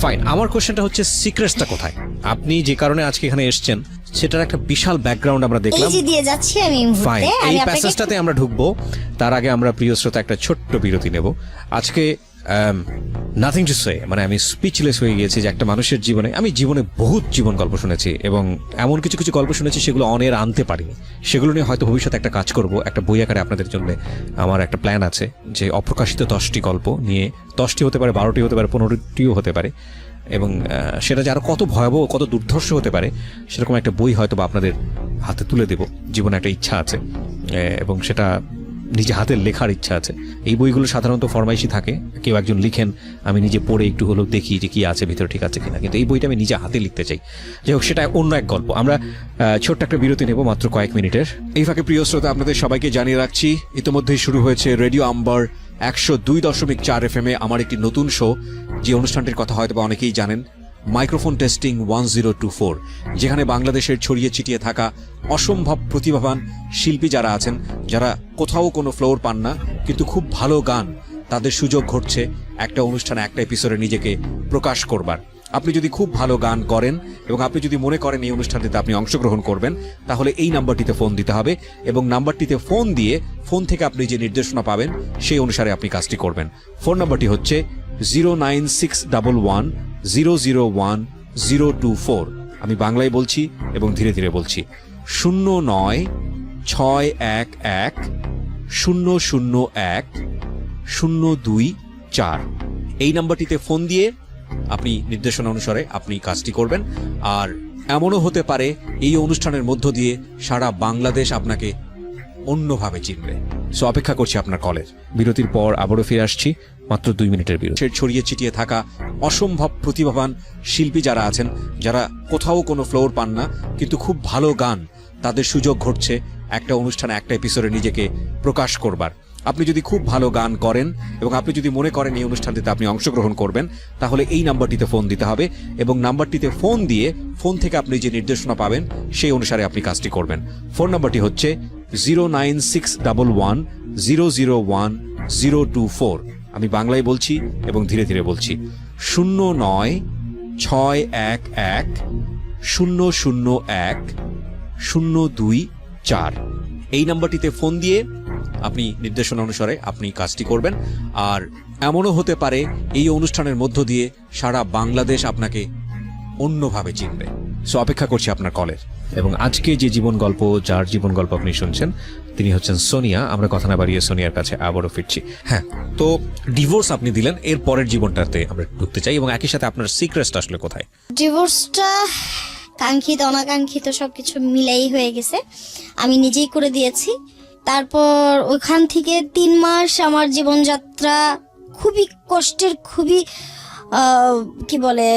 ফাইন, আমার কোশ্চেনটা হচ্ছে সিক্রেটটা কোথায়? আপনি যে কারণে আজকে এখানে এসেছেন সেটার একটা বিশাল ব্যাকগ্রাউন্ড আমরা দেখলাম। এই যে দিয়ে যাচ্ছি আমি এই মুহূর্তে। এই প্যাসেজটাতে আমরা ঢুকবো, তার আগে আমরা প্রিয় শ্রোতা একটা ছোট্ট বিরতি নেব। আজকে নাথিং টু সে, মানে আমি স্পিচলেস হয়ে গিয়েছি যে একটা মানুষের জীবনে, আমি জীবনে বহুত জীবন গল্প শুনেছি এবং এমন কিছু কিছু গল্প শুনেছি সেগুলো অনের আনতে পারিনি। সেগুলো নিয়ে হয়তো ভবিষ্যতে একটা কাজ করব, একটা বই আকারে আপনাদের জন্য আমার একটা প্ল্যান আছে যে অপ্রকাশিত 10টি গল্প নিয়ে, 10টি হতে পারে, 12টি হতে পারে, 15টিও হতে পারে, এবং সেটা যে আরো কত ভয়াবহ, কত দুর্ধর্ষ হতে পারে সেরকম একটা বই হয়তো বা আপনাদের হাতে তুলে দেব। জীবনে একটা ইচ্ছা আছে এবং সেটা নিজে হাতের লেখার ইচ্ছা আছে। এই বইগুলো সাধারণত ফরমাইশি থাকে, কেউ একজন লিখেন, আমি নিজে পড়ে একটু হলেও দেখি যে কি আছে ভিতরে, ঠিক আছে কিনা, কিন্তু এই বইটা আমি নিজে হাতে লিখতে চাই। যাই হোক, সেটা অন্য এক গল্প। আমরা ছোট্ট একটা বিরতি নেব, মাত্র কয়েক মিনিটের। এই ফাঁকে প্রিয় শ্রোতা আপনাদের সবাইকে জানিয়ে রাখছি, ইতিমধ্যেই শুরু হয়েছে রেডিও আম্বার 102.4 FM আমার একটি নতুন শো, যে অনুষ্ঠানটির কথা হয়তো বা অনেকেই জানেন, মাইক্রোফোন টেস্টিং 1024, যেখানে বাংলাদেশের ছড়িয়ে ছিটিয়ে থাকা অসম্ভব প্রতিভাবান শিল্পী যারা আছেন, যারা কোথাও কোনো ফ্লোর পান না কিন্তু খুব ভালো গান, তাদের সুযোগ ঘটছে একটা অনুষ্ঠানে, একটা এপিসোডে নিজেকে প্রকাশ করবার। আপনি যদি খুব ভালো গান করেন এবং আপনি যদি মনে করেন এই অনুষ্ঠানটিতে আপনি অংশগ্রহণ করবেন, তাহলে এই নাম্বারটিতে ফোন দিতে হবে এবং নাম্বারটিতে ফোন দিয়ে ফোন থেকে আপনি যে নির্দেশনা পাবেন সেই অনুসারে আপনি কাজটি করবেন। ফোন নাম্বারটি হচ্ছে 09611001024। আমি বাংলায় বলছি এবং ধীরে ধীরে বলছি, 0961001024। এই নাম্বারটিতে ফোন দিয়ে আপনি নির্দেশনা অনুসারে আপনি কাজটি করবেন। আর এমনও হতে পারে এই অনুষ্ঠানের মধ্য দিয়ে সারা বাংলাদেশ আপনাকে অন্যভাবে চিনবে। সো অপেক্ষা করছি আপনার কলের। বিরতির পর আবারও ফিরে আসছি, মাত্র 2 মিনিটের বিরতি। ছড়িয়ে ছিটিয়ে থাকা অসম্ভব প্রতিভাবান শিল্পী যারা আছেন, যারা কোথাও কোনো ফ্লোর পান না কিন্তু খুব ভালো গান, তাদের সুযোগ ঘটছে একটা অনুষ্ঠানে, একটা এপিসোডে নিজেকে প্রকাশ করবার। আপনি যদি খুব ভালো গান করেন এবং আপনি যদি মনে করেন এই অনুষ্ঠানটিতে আপনি অংশগ্রহণ করবেন, তাহলে এই নাম্বারটিতে ফোন দিতে হবে এবং নাম্বারটিতে ফোন দিয়ে ফোন থেকে আপনি যে নির্দেশনা পাবেন সেই অনুসারে আপনি কাজটি করবেন। ফোন নাম্বারটি হচ্ছে 09611001024। আমি বাংলায় বলছি এবং ধীরে ধীরে বলছি, 09611001024। এই নাম্বারটিতে ফোন দিয়ে আপনি নির্দেশনা অনুসারে আপনি কাজটি করবেন। আর এমনও হতে পারে এই অনুষ্ঠানের মধ্য দিয়ে সারা বাংলাদেশ আপনাকে অন্যভাবে চিনবে। সো অপেক্ষা করছি আপনার কলের। এবং আজকে যে জীবন গল্প, যার জীবন গল্প আপনি শুনছেন, তিনি হচ্ছেন সোনিয়া। আমরা কথা না বাড়িয়ে সোনিয়ার কাছে আবারও ফিরছি। হ্যাঁ, তো ডিভোর্স আপনি দিলেন, এর পরের জীবনটাতে আমরা ঢুকতে চাই এবং একই সাথে আপনার সিক্রেটটা আসলে কোথায়? ডিভোর্সটা কাঙ্ক্ষিত অনাকাঙ্ক্ষিত সবকিছু মিলাই হয়ে গেছে, আমি নিজেই করে দিয়েছি। তারপর ওখান থেকে 3 মাস আমার জীবনযাত্রা খুবই কষ্টের, খুবই কি বলে,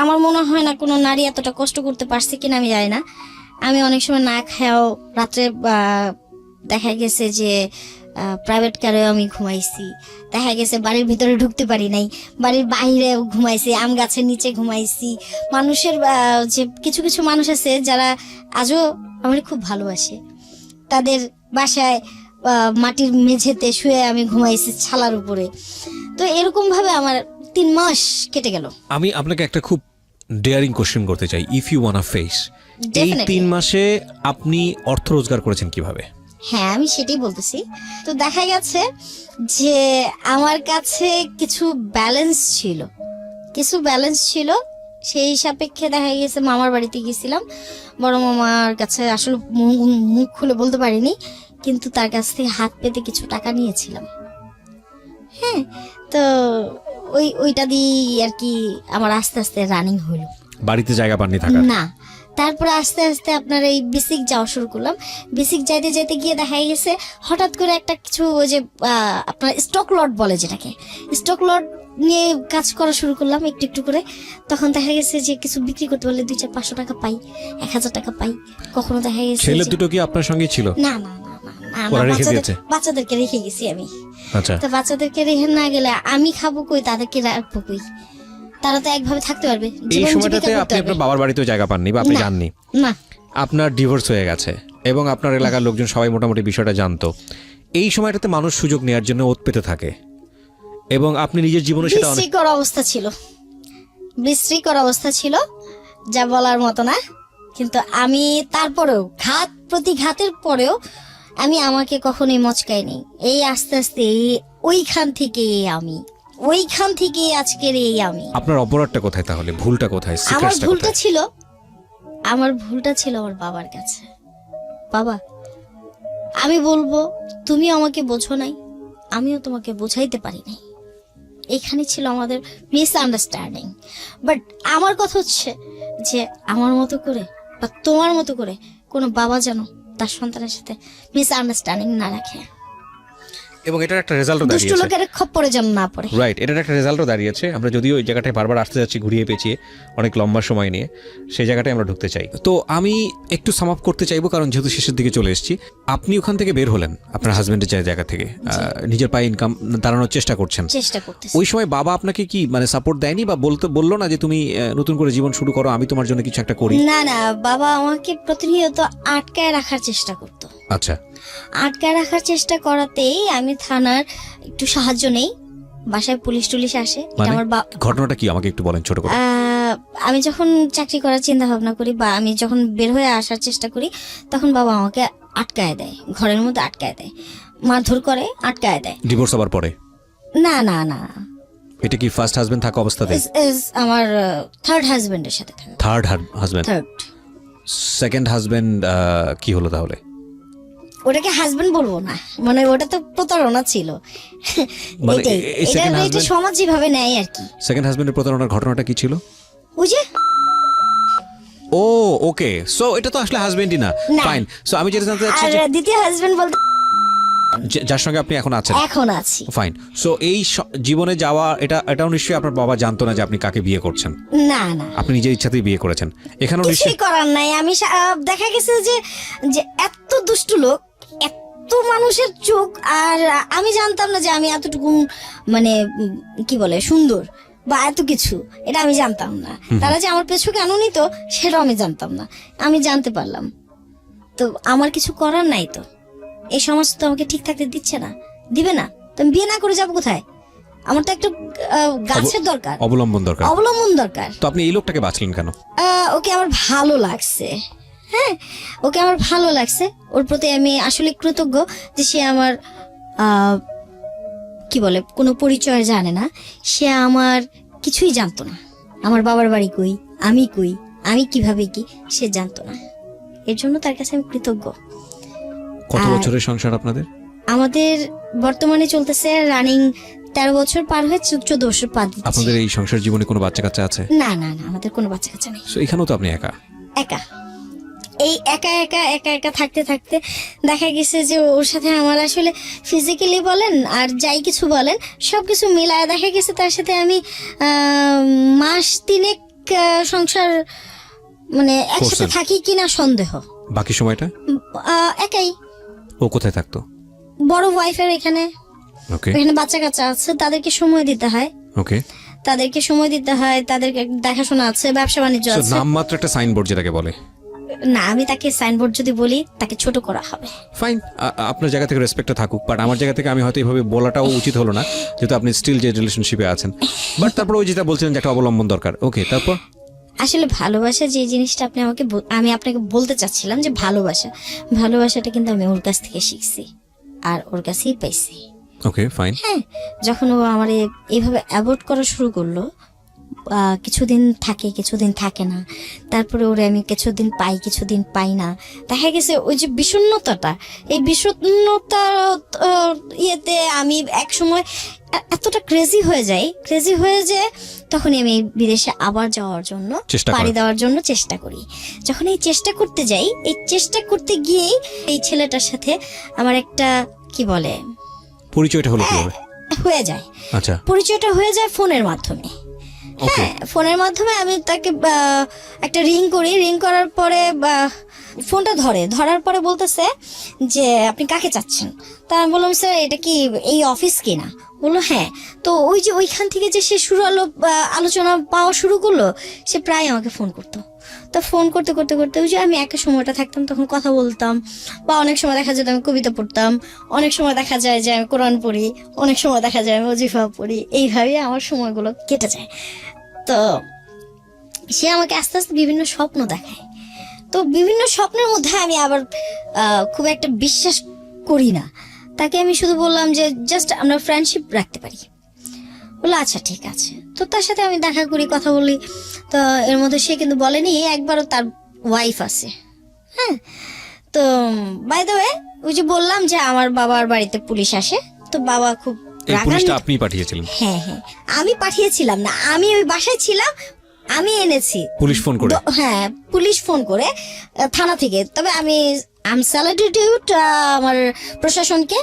আমার মনে হয় না কোনো নারী এতটা কষ্ট করতে পারছে কিনা আমি জানি না। আমি অনেক সময় না খাওয়াও রাত্রে দেখা গেছে যে প্রাইভেট কারেও আমি ঘুমাইছি, দেখা গেছে বাড়ির ভিতরে ঢুকতে পারি নাই, বাড়ির বাইরে ঘুমাইছি, আম গাছের নিচে ঘুমাইছি। মানুষের যে কিছু কিছু মানুষ আছে যারা আজও আমার খুব ভালোবাসে, তাদের বাসায় মাটির মেঝেতে শুয়ে আমি ঘুমাইছি ছালার উপরে। তো এরকম ভাবে আমার 3 মাস কেটে গেল। আমি আপনাকে একটা খুব ডেয়ারিং কোশ্চেন করতে চাই, ইফ ইউ ওয়ান্না ফেস, এই 3 মাসে আপনি অর্থ রোজগার করেছেন কিভাবে? হ্যাঁ, আমি সেটাই বলতেছি। তো দেখা গেছে যে আমার কাছে কিছু ব্যালেন্স ছিল, সেই সাপেক্ষে দেখা গেছে মামার বাড়িতে গেছিলাম। বড় মামার কাছে আসলে মুখ খুলে বলতে পারিনি, কিন্তু তার কাছ থেকে হাত পেতে কিছু টাকা নিয়েছিলাম। হ্যাঁ, তো ওইটা দিয়ে আর কি আমার আস্তে আস্তে রানিং হলো। বাড়িতে জায়গা পাননি থাকার? না, তারপরে আস্তে আস্তে আপনার এই বেসিক যাওয়া শুরু করলাম। বেসিক যাইতে যাইতে গিয়ে দেখা গেছে হঠাৎ করে একটা কিছু ওই যে আপনার স্টক লট বলে যেটাকে, স্টক লট নিয়ে কাজ করা শুরু করলাম একটু একটু করে। তখন দেখা গেছে যে কিছু বিক্রি করতে পারলে 200-500 টাকা পাই, 1000 টাকা পাই। কখনো দেখা গেছে ছেলে যে- দুটো কি আপনার সঙ্গে ছিল? না না না না না, ওরা রেখে বাচ্চাদের- দিয়েছে? বাচ্চাদেরকে রেখে গেছি আমি। আচ্ছা, তো বাচ্চাদেরকে রেখে না গেলে আমি খাবো কই, তাদেরকে রাখবো কই? তারা তো একভাবে থাকতে পারবে, এই জীবন জীবিকা সময়টাতে করতে আপনি পারবে। আপনার বাবার বাড়িতেও জায়গা পাননি বা আপনি না। যাননি, না, আপনার ডিভোর্স হয়ে গেছে এবং আপনার এলাকার লোকজন সবাই মোটামুটি বিষয়টা জানতো। এই সময়টাতে মানুষ সুযোগ নেওয়ার জন্য ওত পেতে থাকে এবং আপনি নিজের জীবনে সেটা অনেক বিশ্রীকর অবস্থা ছিল, বিশ্রীকর অবস্থা ছিল, যা বলার মতো না। কিন্তু আমি তারপরেও ঘাত প্রতিঘাতের পরেও আমি আমাকে কখনোই মচকাইনি। এই আস্তে আস্তে ওইখান থেকে ওইখান থেকে আজকের এই আমি। আপনার অপরাধটা কোথায় তাহলে, ভুলটা কোথায়, আমার সিক্রেটসটা ভুলটা কোথায়? ছিল আমার বাবার কাছে। বাবা, আমি বলবো তুমি আমাকে বোঝো নাই, আমিও তোমাকে বোঝাইতে পারি নাই। এখানে ছিল আমাদের মিসআন্ডারস্ট্যান্ডিং। বাট আমার কথা হচ্ছে যে আমার মতো করে বা তোমার মতো করে কোনো বাবা যেন তার সন্তানের সাথে মিসআন্ডারস্ট্যান্ডিং না রাখে, এবং এটার একটা রেজাল্টও দুষ্ট দাঁড়িয়েছে। লোকের খপ্পরে যেন না পড়ে। রাইট, এটার একটা রেজাল্টও দাঁড়িয়েছে। আমরা যদিও ওই জায়গাটায় বারবার আসতে যাচ্ছি ঘুরিয়ে পেঁচিয়ে অনেক লম্বা সময় নিয়ে, সেই জায়গাটায় আমরা ঢুকতে চাই। তো আমি একটু সাম আপ করতে চাইবো, কারণ যেহেতু শেষের দিকে চলে এসেছি। আপনি ওখান থেকে বের হলেন আপনার হাজবেন্ডের জায়গা থেকে, নিজের পায়ে ইনকাম দাঁড়ানোর চেষ্টা করছেন। চেষ্টা করতেছি। ওই সময় বাবা আপনাকে কি মানে সাপোর্ট দেয়নি বা বললো না যে তুমি নতুন করে জীবন শুরু করো, আমি তোমার জন্য কিছু একটা করি? না না, বাবা আমাকে প্রতিনিয়ত আটকায় রাখার চেষ্টা করতো। আচ্ছা, আটকায় রাখার চেষ্টা করাতেই আমি থানার একটু সাহায্য নেই, বাসায় পুলিশ টুলিশ আসে। এটা মানে আমার ঘটনাটা কি আমাকে একটু বলেন ছোট করে। আমি যখন চাকরি করার চিন্তা ভাবনা করি বা আমি যখন বের হয়ে আসার চেষ্টা করি, তখন বাবা আমাকে আটকায় দেয়, ঘরের মধ্যে আটকায় দেয়, মারধর করে, আটকায় দেয়। ডিভোর্স হবার পরে? না না না, এটা কি ফার্স্ট হাজবেন্ড থাকা অবস্থাতে? আমার থার্ড হাজবেন্ডের সাথে থাকে। Third husband? Third. Second husband কি হলো তাহলে? ওটাকে হাজবেন্ড বলবো না, মানে ওটা তো প্রতারণা ছিল। মানে এটাই, এই second এটা husband- সমাজ যেভাবে নেয় আর কি। সেকেন্ড হাজবেন্ডের প্রতারণার ঘটনাটা কি ছিল? ওই যে ও ওকে, সো এটা তো আসলে হাজবেন্ডই না। না। ফাইন, সো আমি যেটা জানতে চাচ্ছি আর যে দ্বিতীয় হাজবেন্ড বলতে যার সঙ্গে আপনি এখন আছেন। এখন আছি। ফাইন, সো এই জীবনে যাওয়া এটাও নিশ্চয়ই আপনার বাবা জানতো না যে আপনি কাকে বিয়ে করছেন। না না, আপনি নিজের ইচ্ছাতেই বিয়ে করেছেন। এখানেও কিছুই নিশ্চয়ই করার নাই। আমি দেখা গেছে যে যে এত দুষ্ট লোক, এত মানুষের চোখ, আর আমি জানতাম না যে আমি এতটুকু মানে কি বলে সুন্দর বা এত কিছু, এটা আমি জানতাম না। তারা যে আমার পেছু কেন নিত সেটাও আমি জানতাম না। আমি জানতে পারলাম, তো আমার কিছু করার নাই। তো এই সমাজ তো আমাকে ঠিক থাকতে দিচ্ছে না, দিবে না, তো আমি বিয়ে না করে যাবো কোথায়? আমার তো একটা গাছের দরকার, অবলম্বন দরকার। অবলম্বন দরকার। তো আপনি এই লোকটাকে বাঁচলেন কেন? ওকে আমার ভালো লাগছে, হ্যাঁ ওকে আমার ভালো লাগছে। ওর প্রতি আমি আসলে কৃতজ্ঞ যে সে আমার কি বলে কোনো পরিচয় জানে না, সে আমার কিছুই জানতো না। আমার বাবার বাড়ি কই, আমি কই, আমি কিভাবে কি, সে জানতো না। এর জন্য তার কাছে আমি কৃতজ্ঞ। কত বছরের সংসার আপনাদের? আমাদের বর্তমানে চলতেছে রানিং 13 বছর পার হয়ে 14 বছর পা দিচ্ছে। আপনাদের এই সংসার জীবনে কোনো বাচ্চা কাচ্চা আছে? না না না, আমাদের কোনো বাচ্চা কাচ্চা নেই। সো এখানেও তো আপনি একা। একা, এই একা একা একা একা থাকতে থাকতে দেখা গেছে যে ওর সাথে আমার আসলে ফিজিক্যালি বলেন আর যাই কিছু বলেন সবকিছু মিলায় দেখা গেছে তার সাথে আমি মাস 3 সংসার মানে একসাথে করছেন? থাকি কিনা সন্দেহ। বাকি সময়টা একাই। ও কোথায় থাকতো? বড় ওয়াইফের এখানে, ওকে এখানে বাচ্চা কাচ্চা আছে, তাদেরকে সময় দিতে হয়, ওকে। তাদেরকে সময় দিতে হয়, তাদেরকে দেখাশোনা আছে, ব্যবসা বাণিজ্য সো আছে। নামমাত্র একটা সাইনবোর্ড যেটাকে বলে। না, আমি তাকে সাইনবোর্ড যদি বলি তাকে ছোট করা হবে। ফাইন, আপনার জায়গা থেকে রেসপেক্টটা থাকুক, বাট আমার জায়গা থেকে আমি হয়তো এইভাবে বলাটাও উচিত হলো না, যেহেতু আপনি স্টিল যে রিলেশনশিপে আছেন। বাট তারপর ওই যেটা বলছিলেন যে একটা অবলম্বন দরকার, ওকে। তারপর আসলে ভালোবাসা যে জিনিসটা আপনি আমাকে আমি আপনাকে বলতে চাচ্ছিলাম যে ভালোবাসাটা কিন্তু আমি ওর কাছ থেকে শিখছি আর ওর কাছেই পাইছি। Okay fine. হ্যাঁ, যখন ও আমার এইভাবে অ্যাভয়েড করা শুরু করলো, কিছুদিন থাকে কিছুদিন থাকে না, তারপরে ওরে আমি কিছুদিন পাই কিছুদিন পাই না। দেখা গেছে ওই যে বিষণ্ণতাটা, এই বিষণ্ণতার ইয়েতে আমি এক সময় এতটা ক্রেজি হয়ে যায় তখনই আমি বিদেশে আবার যাওয়ার জন্য চেষ্টা করেন। পাড়ি দেওয়ার জন্য চেষ্টা করি। যখন এই চেষ্টা করতে যাই, এই চেষ্টা করতে গিয়েই এই ছেলেটার সাথে আমার একটা কি বলে পরিচয়টা হলো কিভাবে? হয়ে যায়। আচ্ছা, পরিচয়টা হয়ে যায় ফোনের মাধ্যমে। ওকে। হ্যাঁ, ফোনের মাধ্যমে আমি তাকে একটা রিং করি, রিং করার পরে ফোনটা ধরার পরে বলতেছে যে আপনি কাকে চাচ্ছেন। তা আমি বললাম স্যার এটা কি এই অফিস কিনা? বললো হ্যাঁ। তো ওই যে ওইখান থেকে যে সে আলোচনা পাওয়া শুরু করলো, সে প্রায় আমাকে ফোন করতো। তো ফোন করতে করতে করতে ওই যে আমি একা সময়টা থাকতাম তখন কথা বলতাম, বা অনেক সময় দেখা যেত আমি কবিতা পড়তাম, অনেক সময় দেখা যায় যে আমি কোরআন পড়ি, অনেক সময় দেখা যায় আমি ওজিফা পড়ি। এইভাবেই আমার সময়গুলো কেটে যায়। তো সে আমাকে আস্তে আস্তে বিভিন্ন স্বপ্ন দেখায়। তো বিভিন্ন স্বপ্নের মধ্যে আমি আবার খুব একটা বিশ্বাস করি না। তাকে আমি শুধু বললাম যে জাস্ট আমরা ফ্রেন্ডশিপ রাখতে পারি। বললো আচ্ছা ঠিক আছে। তো তার সাথে আমি দেখা করি, কথা বলি। তো এর মধ্যে সে কিন্তু বলেনি একবারও তার ওয়াইফ আছে। হ্যাঁ, তো বাই দ্য ওয়ে ওই যে বললাম যে আমার বাবার বাড়িতে পুলিশ আসে, তো বাবা খুব এই পুলিশটা রাগান্বিত। আপনি পাঠিয়েছিলেন? হ্যাঁ হ্যাঁ, আমি পাঠিয়েছিলাম না, আমি ওই বাসায় ছিলাম, আমি এনেছি। পুলিশ ফোন করে? হ্যাঁ, পুলিশ ফোন করে থানা থেকে। তবে আমি স্যালুটেড আমার প্রশাসনকে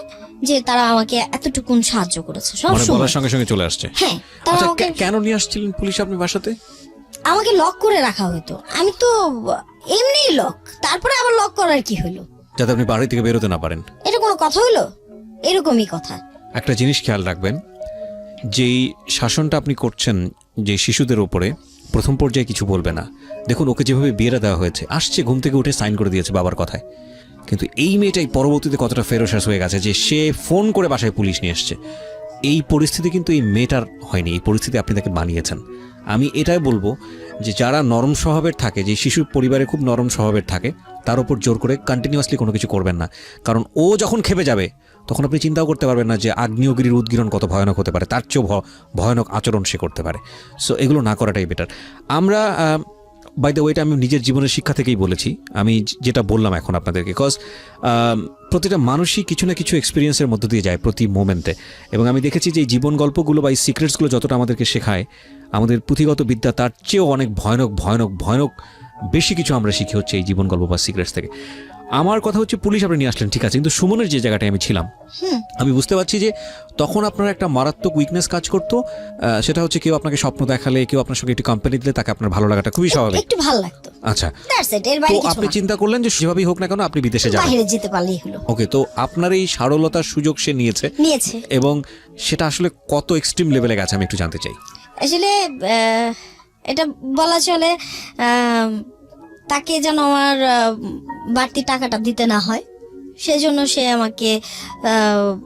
যে তারা আমাকে এতটুকুন সাহায্য করেছে সব মানে সময়। বলার সঙ্গে সঙ্গে চলে আসছে? হ্যাঁ, তারা আচ্ছা, আমাকে কেন নিয়ে আসছিলেন পুলিশ আপনি বাসাতে? আমাকে লক করে রাখা হতো। আমি তো এমনিই লক, তারপরে আবার লক করার কি হলো? যাতে আপনি বাড়ি থেকে বেরোতে না পারেন। এটা কোনো কথা হলো? এরকমই কথা। একটা জিনিস খেয়াল রাখবেন, যেই শাসনটা আপনি করছেন যে শিশুদের ওপরে, প্রথম পর্যায়ে কিছু বলবে না। দেখুন ওকে যেভাবে বিয়েটা দেওয়া হয়েছে, আসছে ঘুম থেকে উঠে সাইন করে দিয়েছে বাবার কথায়, কিন্তু এই মেয়েটাই পরবর্তীতে কতটা ফেরোসাস হয়ে গেছে যে সে ফোন করে বাসায় পুলিশ নিয়ে এসছে। এই পরিস্থিতি কিন্তু এই মেয়েটার হয়নি, এই পরিস্থিতি আপনি তাকে বানিয়েছেন। আমি এটাই বলবো যে যারা নরম স্বভাবের থাকে, যে শিশু পরিবারে খুব নরম স্বভাবের থাকে, তার উপর জোর করে কন্টিনিউয়াসলি কোনো কিছু করবেন না। কারণ ও যখন খেপে যাবে তখন আপনি চিন্তাও করতে পারবেন না যে আগ্নেয়গিরির উদ্গীরণ কত ভয়ানক হতে পারে, তার চেয়েও ভয়ানক আচরণ সে করতে পারে। সো এগুলো না করাটাই বেটার। আমরা বাই দ্য ওয়েটা আমি নিজের জীবনের শিক্ষা থেকেই বলেছি, আমি যেটা বললাম এখন আপনাদেরকে, বিকজ প্রতিটা মানুষই কিছু না কিছু এক্সপিরিয়েন্সের মধ্য দিয়ে যায় প্রতি মোমেন্টে। এবং আমি দেখেছি যে এই জীবন গল্পগুলো বা এই সিক্রেটসগুলো যতটা আমাদেরকে শেখায়, আমাদের পুঁথিগত বিদ্যা তার চেয়েও অনেক ভয়ানক ভয়ানক ভয়ানক বেশি কিছু আমরা শিখি হচ্ছে এই জীবন গল্প বা সিক্রেটস থেকে। আমার কথা হচ্ছে পুলিশ আপনি নিয়ে আসলেন ঠিক আছে, কিন্তু সুমনের যে জায়গাটায় আমি ছিলাম, আমি বুঝতে পারছি যে তখন আপনার একটা মারাত্মক উইকনেস কাজ করতো। সেটা হচ্ছে কেউ আপনাকে স্বপ্ন দেখালে, কেউ আপনার সঙ্গে একটু কোম্পানি দিলে তাকে আপনার ভালো লাগাটা খুবই স্বাভাবিক, একটু ভালো লাগতো। আচ্ছা, দ্যাটস ইট, এর তো বাইরে কিছু আপনি না। চিন্তা করলেন যে যেভাবেই হোক না কেন আপনি বিদেশে যাবেন, বাইরে যেতে পারলেই হলো। ওকে। তো আপনার এই সারলতার সুযোগ সে নিয়েছে, এবং সেটা আসলে কত এক্সট্রিম লেভেলে গেছে আমি একটু জানতে চাই। আসলে এটা বলা চলে তাকে যেন আমার বাড়তি টাকাটা দিতে না হয়, সেজন্য সে আমাকে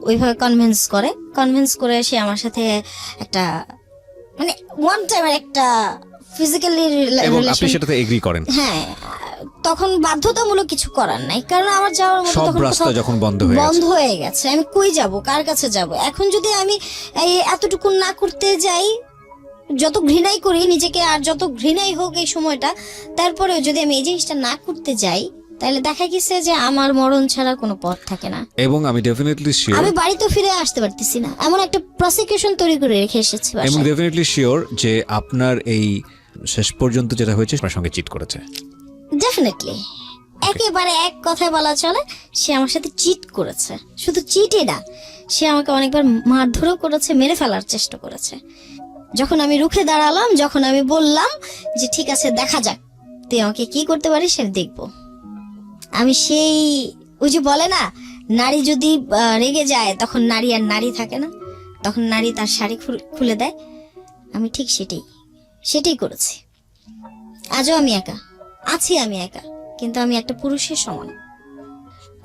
ওইভাবে কনভিন্স করে সে আমার সাথে একটা মানে ওয়ান টাইমের একটা ফিজিক্যালি এবং আপনি সেটাতে এগ্রি করেন? হ্যাঁ, তখন বাধ্যতামূলক কিছু করার নাই, কারণ আমার যাওয়ার মতো সব তখন রাস্তা কোথাও যখন বন্ধ হয়ে গেছে। আমি কই যাব, কার কাছে যাব? এখন যদি আমি এই এতটুকু না করতে যাই, যত ঘৃণাই করি নিজেকে, আর যত ঘৃণাই হোক এই সময়টা, তারপরেও যদি আমি এই জিনিসটা না করতে যাই, তাহলে দেখা গেছে যে আমার মরণ ছাড়া কোনো পথ থাকে না। এবং আমি ডেফিনেটলি শিওর, আমি বাড়িতে ফিরে আসতে পারতেছি না, এমন একটা প্রসিকিউশন তৈরি করে রেখে এসেছি এবং বাসায়। ডেফিনেটলি শিওর যে আপনার এই শেষ পর্যন্ত যেটা হয়েছে আপনার সঙ্গে চিট করেছে। ডেফিনেটলি, একেবারে এক কথায় বলা চলে সে আমার সাথে চিট করেছে। শুধু চিটই না, সে আমাকে অনেকবার মারধরও করেছে, মেরে ফেলার চেষ্টা করেছে। যখন আমি রুখে দাঁড়ালাম, যখন আমি বললাম যে ঠিক আছে দেখা যাক তুই আমাকে কি করতে পারিস সেটা দেখবো, আমি সেই ওই যে বলে না, নারী যদি রেগে যায় তখন নারী আর নারী থাকে না, তখন নারী তার শাড়ি খুলে দেয়। আমি ঠিক সেটাই করেছি। আজও আমি একা আছি, কিন্তু আমি একটা পুরুষের সমান।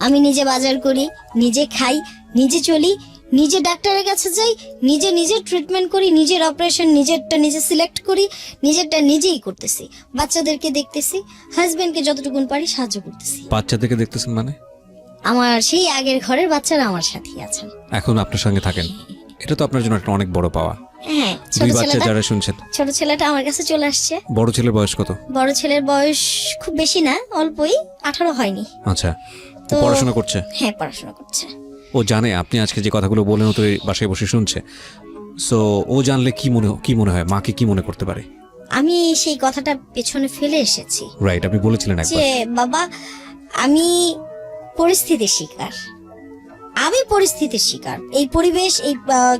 আমি নিজে বাজার করি, নিজে খাই, নিজে চলি, নিজে ডাক্তারের কাছে যাই, নিজে ট্রিটমেন্ট করি, নিজের অপারেশন নিজেরটা নিজে সিলেক্ট করি, নিজেরটা নিজেই করতেছি, বাচ্চাদেরকে দেখতেছি, হাজবেন্ডকে যতটুকুন পারি সাহায্য করতেছি। বাচ্চাদেরকে দেখতেছেন মানে? আমার সেই আগের ঘরের বাচ্চারা আমার সাথেই আছেন, এখন আপনার সঙ্গে থাকেন, এটা তো আপনার জন্য একটা অনেক বড় পাওয়া। হ্যাঁ, দুই বাচ্চা যারা শুনছেন, ছোট ছেলেটা আমার কাছে চলে আসছে। বড় ছেলের বয়স কত? বড় ছেলের বয়স খুব বেশি না, অল্পই, 18 হয়নি। আচ্ছা, ও তো পড়াশোনা করছে? হ্যাঁ, পড়াশোনা করছে। ও জানে আপনি আজকে যে কথাগুলো বলেন ও তো এই বাসায় বসে শুনছে, সো ও জানলে কি মনে হয়, মাকে কি মনে করতে পারে? আমি সেই কথাটা পেছনে ফেলে এসেছি রাইট, আপনি বলেছিলেন একবার। যে বাবা, আমি পরিস্থিতির শিকার, আমি পরিস্থিতির শিকার। এই পরিবেশ, এই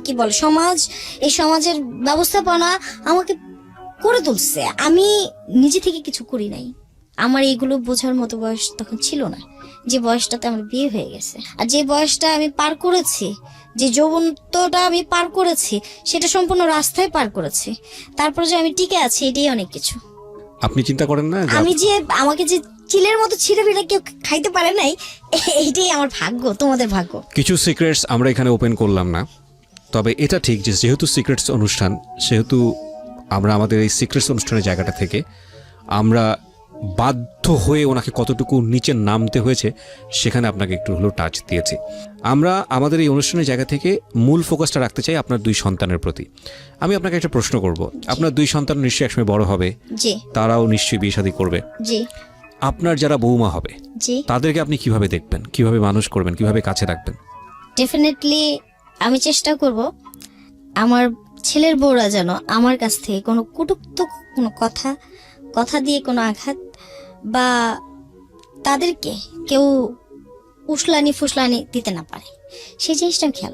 কি বলে সমাজ, এই সমাজের ব্যবস্থাপনা আমাকে করে তুলছে। আমি নিজে থেকে কিছু করি নাই। আমার এইগুলো বোঝার মতো বয়স তখন ছিল না, যে বয়সটাতে আমার বিয়ে হয়ে গেছে। আর যে বয়সটা আমি পার করেছি, যে যৌবনটা আমি পার করেছি, সেটা সম্পূর্ণ রাস্তায় পার করেছি। তারপর যে আমি টিকে আছি, এটাই অনেক কিছু। আপনি চিন্তা করেন না যে আমি যে আমাকে যে চিলের মতো ছিঁড়ে ফিরে কেউ খাইতে পারে নাই, এইটাই আমার ভাগ্য, তোমাদের ভাগ্য। কিছু সিক্রেটস আমরা এখানে ওপেন করলাম না, তবে এটা ঠিক যে যেহেতু সিক্রেটস অনুষ্ঠান, সেহেতু আমরা আমাদের এই সিক্রেটস অনুষ্ঠানের জায়গাটা থেকে আমরা বাধ্য হয়ে ওনাকে কতটুকু নিচে নামতে হয়েছে সেখানে আপনাকে একটু হলেও টাচ দিয়েছি। আমরা আমাদের এই অনুষ্ঠানের জায়গা থেকে মূল ফোকাসটা রাখতে চাই আপনার দুই সন্তানের প্রতি। আমি আপনাকে একটা প্রশ্ন করব, আপনার দুই সন্তান নিশ্চয়ই একসময় বড় হবে, জি তারাও নিশ্চয়ই বিয়ে শাদী করবে। জি আপনার যারা বৌমা হবে জি তাদেরকে আপনি কিভাবে দেখবেন, কিভাবে মানুষ করবেন, কিভাবে কাছে রাখবেন? ডেফিনেটলি আমি চেষ্টা করব আমার ছেলের বউরা যেন আমার কাছ থেকে কোনো কটূক্ত, কোনো কথা দিয়ে কোনো আঘাত, বা তাদেরকে কেউ উসলানি ফুসলানি দিতে না পারে, সেই জিনিসটা আমি খেয়াল